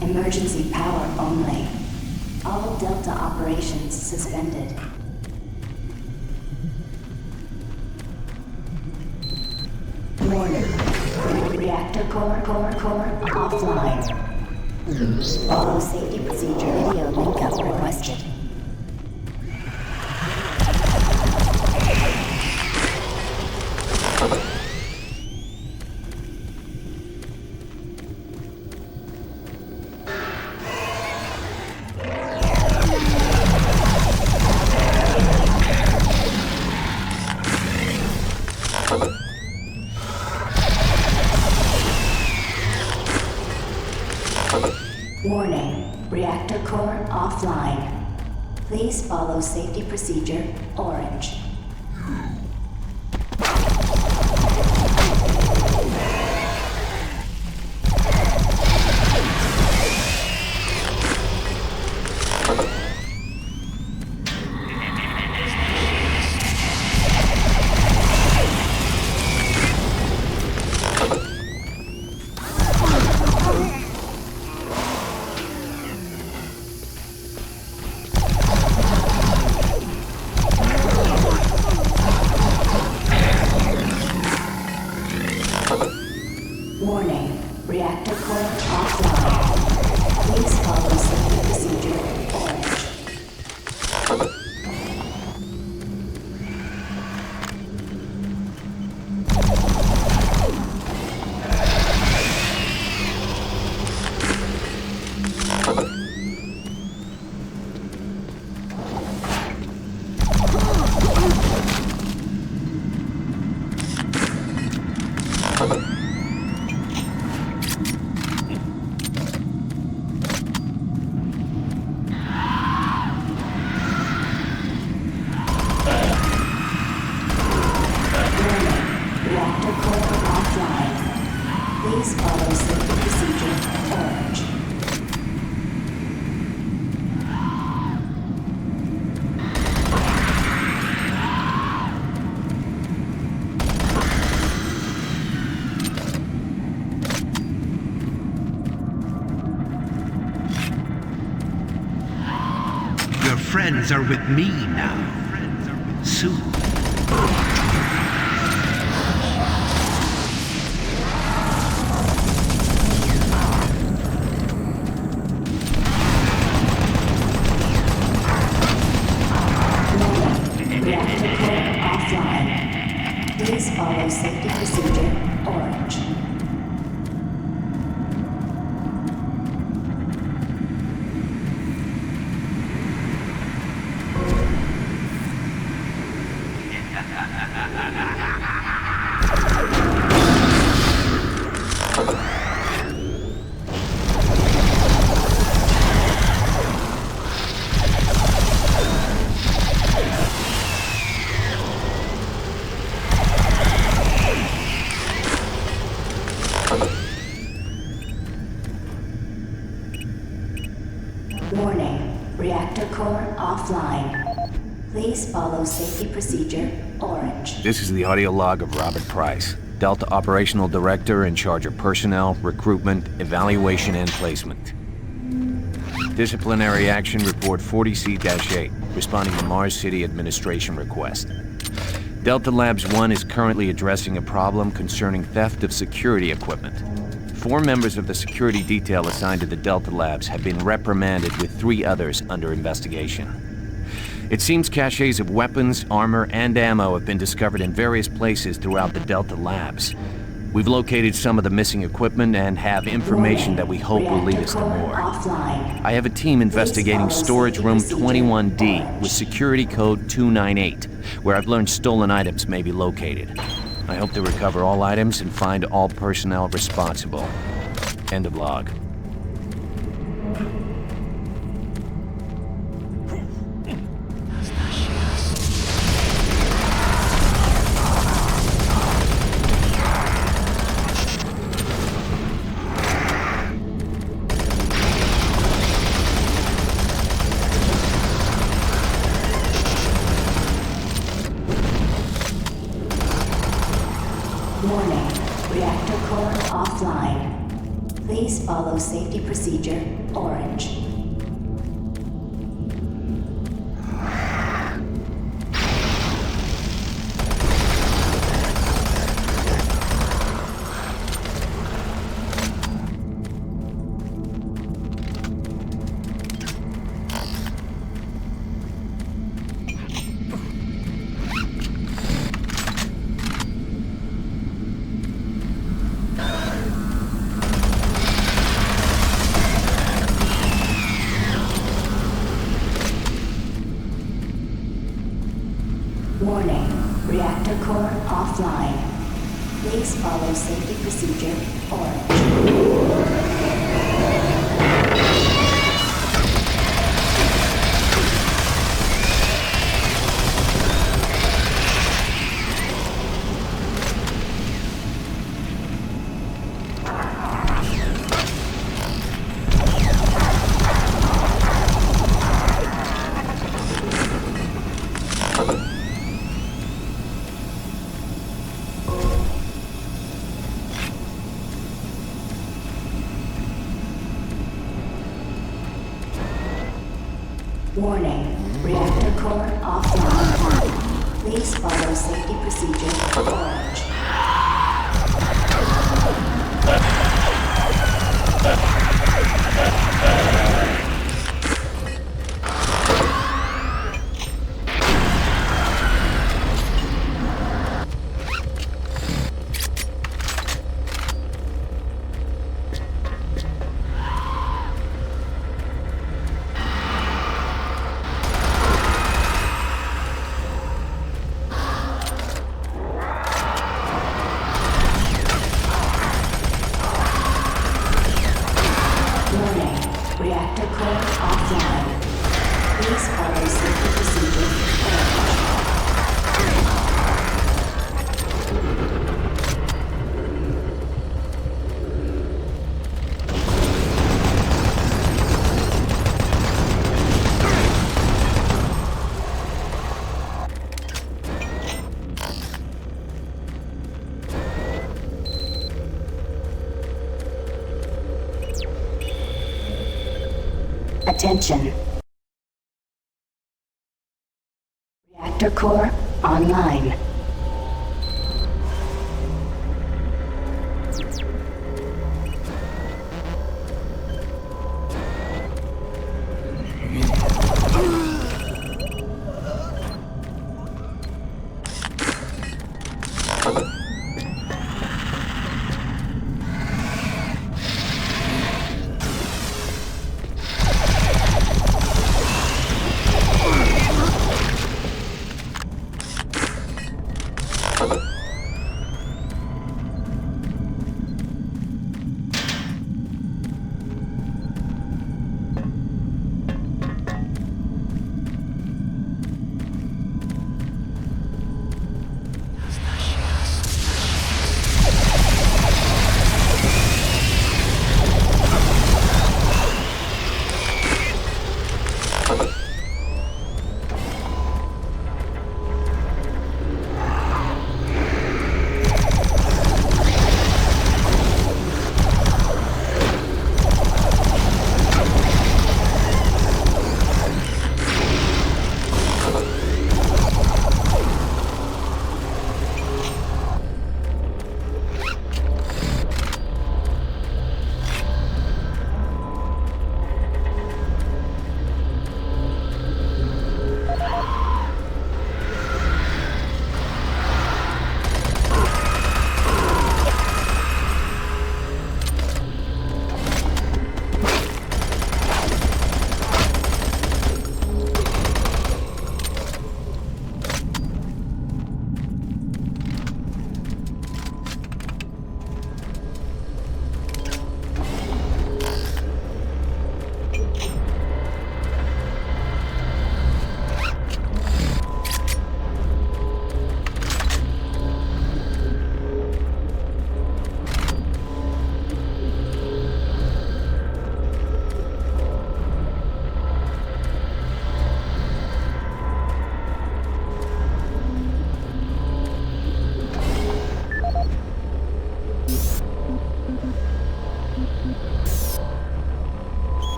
Emergency power only. All Delta operations suspended. Warning. Reactor core offline. Follow safety procedure video link up requested. Warning, reactor core offline. Please follow safety procedure orange. Warning, reactor core offline. Please follow safety procedure orange. Please follow safety procedure orange. Your friends are with me now. Soon. Please follow safety procedure orange. Please follow safety procedure orange. This is the audio log of Robert Price, Delta Operational Director in charge of personnel, recruitment, evaluation, and placement. Disciplinary Action Report 40C-8, responding to Mars City Administration request. Delta Labs 1 is currently addressing a problem concerning theft of security equipment. 4 members of the security detail assigned to the Delta Labs have been reprimanded with 3 others under investigation. It seems caches of weapons, armor, and ammo have been discovered in various places throughout the Delta Labs. We've located some of the missing equipment and have information that we hope will lead us to more. I have a team investigating storage room 21D with security code 298, where I've learned stolen items may be located. I hope to recover all items and find all personnel responsible. End of log. Warning, reactor core offline. Please follow safety procedure orange. Warning, reactor core offline. Please follow safety procedure orange. Warning, reactor core offline. Please follow safety procedure orange. Reactor core offline. Please follow safety procedure orange. Attention. Reactor core online.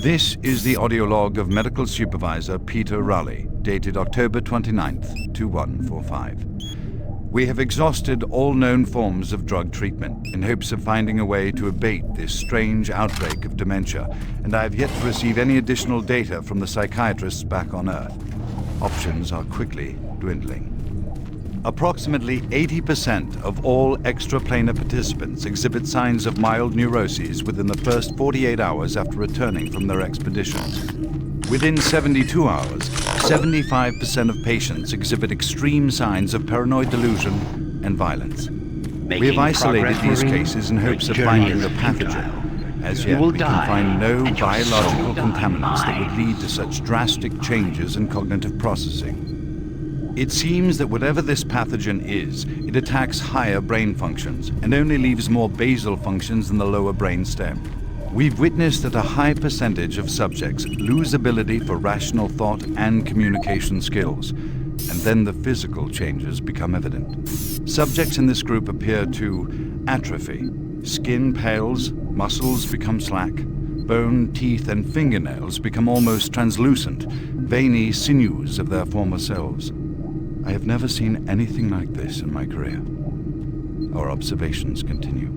This is the audio log of Medical Supervisor Peter Raleigh, dated October 29th, 2145. We have exhausted all known forms of drug treatment in hopes of finding a way to abate this strange outbreak of dementia, and I have yet to receive any additional data from the psychiatrists back on Earth. Options are quickly dwindling. Approximately 80% of all extraplanar participants exhibit signs of mild neuroses within the first 48 hours after returning from their expeditions. Within 72 hours, 75% of patients exhibit extreme signs of paranoid delusion and violence. We have isolated these cases in hopes of finding the pathogen. As yet, we can find no biological contaminants that would lead to such drastic changes in cognitive processing. It seems that whatever this pathogen is, it attacks higher brain functions and only leaves more basal functions in the lower brain stem. We've witnessed that a high percentage of subjects lose ability for rational thought and communication skills, and then the physical changes become evident. Subjects in this group appear to atrophy. Skin pales, muscles become slack, bone, teeth, and fingernails become almost translucent, veiny sinews of their former selves. I have never seen anything like this in my career. Our observations continue.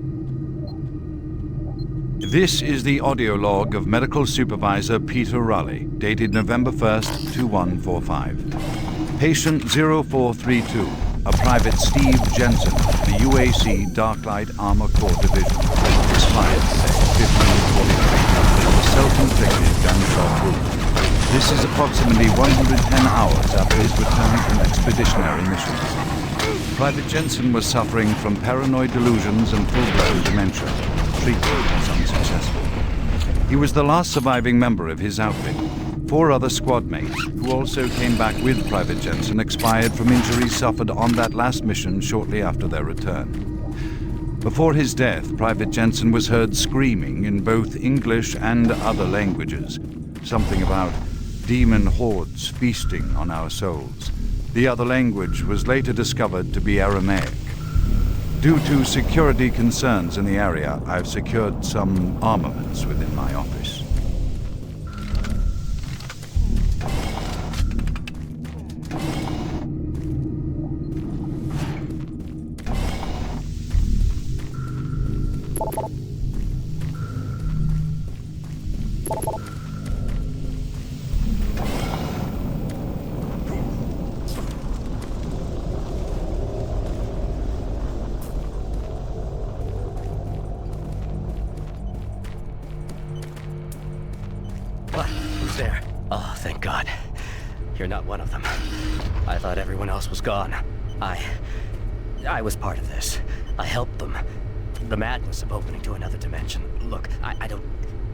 This is the audio log of Medical Supervisor Peter Raleigh, dated November 1st, 2145. Patient 0432, a Private Steve Jensen, the UAC Darklight Armor Corps Division, expired today, 1543, with a self-inflicted gunshot wound. This is approximately 110 hours after his return from expeditionary missions. Private Jensen was suffering from paranoid delusions and full-blown dementia. Treatment was unsuccessful. He was the last surviving member of his outfit. 4 other squad mates, who also came back with Private Jensen, expired from injuries suffered on that last mission shortly after their return. Before his death, Private Jensen was heard screaming in both English and other languages, something about demon hordes feasting on our souls. The other language was later discovered to be Aramaic. Due to security concerns in the area, I've secured some armaments within my office. You're not one of them. I thought everyone else was gone. I was part of this. I helped them. The madness of opening to another dimension. Look,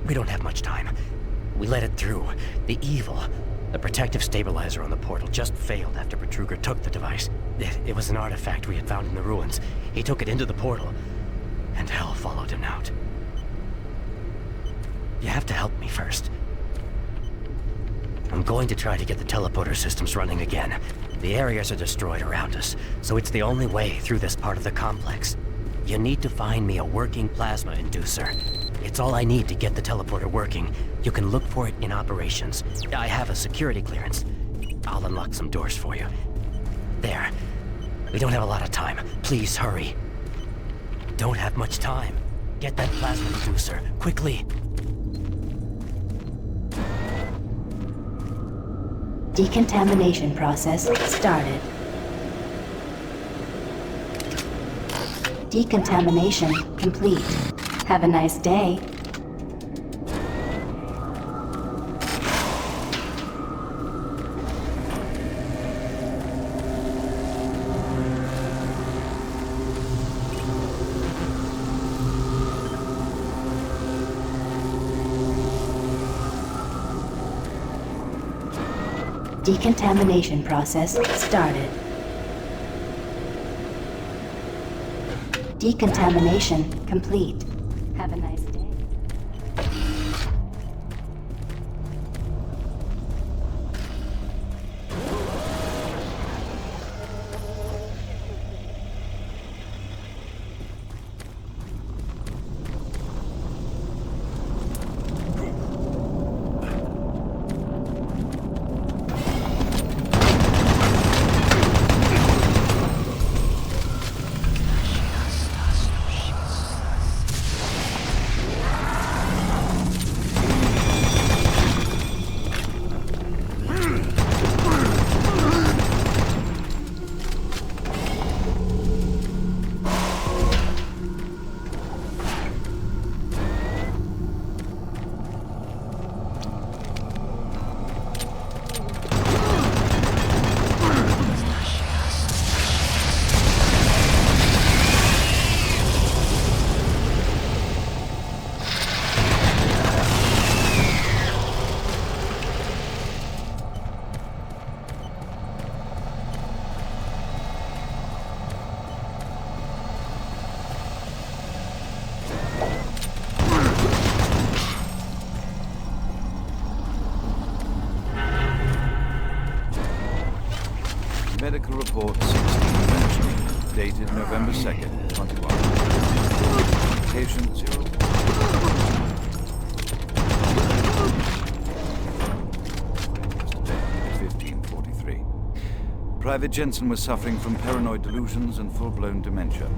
we don't have much time. We let it through. The evil, the protective stabilizer on the portal just failed after Betruger took the device. It was an artifact we had found in the ruins. He took it into the portal, and hell followed him out. You have to help me first. I'm going to try to get the teleporter systems running again. The areas are destroyed around us, so it's the only way through this part of the complex. You need to find me a working plasma inducer. It's all I need to get the teleporter working. You can look for it in operations. I have a security clearance. I'll unlock some doors for you. There. We don't have a lot of time. Please hurry. Don't have much time. Get that plasma inducer, quickly. Decontamination process started. Decontamination complete. Have a nice day. Decontamination process started. Decontamination complete. Have a nice day. dated November 2nd, 21. Patient 0. Yesterday, 1543. Private Jensen was suffering from paranoid delusions and full-blown dementia.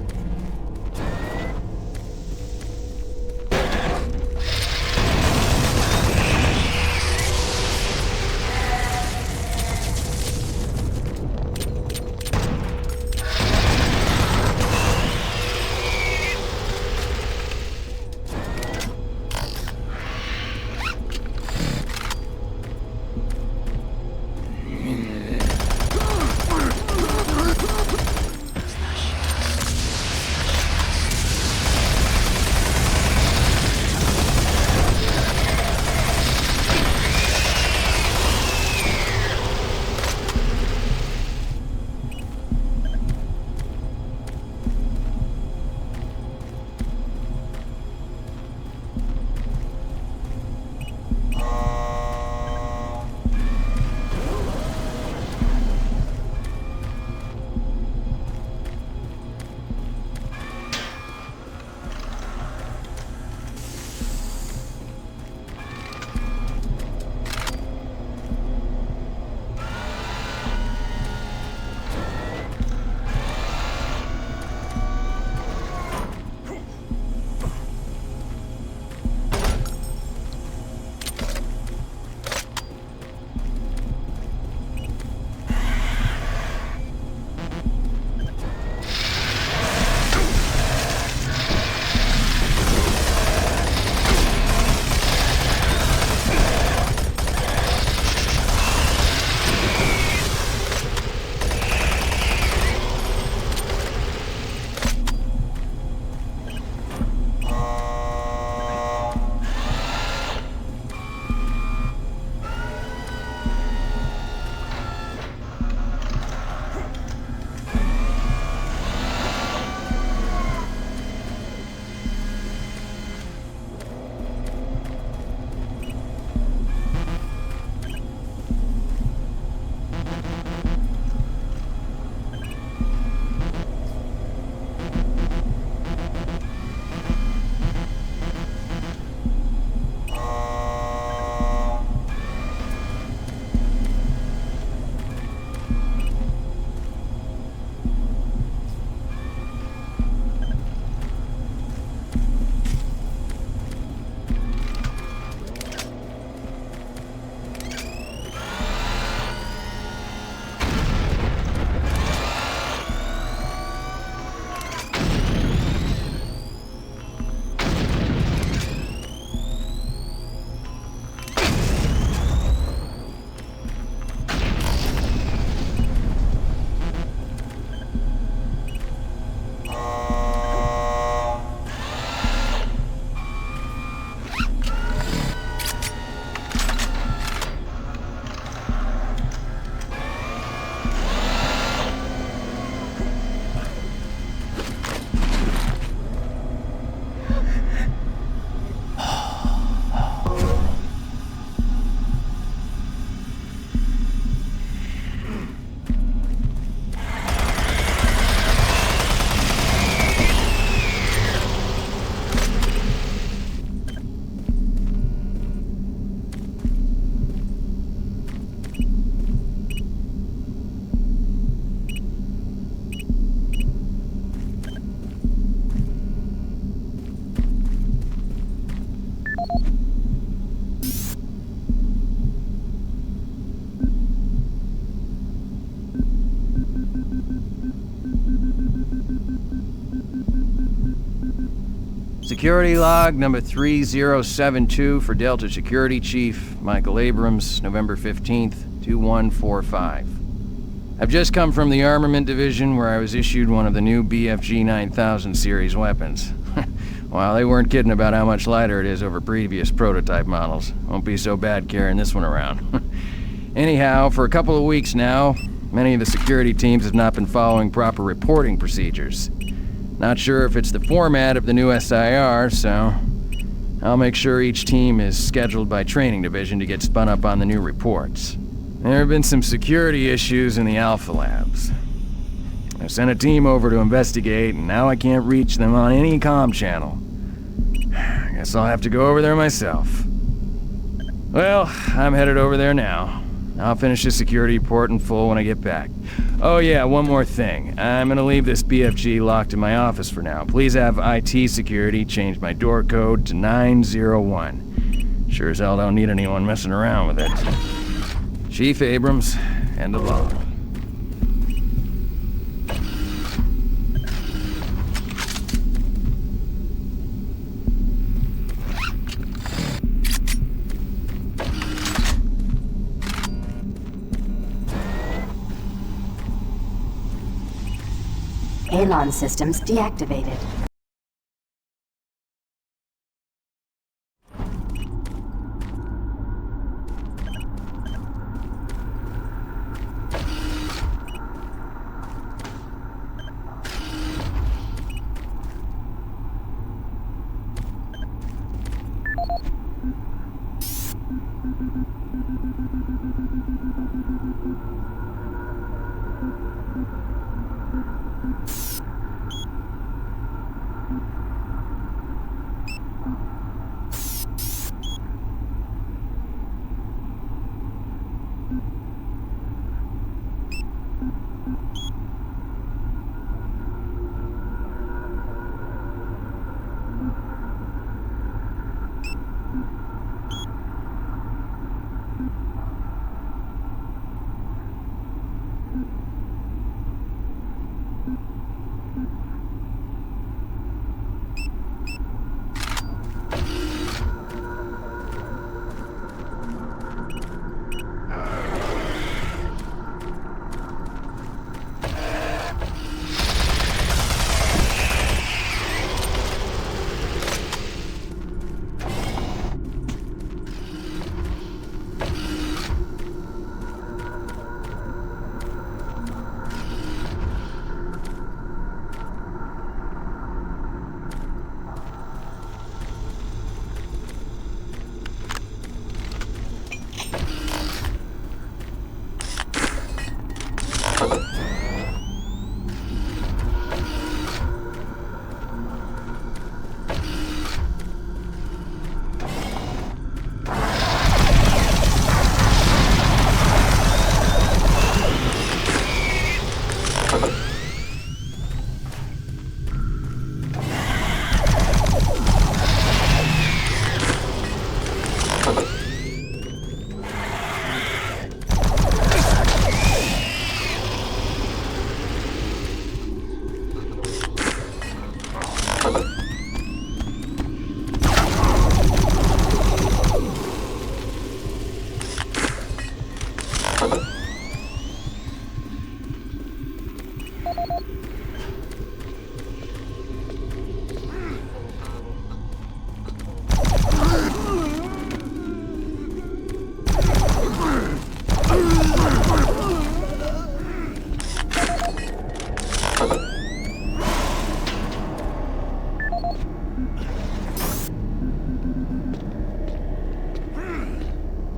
Security log number 3072 for Delta Security Chief Michael Abrams, November 15th, 2145. I've just come from the Armament Division where I was issued one of the new BFG 9000 series weapons. Well, they weren't kidding about how much lighter it is over previous prototype models. Won't be so bad carrying this one around. Anyhow, for a couple of weeks now, many of the security teams have not been following proper reporting procedures. Not sure if it's the format of the new SIR, so I'll make sure each team is scheduled by Training Division to get spun up on the new reports. There have been some security issues in the Alpha Labs. I sent a team over to investigate, and now I can't reach them on any comm channel. I guess I'll have to go over there myself. Well, I'm headed over there now. I'll finish the security report in full when I get back. Oh yeah, one more thing. I'm gonna leave this BFG locked in my office for now. Please have IT security change my door code to 901. Sure as hell don't need anyone messing around with it. Chief Abrams, end of log. Halon systems deactivated.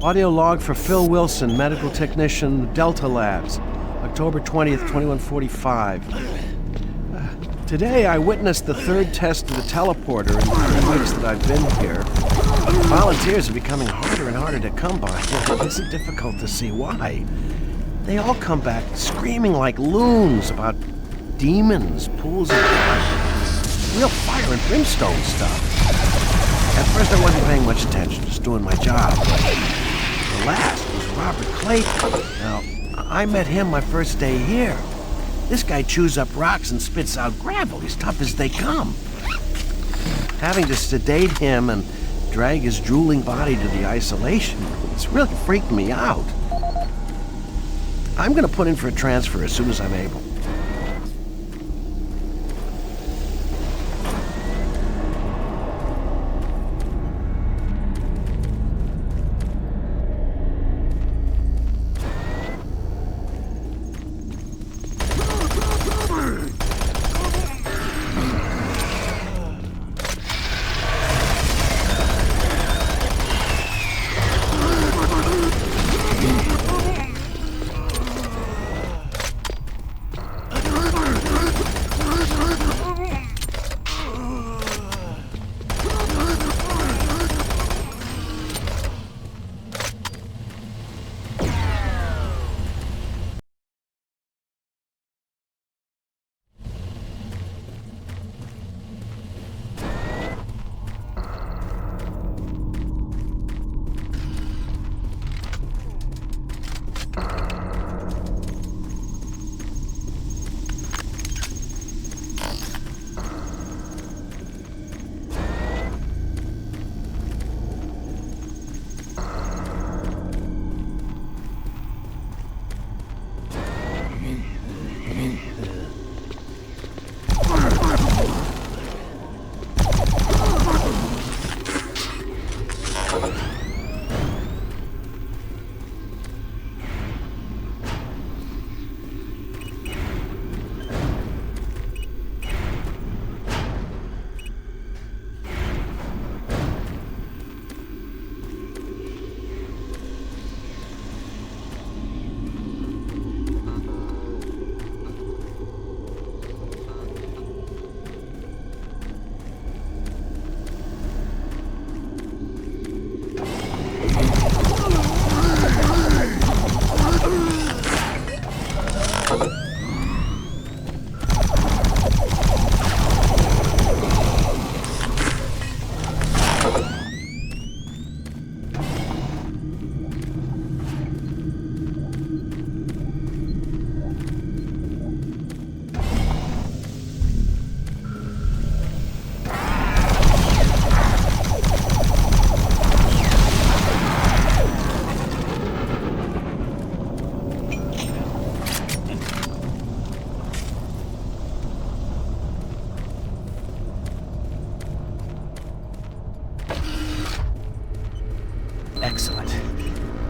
Audio log for Phil Wilson, medical technician, Delta Labs, October 20th, 2145. Today I witnessed the third test of the teleporter in the 3 weeks that I've been here. Volunteers are becoming harder and harder to come by. It isn't difficult to see why. They all come back screaming like loons about demons, pools of blood, real fire and brimstone stuff. At first I wasn't paying much attention, just doing my job. The last was Robert Clayton. Now, I met him my first day here. This guy chews up rocks and spits out gravel. He's tough as they come. Having to sedate him and drag his drooling body to the isolation, it's really freaked me out. I'm gonna put in for a transfer as soon as I'm able.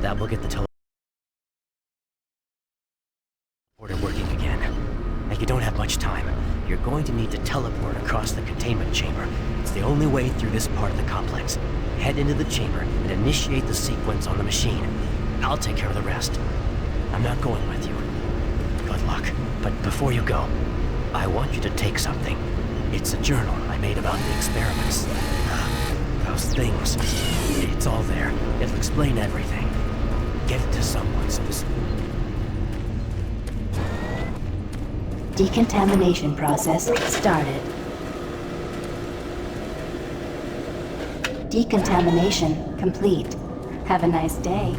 That will get the teleporter working again. Now you don't have much time. You're going to need to teleport across the containment chamber. It's the only way through this part of the complex. Head into the chamber and initiate the sequence on the machine. I'll take care of the rest. I'm not going with you. Good luck. But before you go, I want you to take something. It's a journal I made about the experiments. Those things. It's all there. It'll explain everything. Get it to someone so this... Decontamination process started. Decontamination complete. Have a nice day.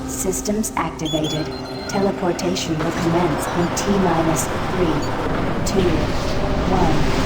Systems activated. Teleportation will commence in T-minus 3, 2, 1.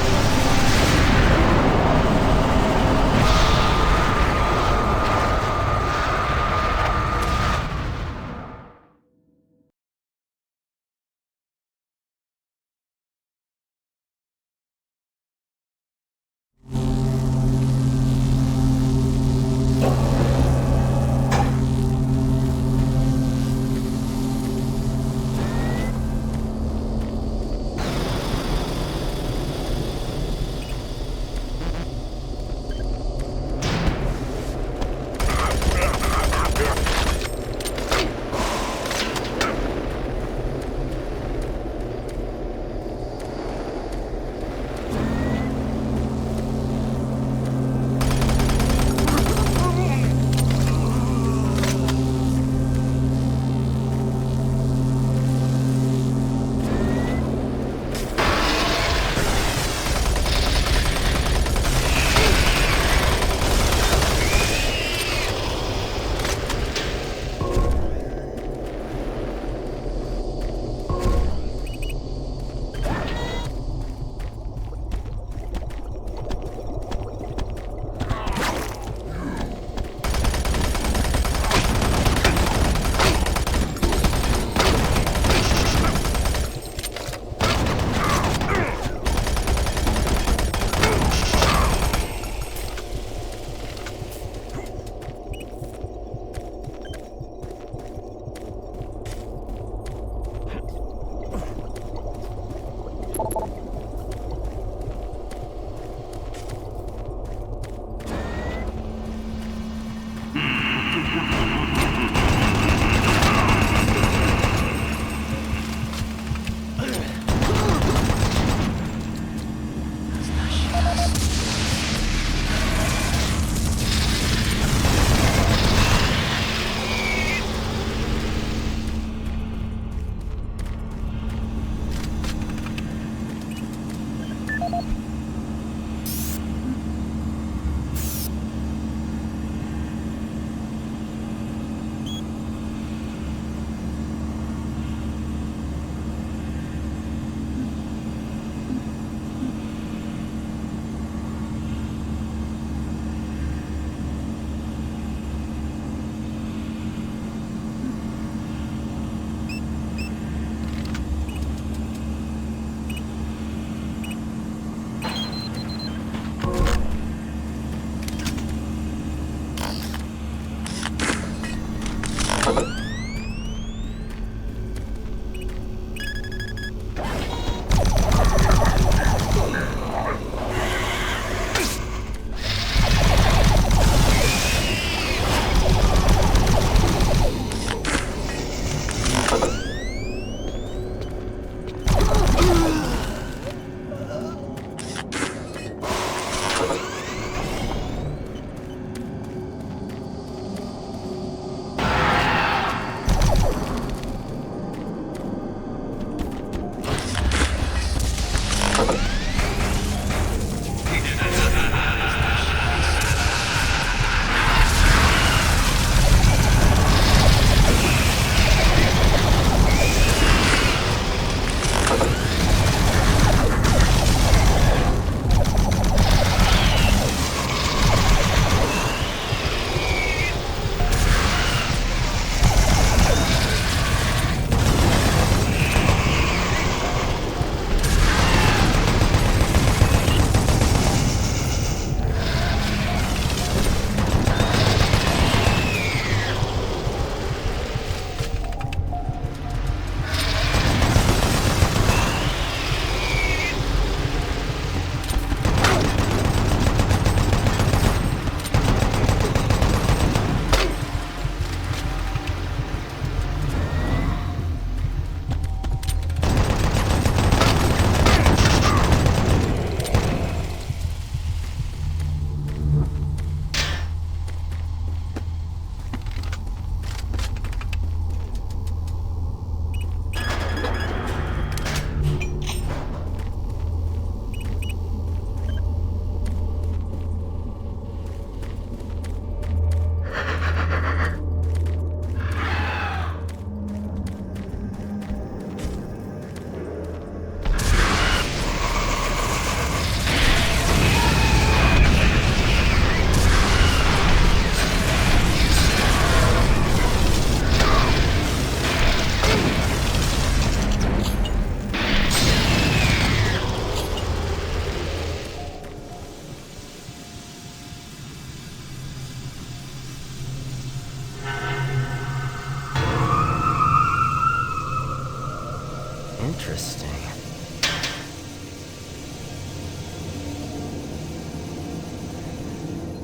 Interesting.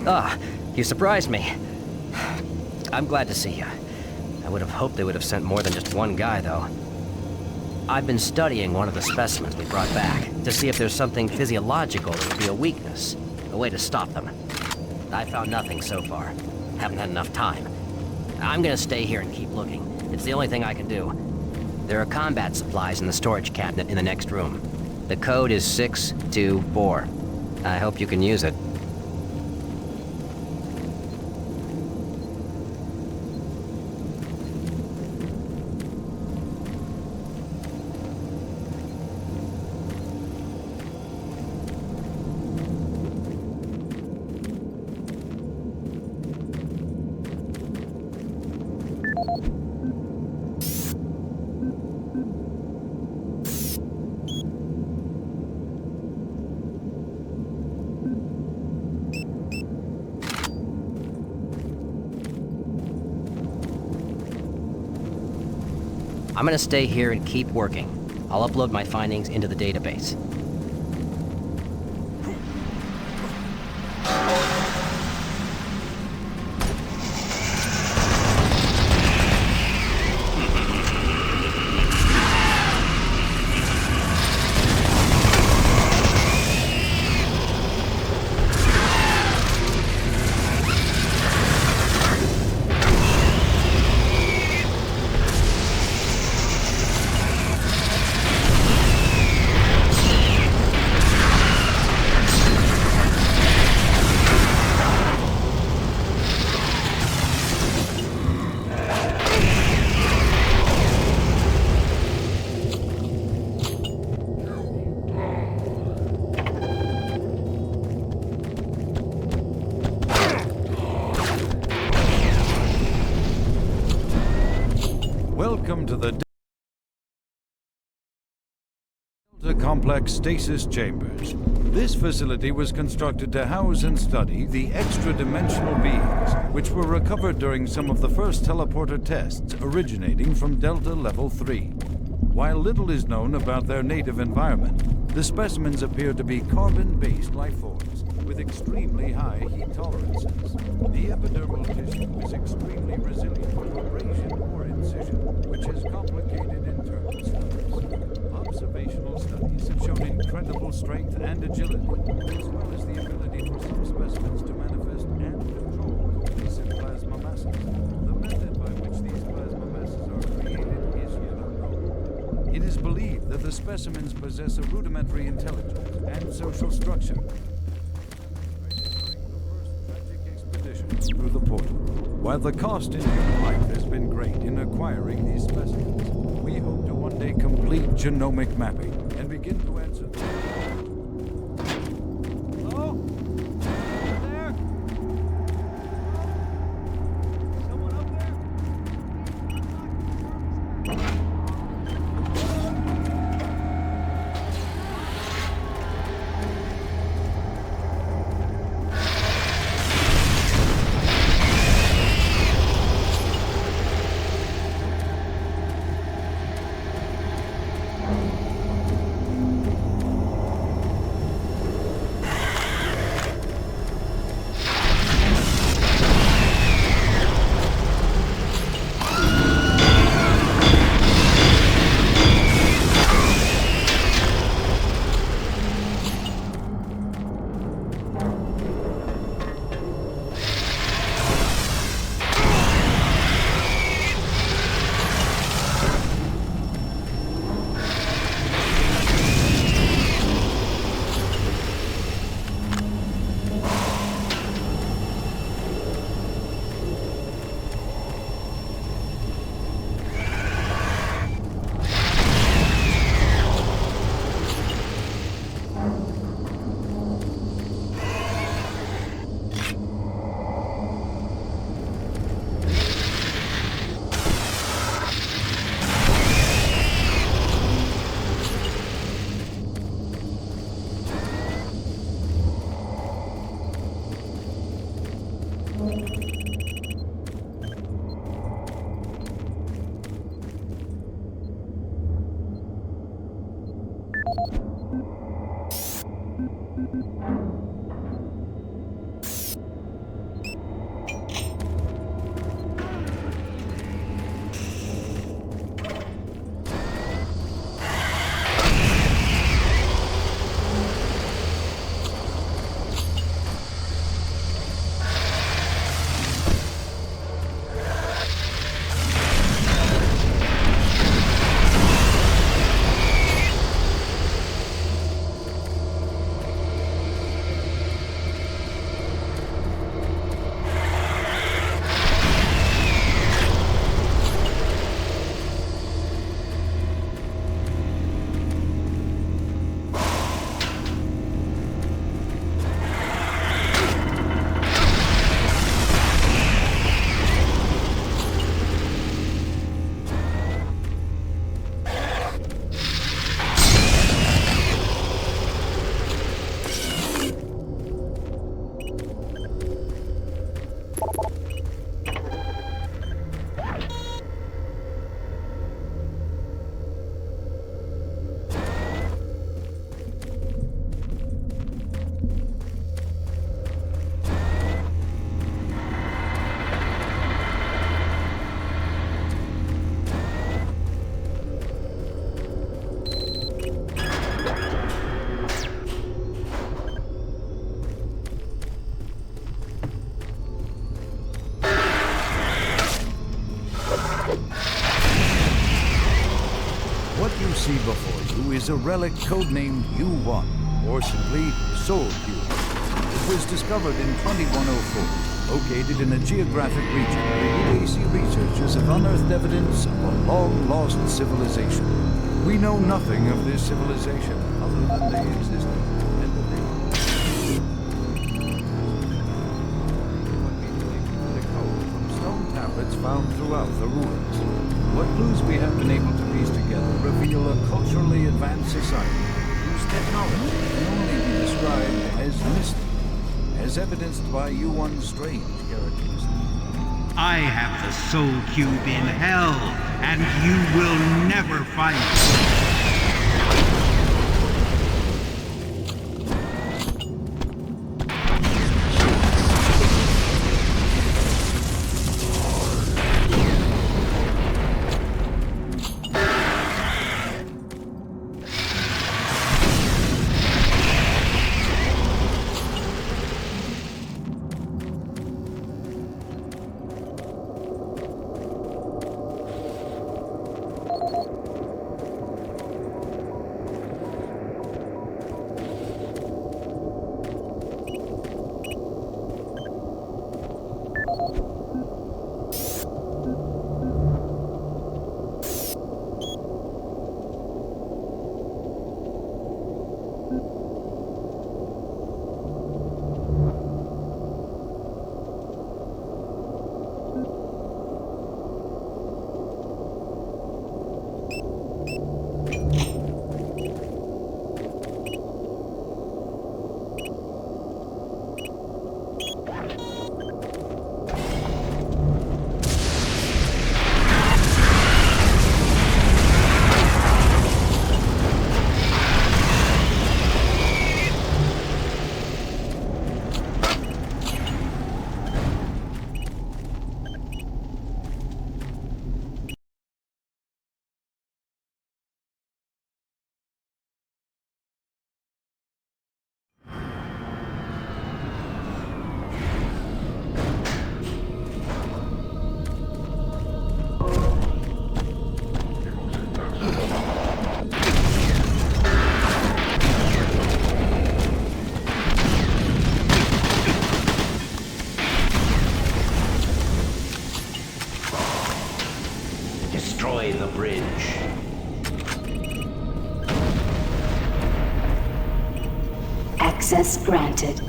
Ah, you surprised me. I'm glad to see you. I would have hoped they would have sent more than just one guy, though. I've been studying one of the specimens we brought back to see if there's something physiological that would be a weakness, a way to stop them. I found nothing so far. Haven't had enough time. I'm gonna stay here and keep looking. It's the only thing I can do. There are combat supplies in the storage cabinet in the next room. The code is 624. I hope you can use it. I'm gonna stay here and keep working. I'll upload my findings into the database. Welcome to the Delta Complex Stasis Chambers. This facility was constructed to house and study the extra-dimensional beings, which were recovered during some of the first teleporter tests originating from Delta Level 3. While little is known about their native environment, the specimens appear to be carbon-based life forms with extremely high heat tolerances. The epidermal tissue is extremely resilient to abrasion or incision, which is complicated internal studies. Observational studies have shown incredible strength and agility, as well as the ability for some specimens to manifest and control recent plasma masses. The method by which these plasma masses are created is yet unknown. It is believed that the specimens possess a rudimentary intelligence and social structure. Through the portal. While the cost in human life has been great in acquiring these specimens, we hope to one day complete genomic mapping and begin to answer the... Hello? There? Someone up there? see before you is a relic codenamed U1, or simply Soul Cube. It was discovered in 2104, located in a geographic region where UAC researchers have unearthed evidence of a long-lost civilization. We know nothing of this civilization other than they existed. Tablets found throughout the ruins. What clues we have been able to piece together reveal a culturally advanced society whose technology can only be described as mystic, as evidenced by U1's strange characteristics. I have the Soul Cube in hell, and you will never find it. The bridge. Access granted.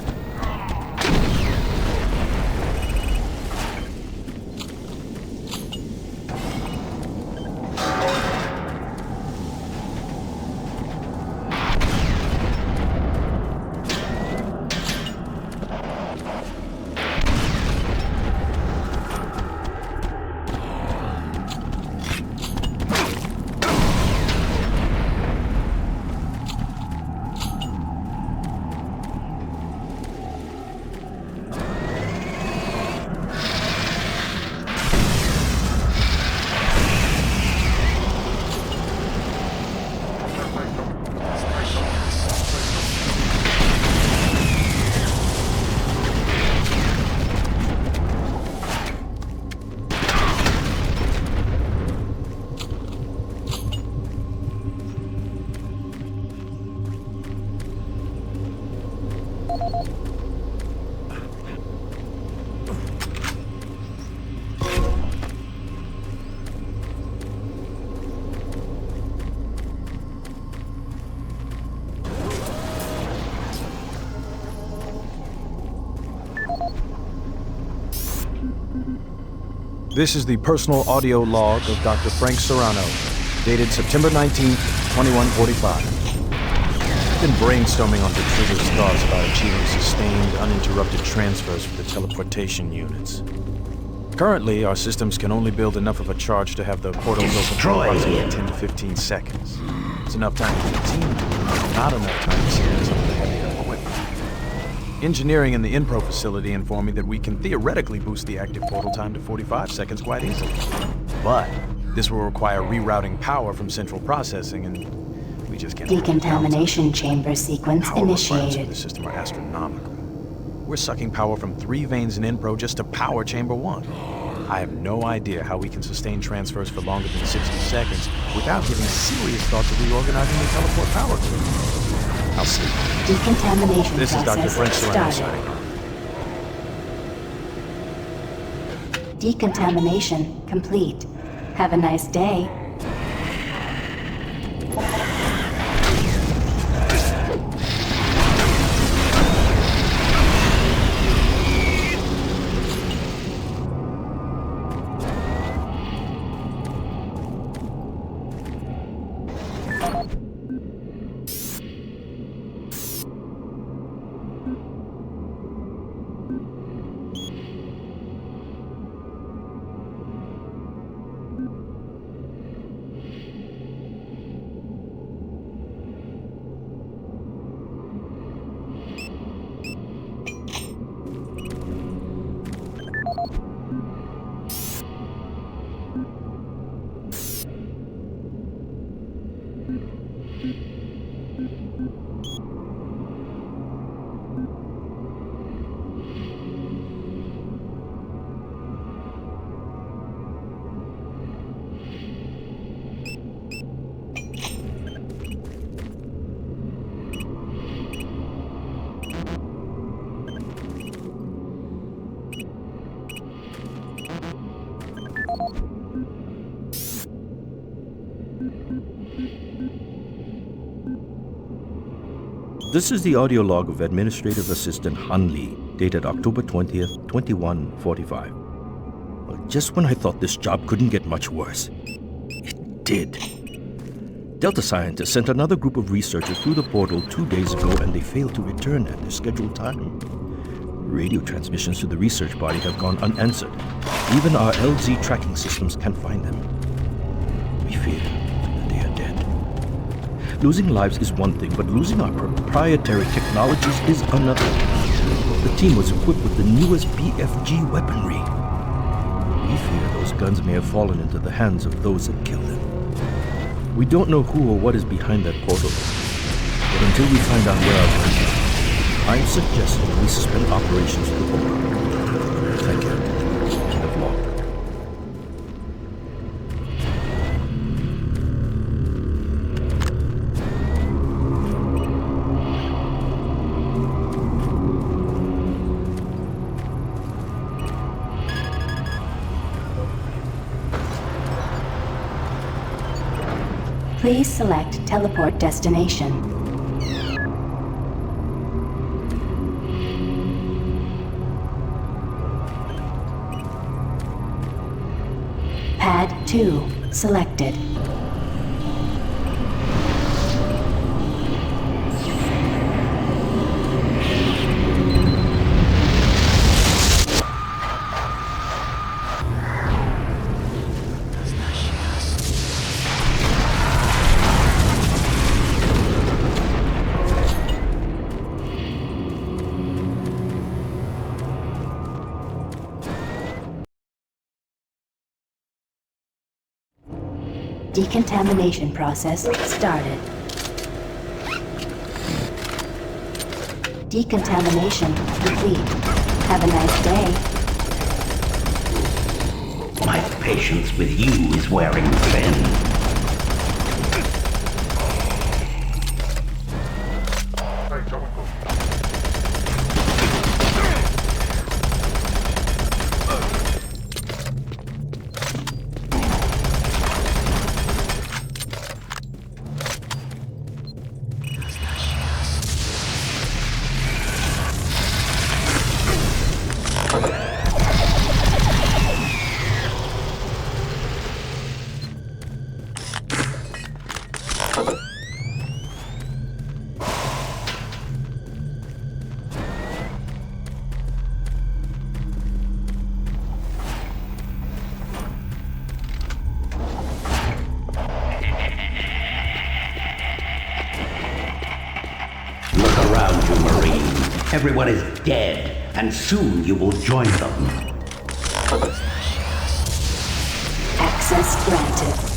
This is the personal audio log of Dr. Frank Serrano, dated September 19th, 2145. I've been brainstorming on Detritus' thoughts about achieving sustained, uninterrupted transfers for the teleportation units. Currently, our systems can only build enough of a charge to have the portals open for approximately 10 to 15 seconds. It's enough time for the team to move, not enough time to scan some of the heavier equipment. Engineering in the Enpro facility informed me that we can theoretically boost the active portal time to 45 seconds quite easily. But this will require rerouting power from central processing, and we just can't. Decontamination chamber sequence Power requirements for initiated. the system are astronomical. We're sucking power from 3 veins in Enpro just to power Chamber 1. I have no idea how we can sustain transfers for longer than 60 seconds without giving serious thought to reorganizing the teleport power grid. I'll see. Decontamination This is Dr. process Frank Serrano started. signing off. Decontamination complete. Have a nice day. This is the audio log of Administrative Assistant Han Lee, dated October 20th, 2145. Well, just when I thought this job couldn't get much worse, it did. Delta scientists sent another group of researchers through the portal 2 days ago, and they failed to return at their scheduled time. Radio transmissions to the research body have gone unanswered. Even our LZ tracking systems can't find them. We fear that they are dead. Losing lives is one thing, but losing our proprietary technologies is another. The team was equipped with the newest BFG weaponry. We fear those guns may have fallen into the hands of those that killed them. We don't know who or what is behind that portal, but until we find out where our guns are, I'm suggesting we suspend operations for the moment. Thank you. End of log. Please select teleport destination. Pad 2 selected. Decontamination process started. Decontamination complete. Have a nice day. My patience with you is wearing thin. Everyone is dead, and soon you will join them. Access granted.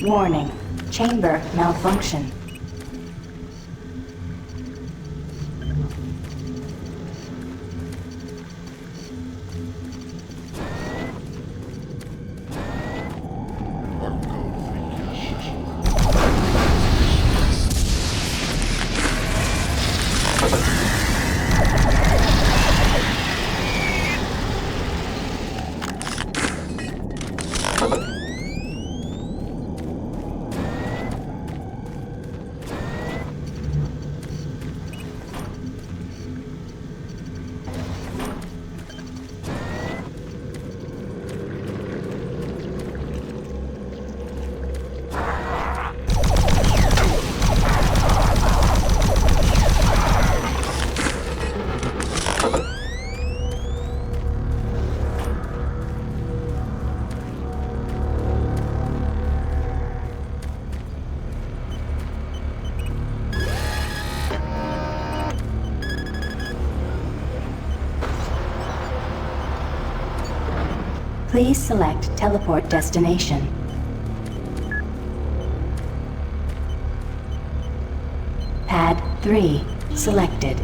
Warning. Chamber malfunction. Please select teleport destination. Pad 3 selected.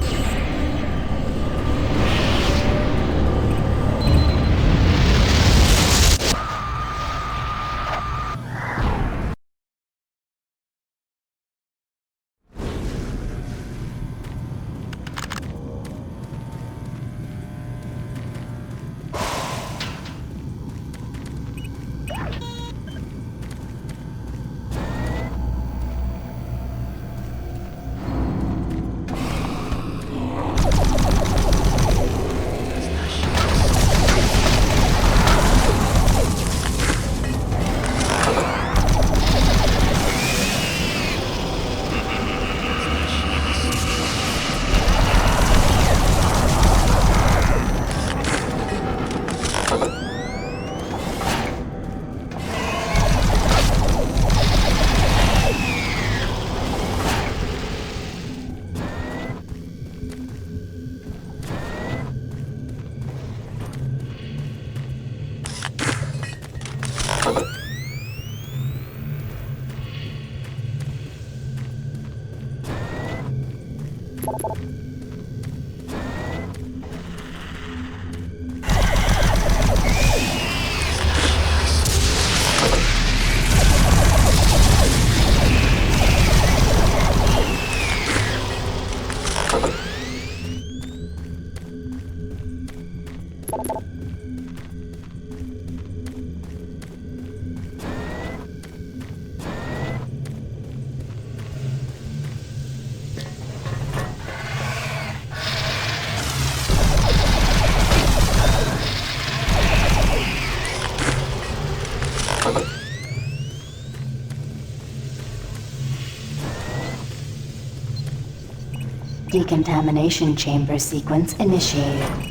Decontamination chamber sequence initiated.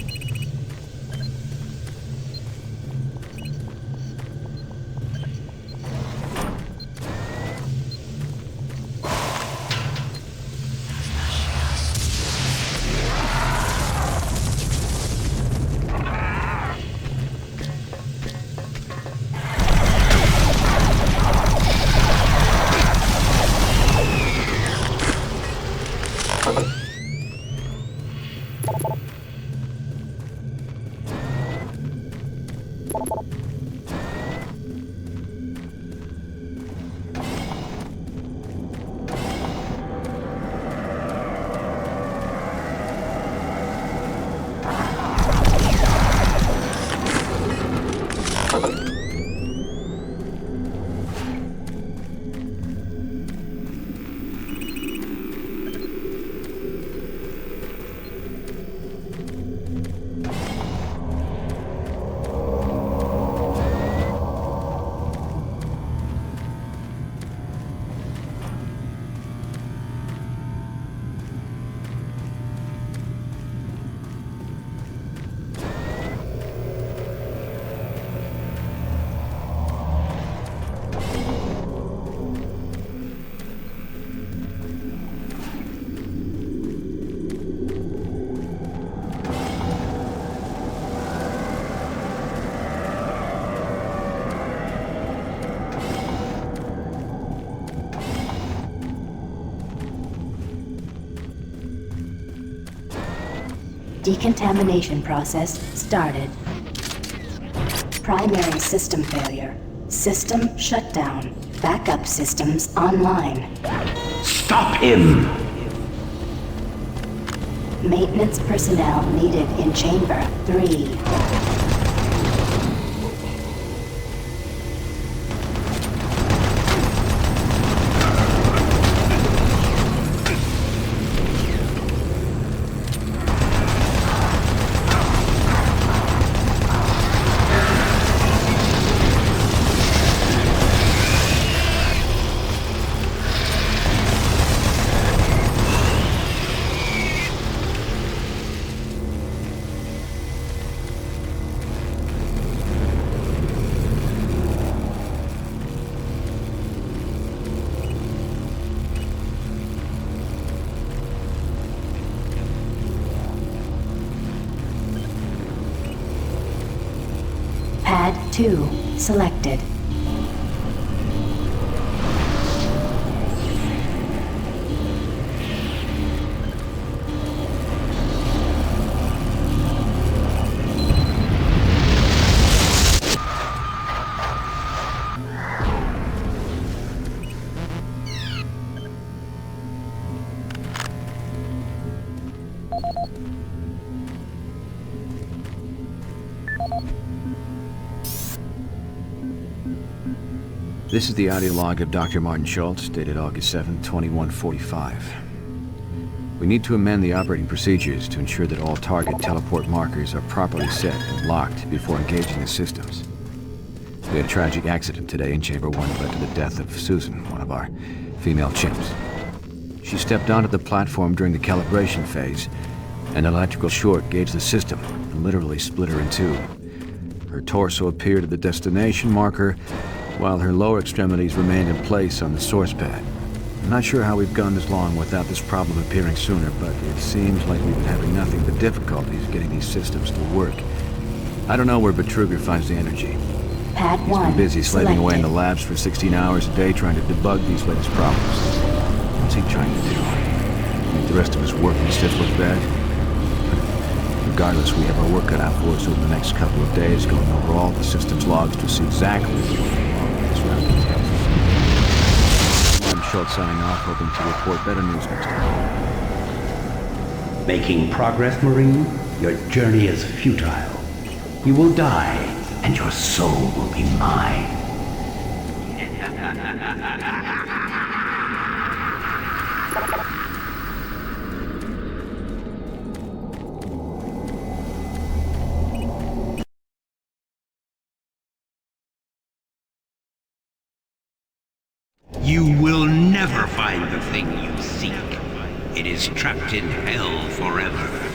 Decontamination process started. Primary system failure. System shutdown. Backup systems online. Stop him! Maintenance personnel needed in Chamber 3. Pad 2 selected. This is the audio log of Dr. Martin Schultz, dated August 7, 2145. We need to amend the operating procedures to ensure that all target teleport markers are properly set and locked before engaging the systems. We had a tragic accident today in Chamber 1 that led to the death of Susan, one of our female chimps. She stepped onto the platform during the calibration phase, and an electrical short gauged the system and literally split her in two. Her torso appeared at the destination marker, while her lower extremities remained in place on the source pad. I'm not sure how we've gone this long without this problem appearing sooner, but it seems like we've been having nothing but difficulties getting these systems to work. I don't know where Betruger finds the energy. Pad He's 1 been busy slaving selected. away in the labs for 16 hours a day trying to debug these latest problems. What's he trying to do? Make the rest of his working stiff look bad? Regardless, we have our work cut out for us over the next couple of days, going over all the systems logs to see exactly what's going on with this round of tests. I'm Schultz signing off, hoping to report better news next time. Making progress, Marine? Your journey is futile. You will die, and your soul will be mine. You will never find the thing you seek. It is trapped in hell forever.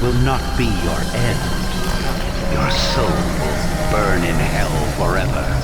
will not be your end. Your soul will burn in hell forever.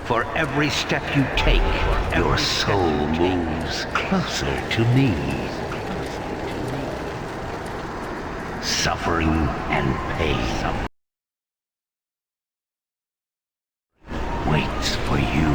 For every step you take, your soul moves closer to me. Suffering and pain waits for you.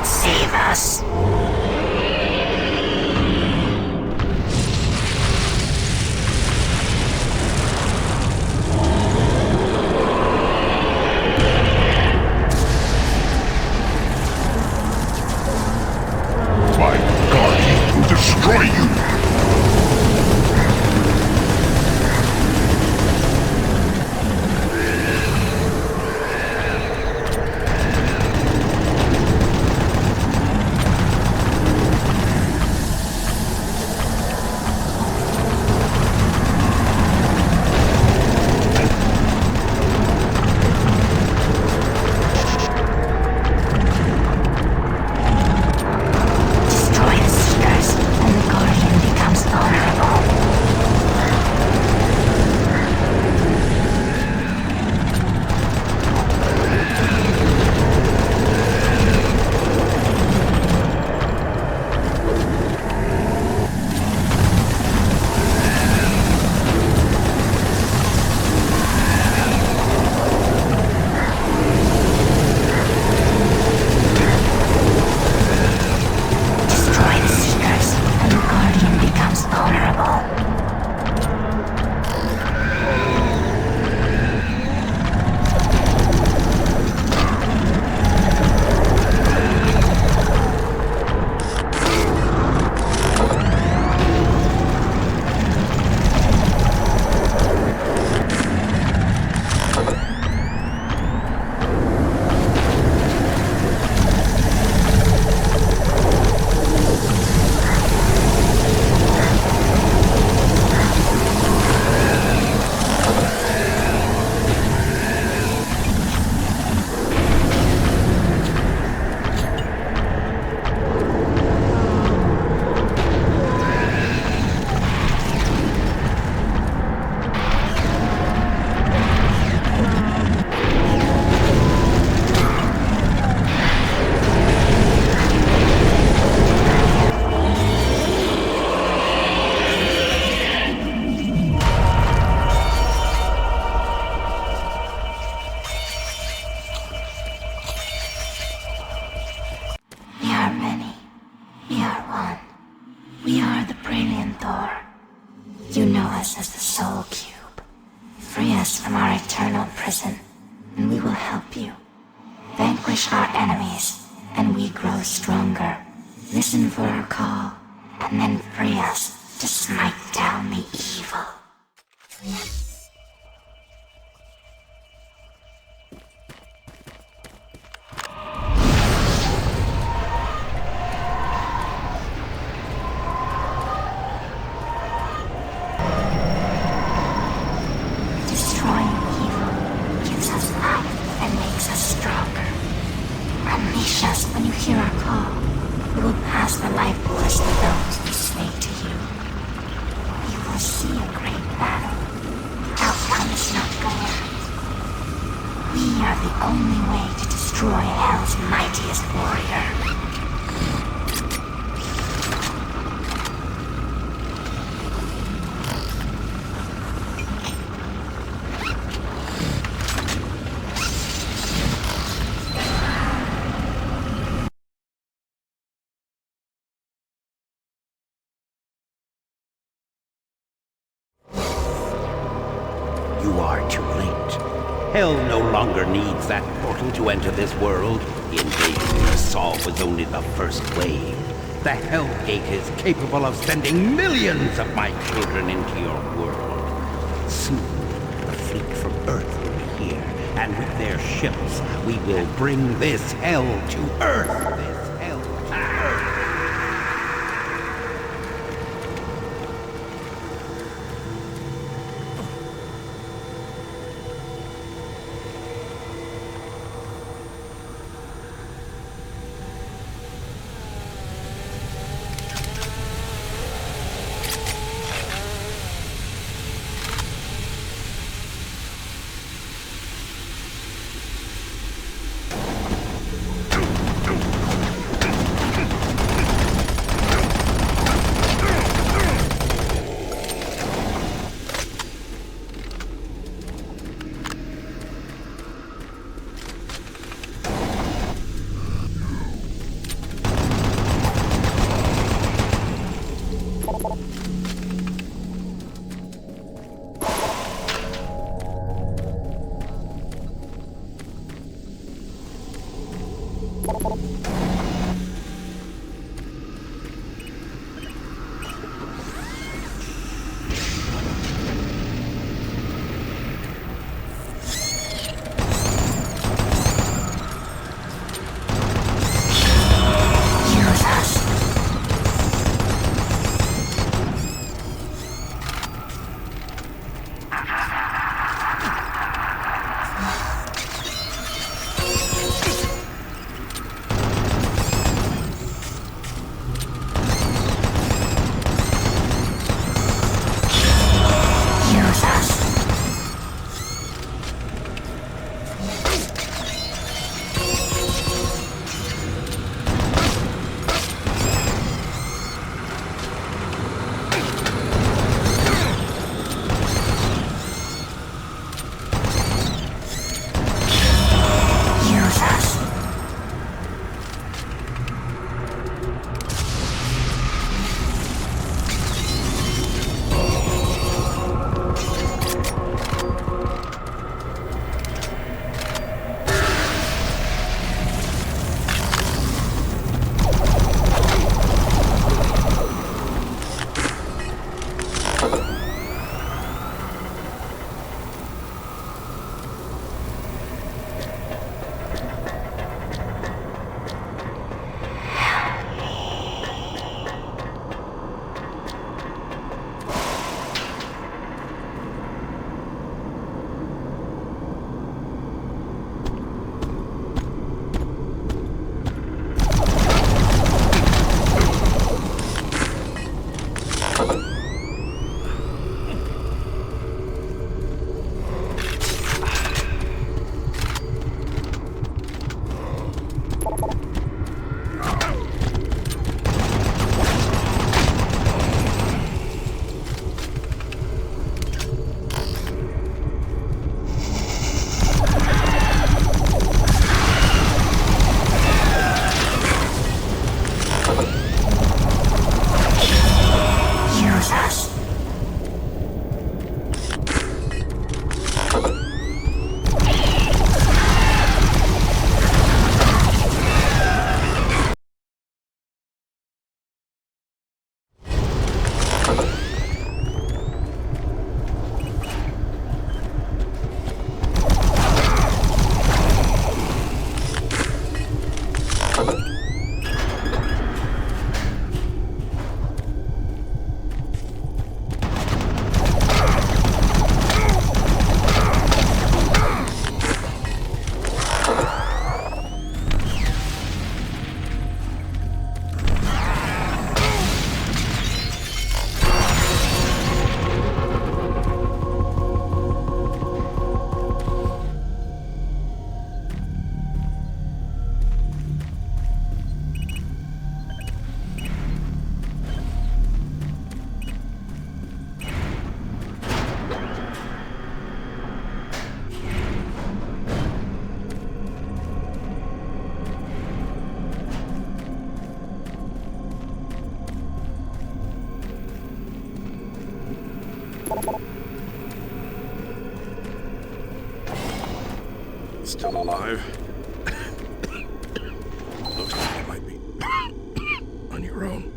Save us. My guardian will destroy you! Destroy the Seekers, and the Guardian becomes vulnerable. Destroy the Seekers, and the Guardian becomes vulnerable. We are many. We are one. We are the Brilliant Thor. You know us as the Soul Cube. Free us from our eternal prison, and we will help you. Vanquish our enemies, and we grow stronger. Listen for our call, and then free us to smite down the evil. Destroying evil gives us life and makes us stronger. Unleash us when you hear our call. We will pass the life force to those who slay to you. You will see a great battle. The outcome is not good. We are the only way to destroy Hell's mightiest warrior. You are too late. Hell no longer needs that portal to enter this world. The invasion you saw was only the first wave. The Hell Gate is capable of sending millions of my children into your world. Soon, the fleet from Earth will be here, and with their ships, we will bring this hell to Earth. This hell to Earth. Still alive? Looks like you might be on your own.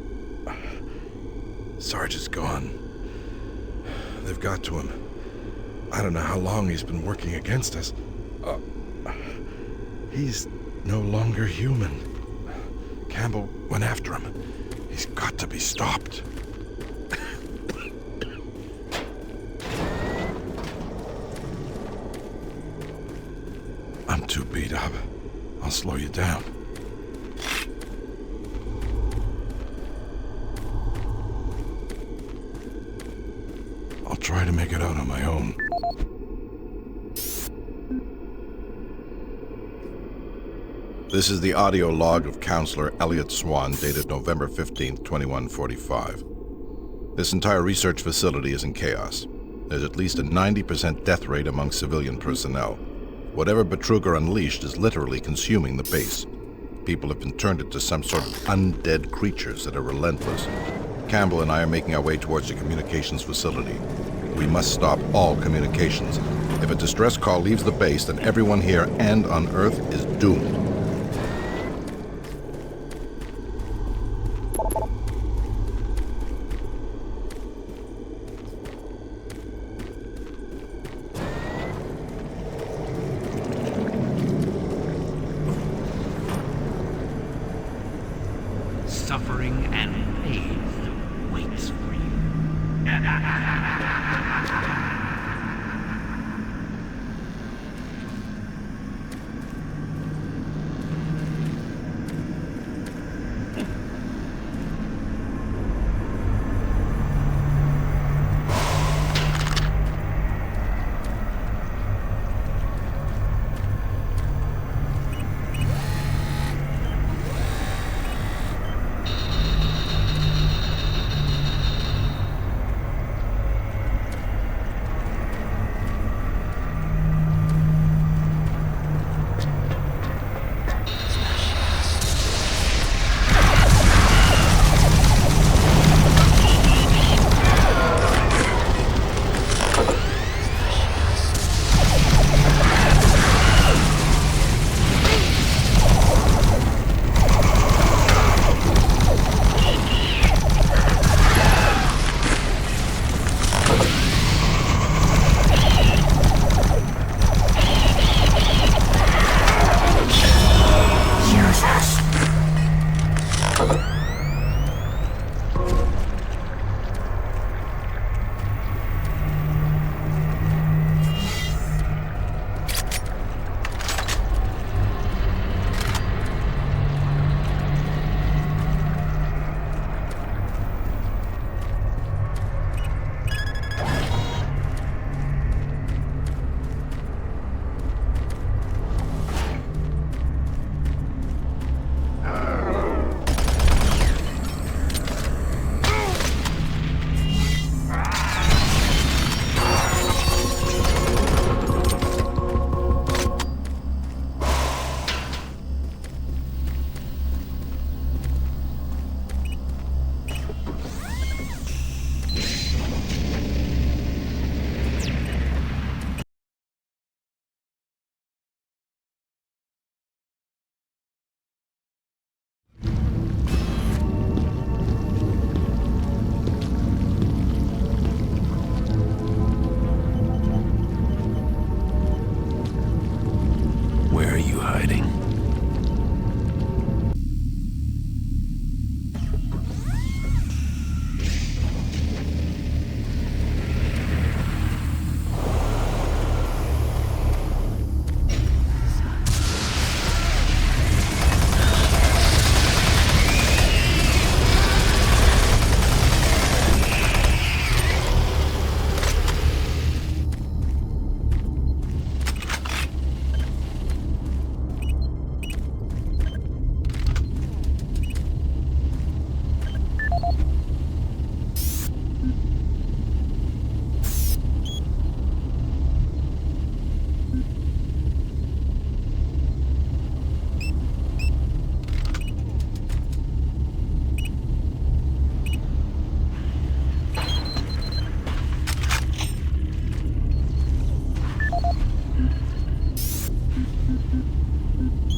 Sarge is gone. They've got to him. I don't know how long he's been working against us. He's no longer human. Campbell went after him. He's got to be stopped. I'm too beat up. I'll slow you down. I'll try to make it out on my own. This is the audio log of Counselor Elliot Swan, dated November 15th, 2145. This entire research facility is in chaos. There's at least a 90% death rate among civilian personnel. Whatever Betruger unleashed is literally consuming the base. People have been turned into some sort of undead creatures that are relentless. Campbell and I are making our way towards the communications facility. We must stop all communications. If a distress call leaves the base, then everyone here and on Earth is doomed. suffering and faith waits for you.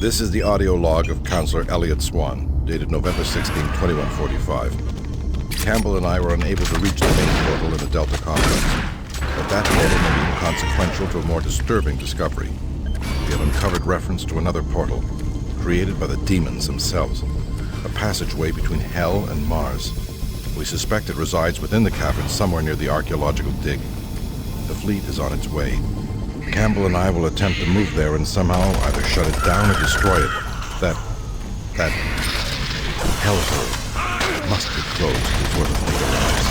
This is the audio log of Counselor Elliot Swan, dated November 16, 2145. Campbell and I were unable to reach the main portal in the Delta complex, but that portal may be inconsequential to a more disturbing discovery. We have uncovered reference to another portal, created by the demons themselves, a passageway between Hell and Mars. We suspect it resides within the cavern somewhere near the archaeological dig. The fleet is on its way. Campbell and I will attempt to move there and somehow either shut it down or destroy it. That hellhole must be closed before the fleet arrives.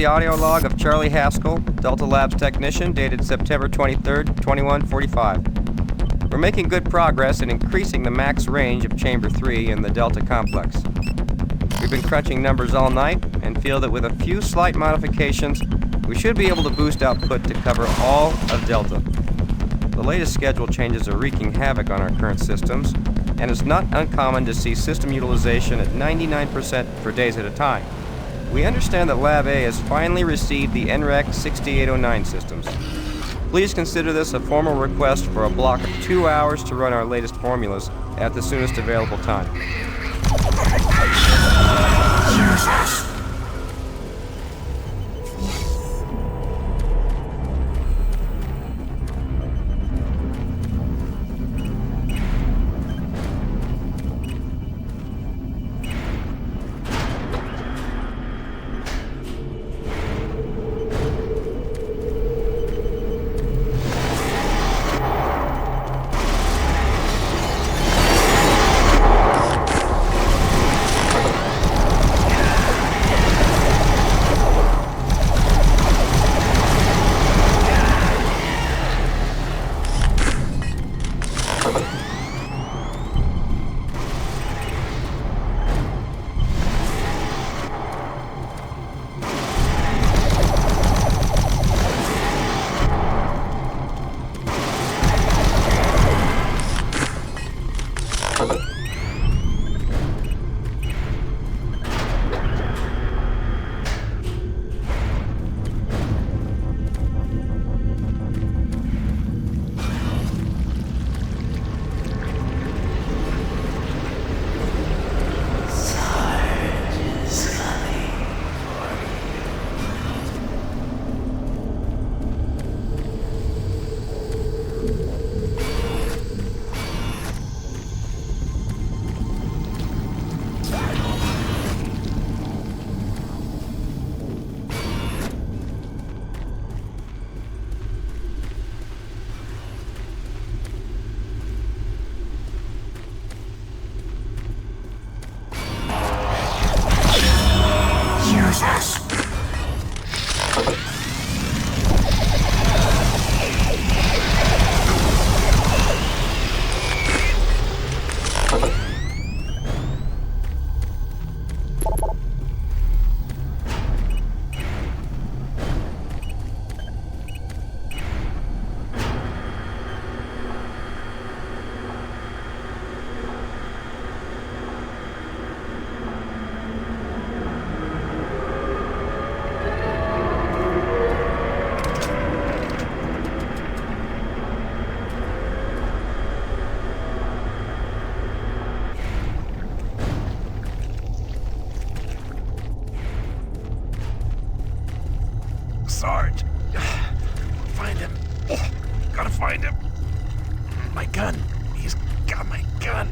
the audio log of Charlie Haskell, Delta Labs technician, dated September 23rd, 2145. We're making good progress in increasing the max range of Chamber 3 in the Delta complex. We've been crunching numbers all night and feel that with a few slight modifications, we should be able to boost output to cover all of Delta. The latest schedule changes are wreaking havoc on our current systems, and it's not uncommon to see system utilization at 99% for days at a time. We understand that Lab A has finally received the NREC 6809 systems. Please consider this a formal request for a block of 2 hours to run our latest formulas at the soonest available time. Sarge. Find him. Gotta find him. My gun. He's got my gun.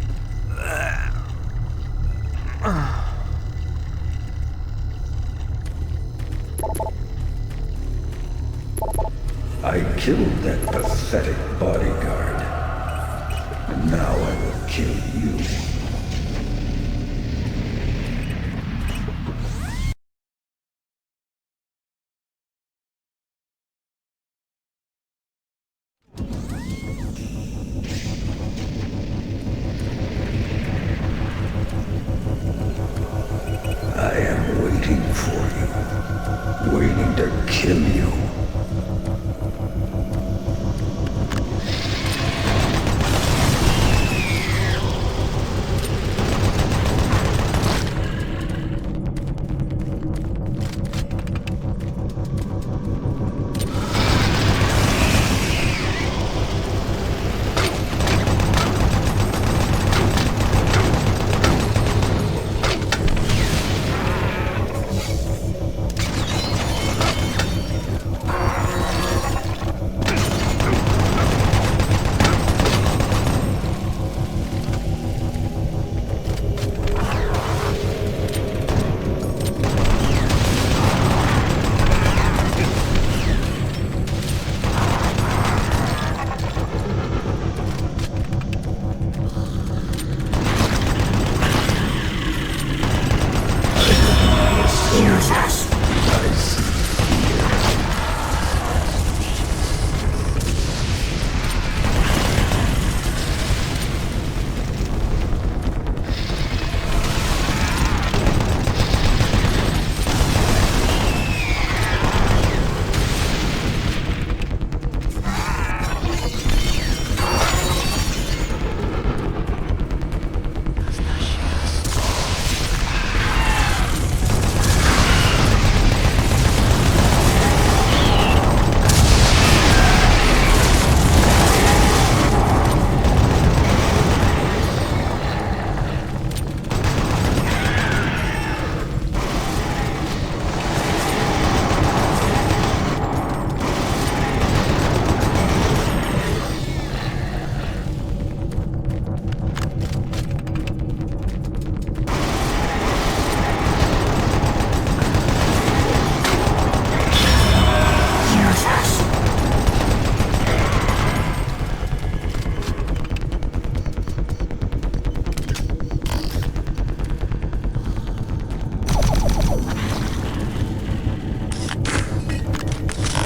I killed that pathetic bodyguard. And now I will kill you. I am waiting for you. Waiting to kill you.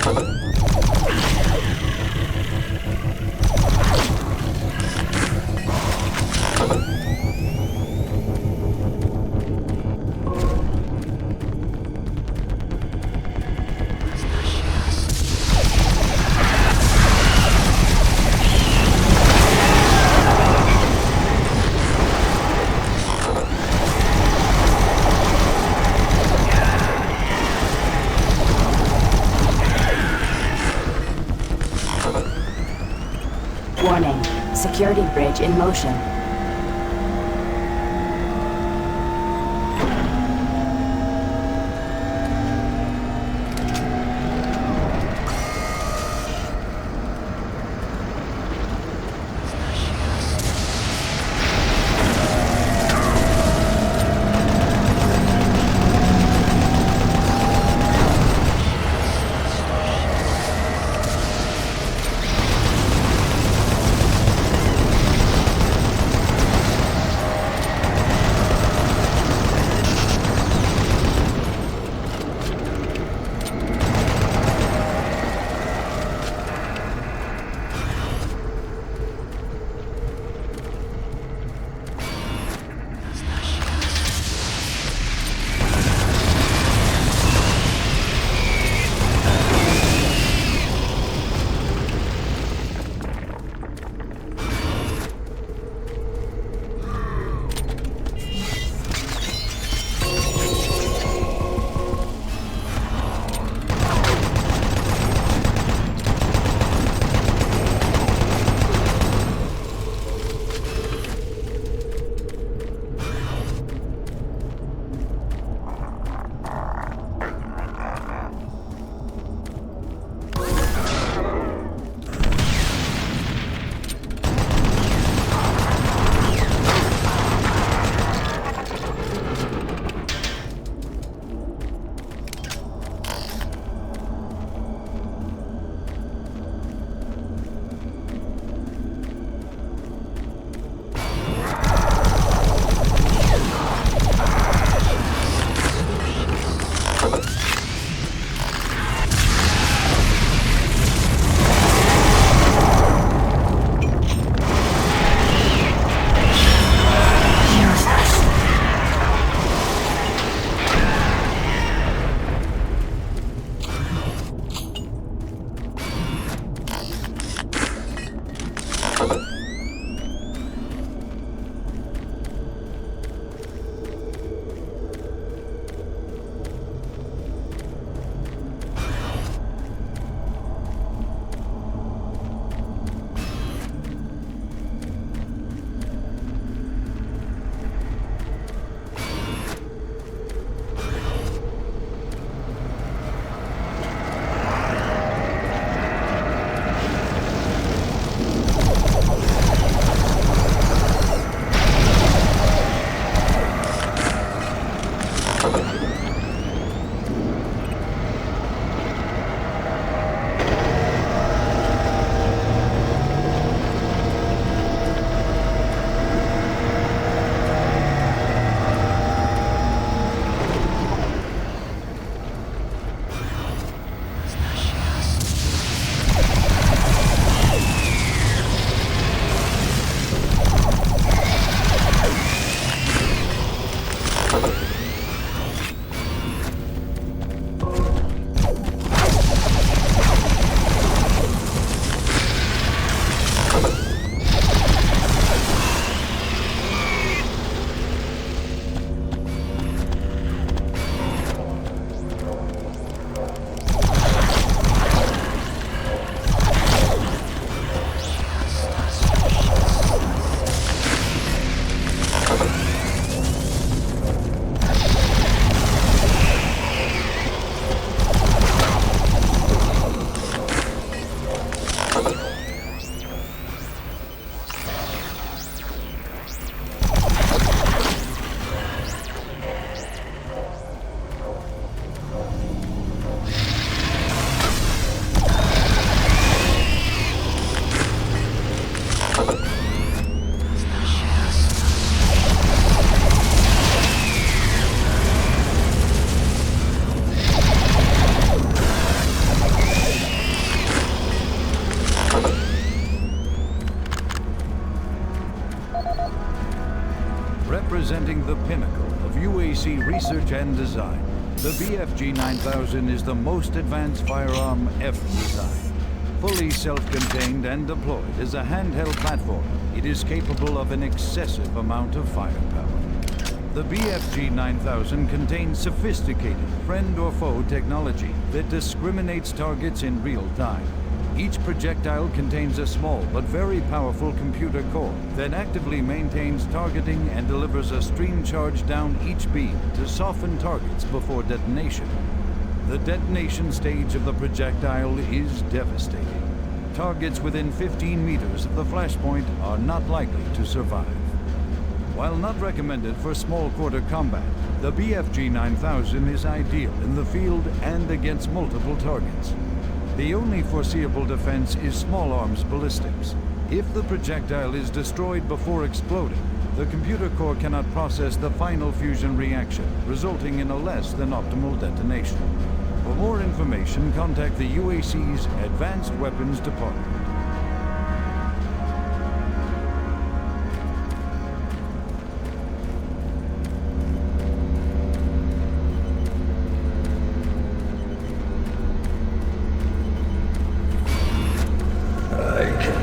Warning. Security bridge in motion. UAC research and design. The BFG 9000 is the most advanced firearm ever designed. Fully self-contained and deployed as a handheld platform, it is capable of an excessive amount of firepower. The BFG 9000 contains sophisticated friend or foe technology that discriminates targets in real time. Each projectile contains a small but very powerful computer core that actively maintains targeting and delivers a stream charge down each beam to soften targets before detonation. The detonation stage of the projectile is devastating. Targets within 15 meters of the flashpoint are not likely to survive. While not recommended for small quarter combat, the BFG 9000 is ideal in the field and against multiple targets. The only foreseeable defense is small arms ballistics. If the projectile is destroyed before exploding, the computer core cannot process the final fusion reaction, resulting in a less than optimal detonation. For more information, contact the UAC's Advanced Weapons Department.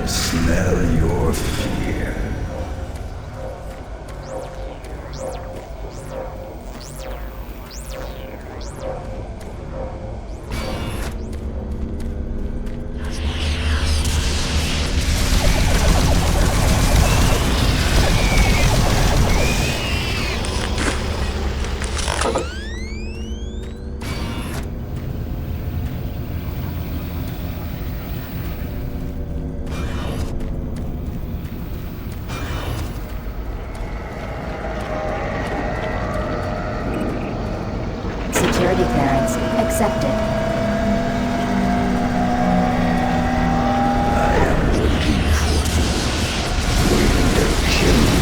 Smell your fear. Security clearance accepted. I am waiting for you. Waiting to kill you.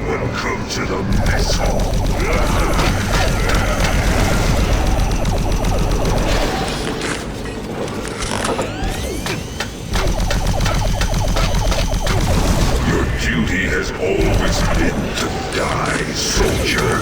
Welcome to the mess hall. Your duty has always been to die, soldier.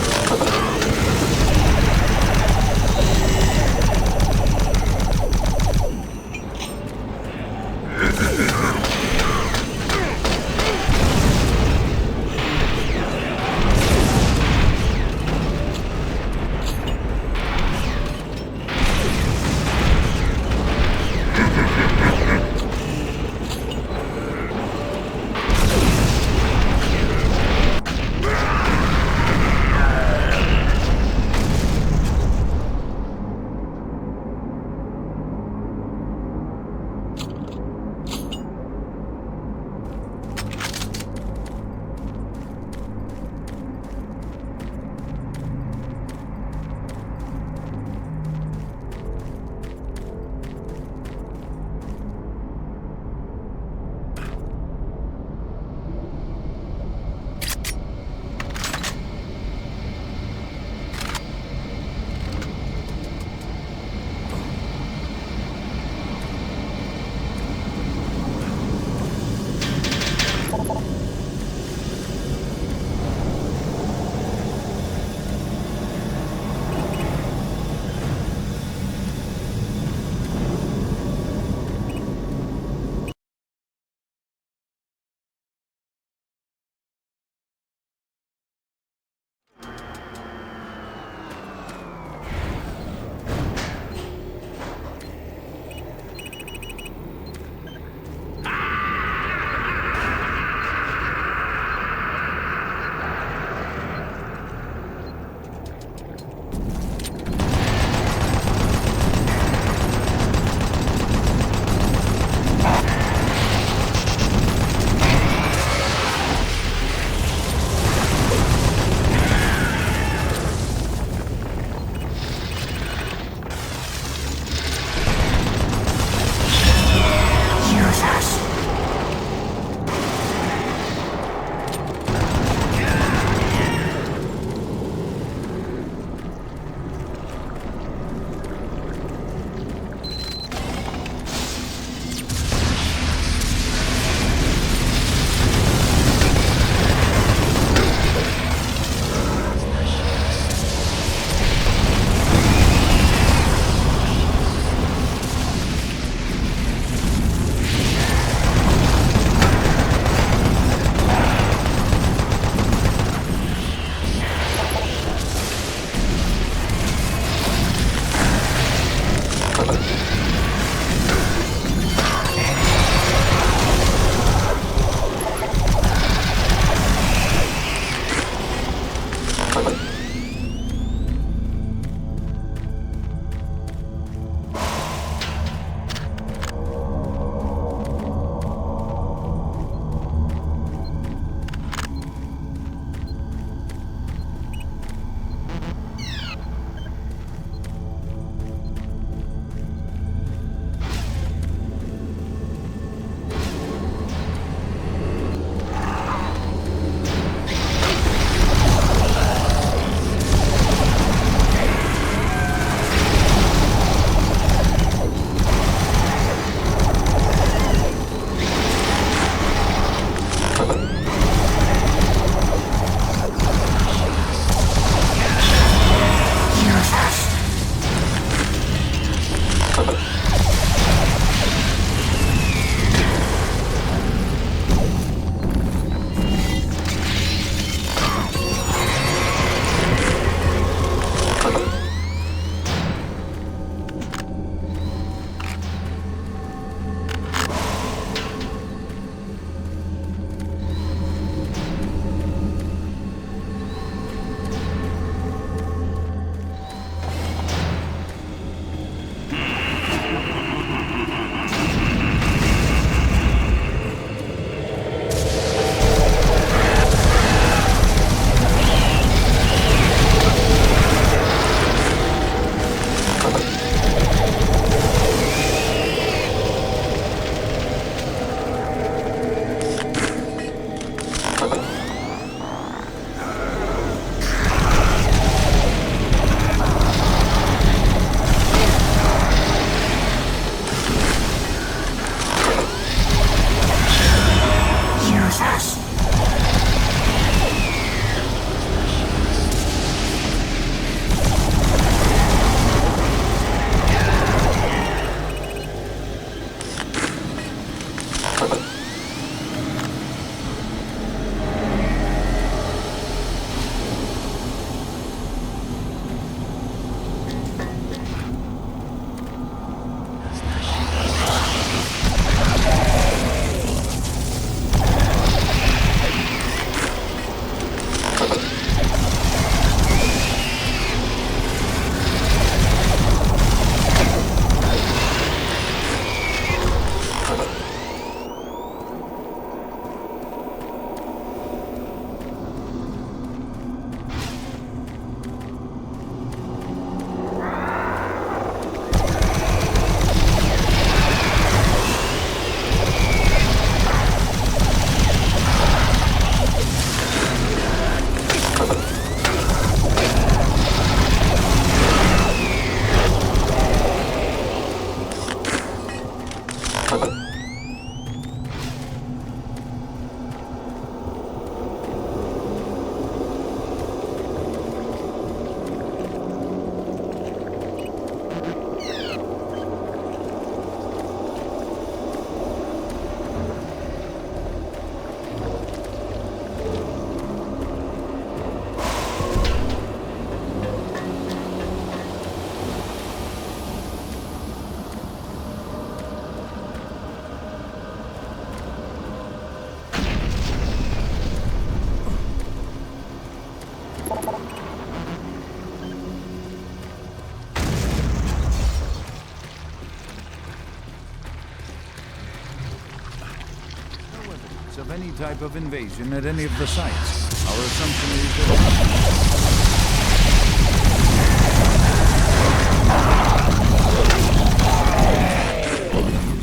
Of any type of invasion at any of the sites. Our assumption is that...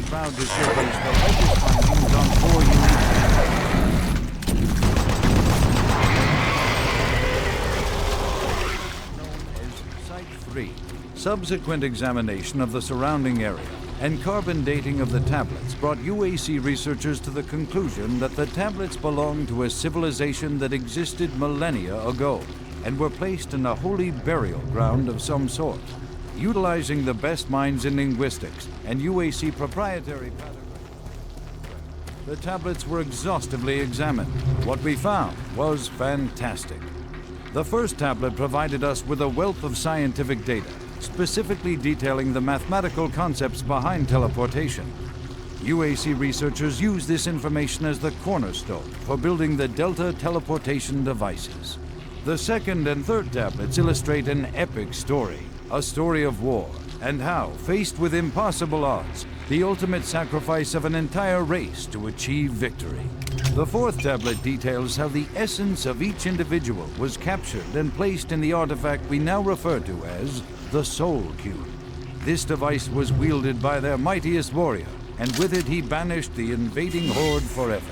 proud to showcase the latest findings on 4 known as Site 3. Subsequent examination of the surrounding area and carbon dating of the tablets brought UAC researchers to the conclusion that the tablets belonged to a civilization that existed millennia ago and were placed in a holy burial ground of some sort. Utilizing the best minds in linguistics and UAC proprietary pattern, the tablets were exhaustively examined. What we found was fantastic. The first tablet provided us with a wealth of scientific data, specifically detailing the mathematical concepts behind teleportation. UAC researchers use this information as the cornerstone for building the Delta teleportation devices. The second and third tablets illustrate an epic story, a story of war, and how, faced with impossible odds, the ultimate sacrifice of an entire race to achieve victory. The fourth tablet details how the essence of each individual was captured and placed in the artifact we now refer to as the Soul Cube. This device was wielded by their mightiest warrior, and with it he banished the invading horde forever.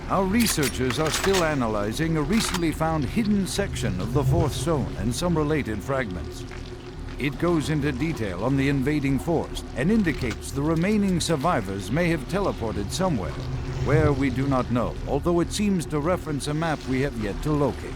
Our researchers are still analyzing a recently found hidden section of the fourth stone and some related fragments. It goes into detail on the invading force and indicates the remaining survivors may have teleported somewhere, where we do not know, although it seems to reference a map we have yet to locate.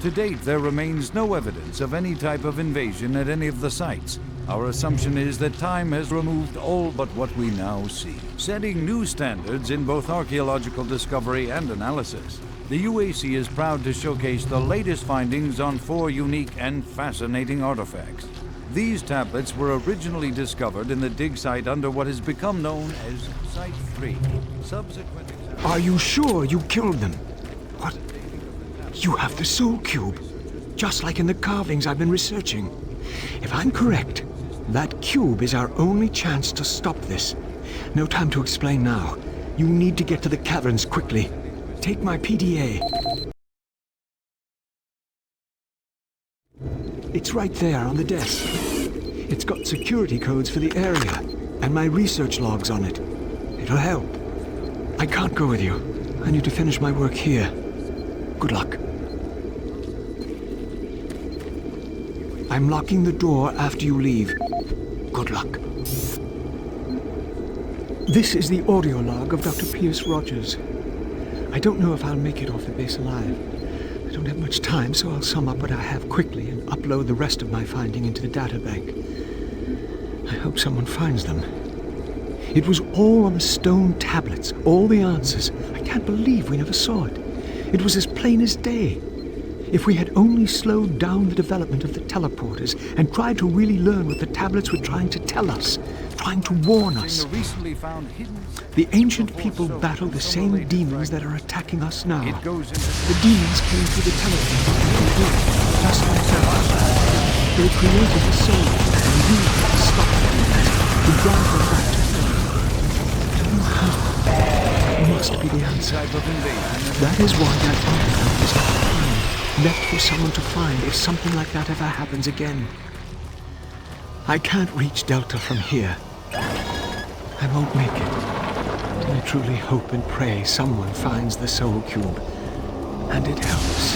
To date, there remains no evidence of any type of invasion at any of the sites. Our assumption is that time has removed all but what we now see, setting new standards in both archaeological discovery and analysis. The UAC is proud to showcase the latest findings on 4 unique and fascinating artifacts. These tablets were originally discovered in the dig site under what has become known as Site 3. Subsequent... Are you sure you killed them? What? You have the Soul Cube, just like in the carvings I've been researching. If I'm correct, that cube is our only chance to stop this. No time to explain now. You need to get to the caverns quickly. Take my PDA. It's right there on the desk. It's got security codes for the area, and my research logs on it. It'll help. I can't go with you. I need to finish my work here. Good luck. I'm locking the door after you leave. Good luck. This is the audio log of Dr. Pierce Rogers. I don't know if I'll make it off the base alive. I don't have much time, so I'll sum up what I have quickly and upload the rest of my finding into the databank. I hope someone finds them. It was all on the stone tablets, all the answers. I can't believe we never saw it. It was as plain as day. If we had only slowed down the development of the teleporters and tried to really learn what the tablets were trying to tell us, trying to warn us. The ancient people battle the same demons that are attacking us now. The demons came through the telephone, just like that. They created the soul, and we had to stop them, to drive them back to Earth. I don't know how. Must be the answer. That is why that artifact is not found, left for someone to find if something like that ever happens again. I can't reach Delta from here. I won't make it. I truly hope and pray someone finds the Soul Cube, and it helps.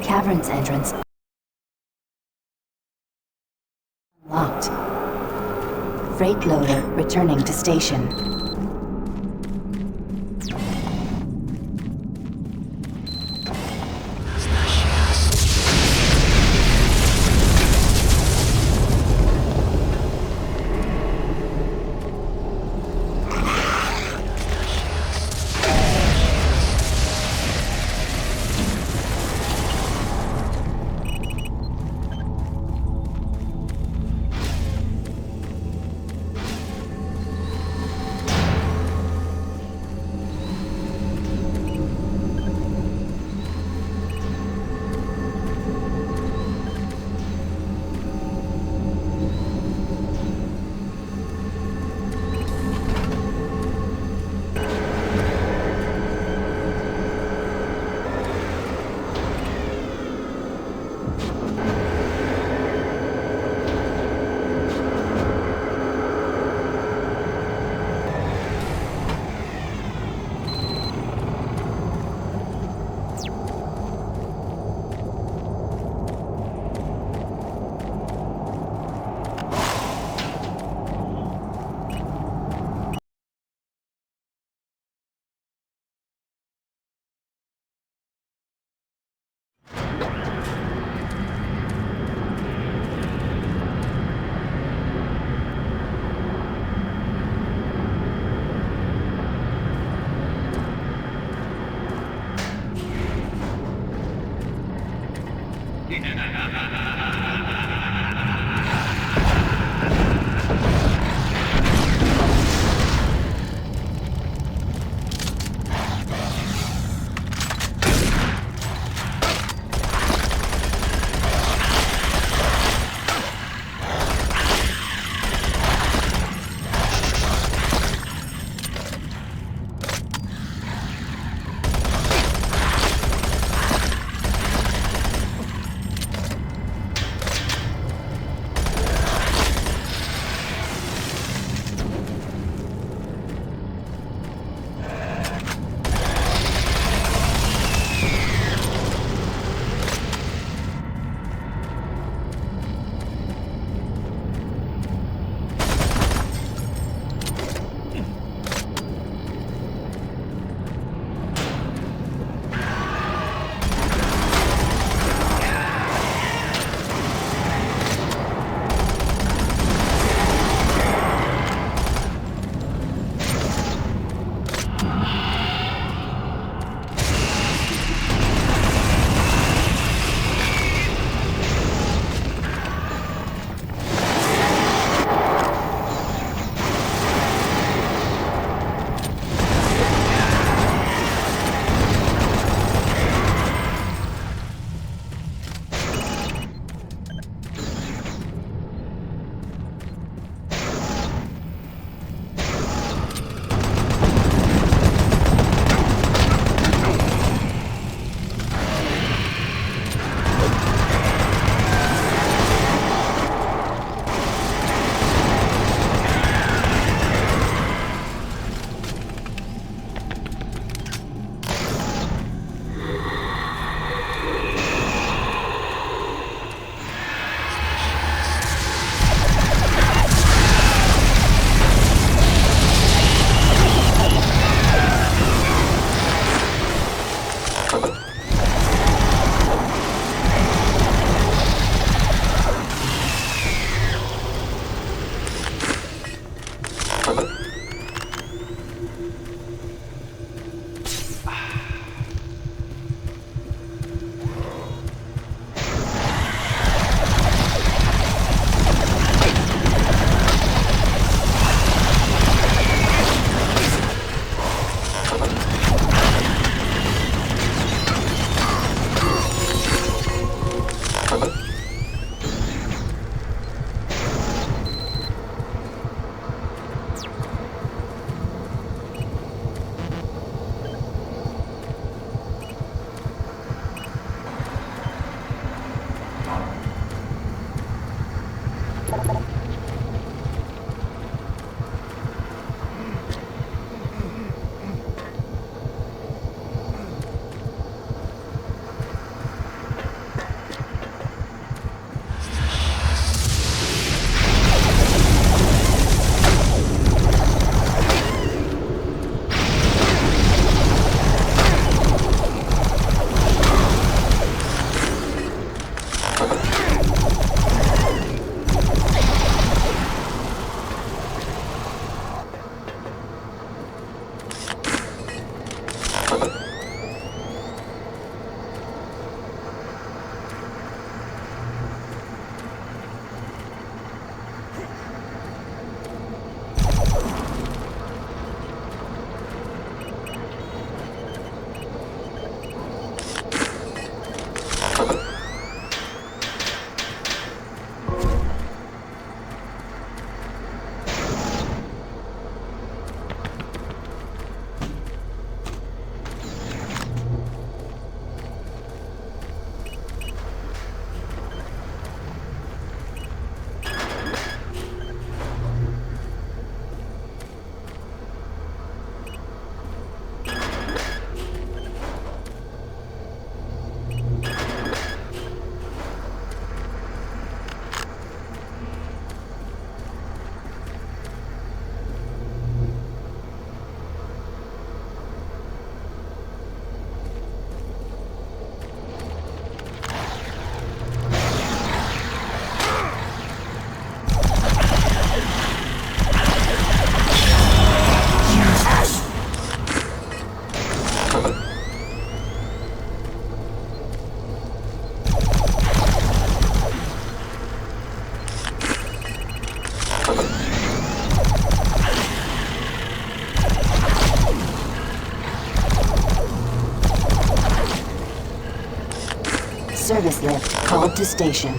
Caverns entrance locked. Freight loader returning to station. Service lift called to station.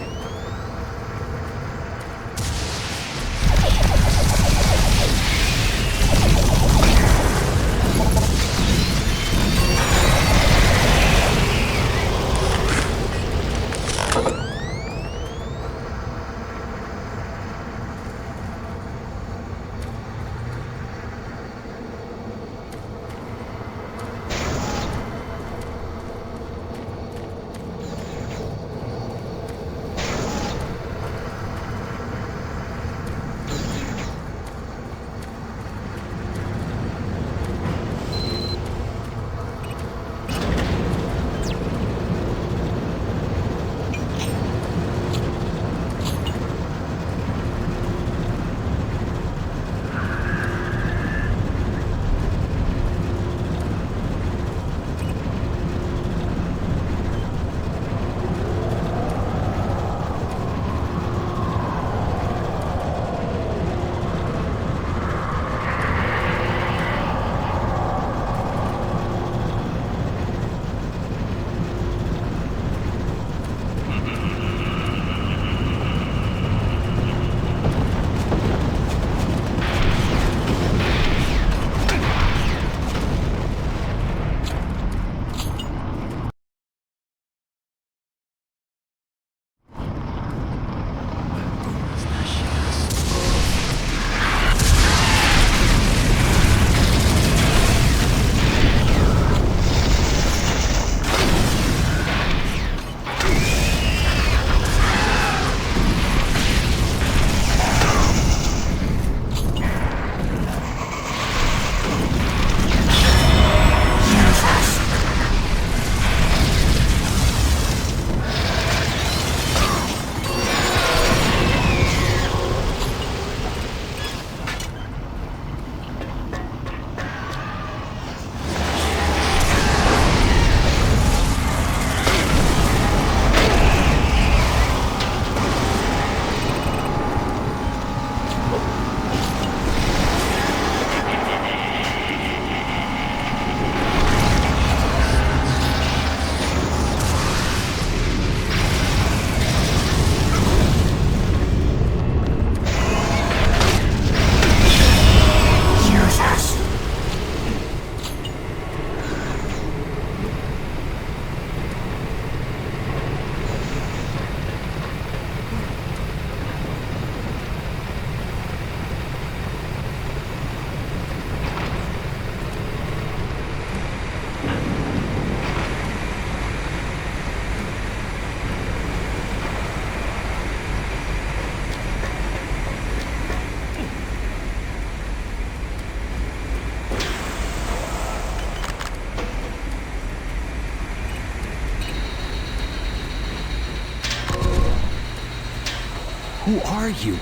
Who are you?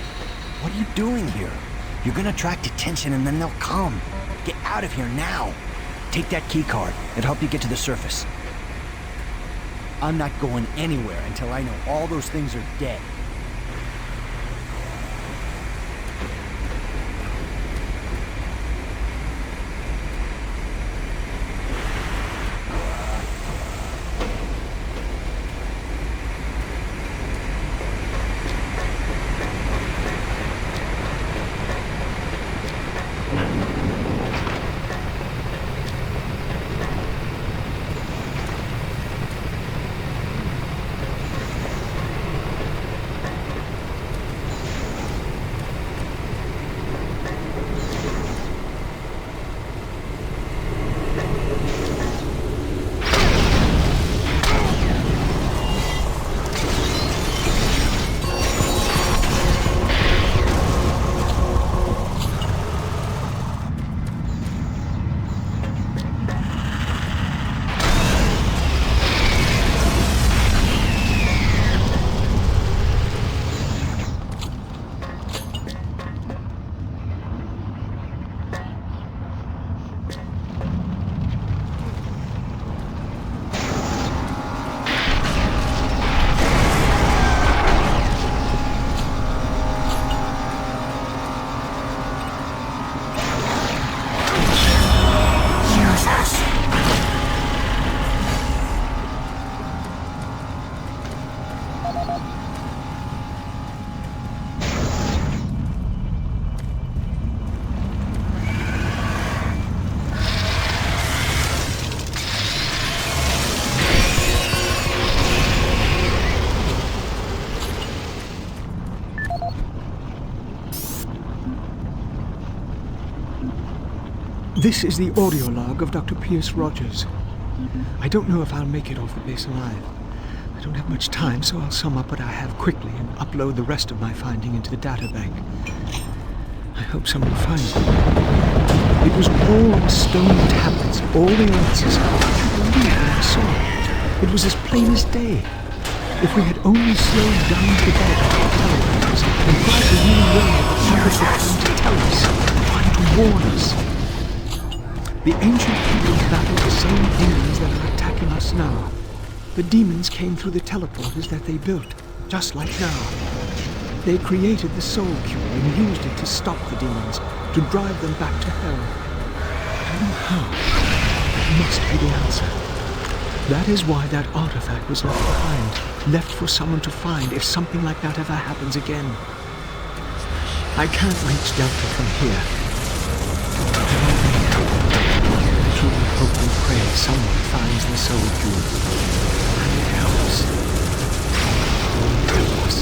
What are you doing here? You're gonna attract attention and then they'll come. Get out of here now. Take that key card. It'll help you get to the surface. I'm not going anywhere until I know all those things are dead. This is the audio log of Dr. Pierce Rogers. I don't know if I'll make it off the base alive. I don't have much time, so I'll sum up what I have quickly and upload the rest of my finding into the databank. I hope someone finds it. It was all stone tablets, all the answers. I can't believe what I saw. It was as plain as day. If we had only slowed down the bed of the telegrams and tried the new way the tablets were trying to tell us, trying to warn us. The ancient people battled the same demons that are attacking us now. The demons came through the teleporters that they built, just like now. They created the soul cure and used it to stop the demons, to drive them back to hell. I don't know how. That must be the answer. That is why that artifact was left behind, left for someone to find if something like that ever happens again. I can't reach Delta from here. I truly hope and pray someone finds the soul cure. And it helps. It helps.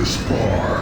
this far.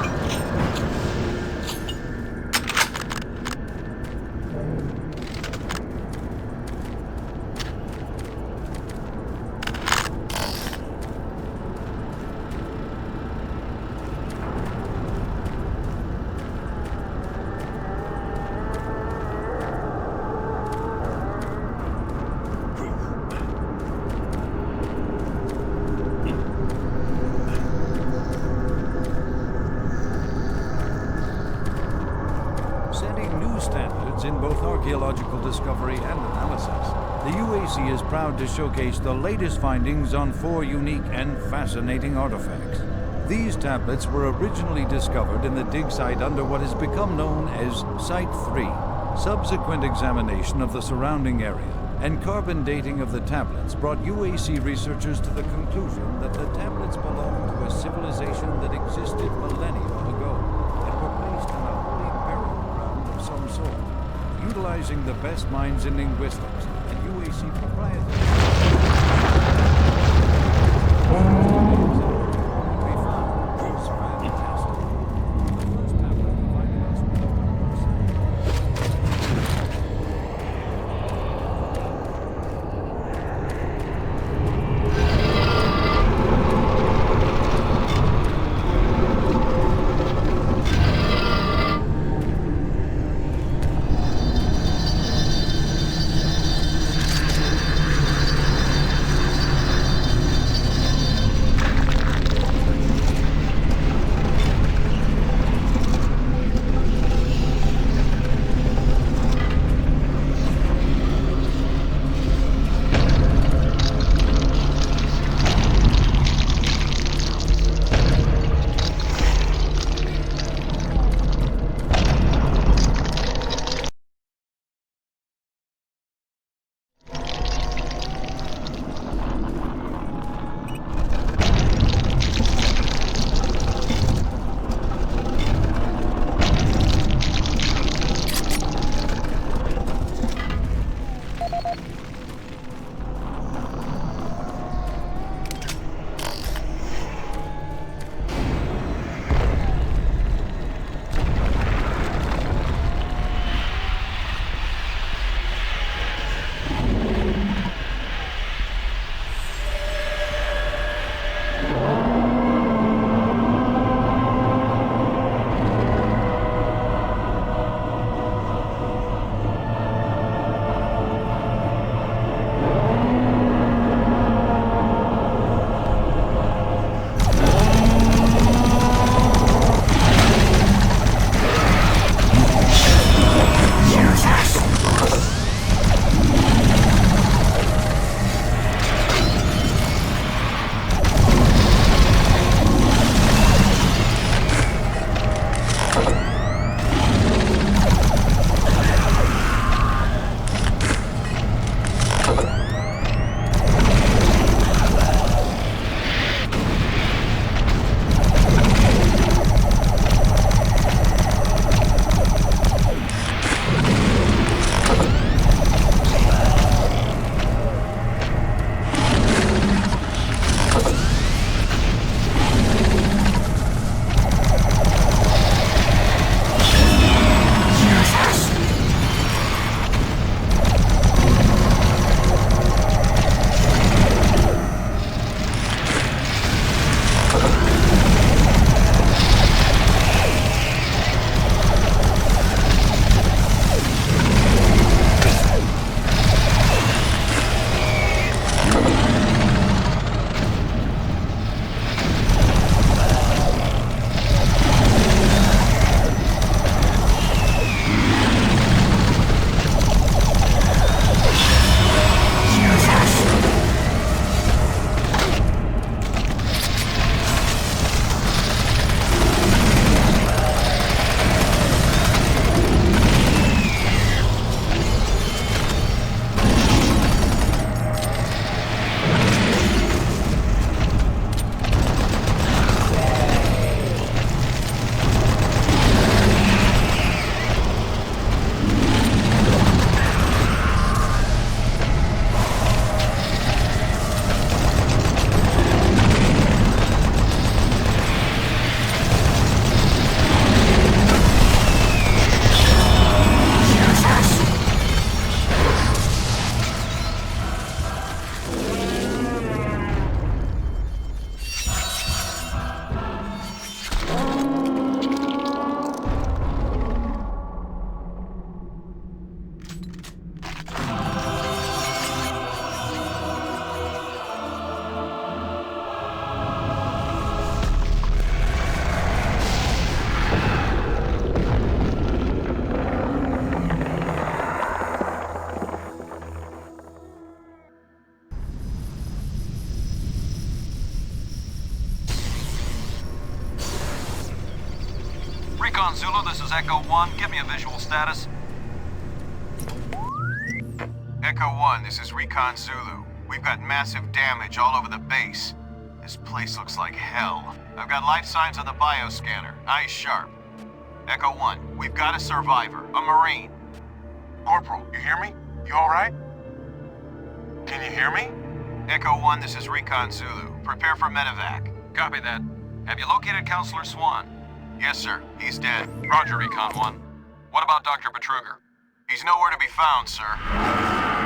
excellence in both archaeological discovery and analysis, the UAC is proud to showcase the latest findings on 4 unique and fascinating artifacts. These tablets were originally discovered in the dig site under what has become known as Site 3. Subsequent examination of the surrounding area and carbon dating of the tablets brought UAC researchers to the conclusion that the tablets belonged to a civilization that existed millennia ago and were placed in a holy burial ground of some sort. Utilizing the best minds in linguistics and UAC proprietors. Recon Zulu, this is Echo 1. Give me a visual status. Echo 1, this is Recon Zulu. We've got massive damage all over the base. This place looks like hell. I've got life signs on the bioscanner. Eyes sharp. Echo 1, we've got a survivor, a Marine. Corporal, you hear me? You alright? Can you hear me? Echo 1, this is Recon Zulu. Prepare for medevac. Copy that. Have you located Counselor Swan? Yes, sir. He's dead. Roger, Recon 1. What about Dr. Betruger? He's nowhere to be found, sir.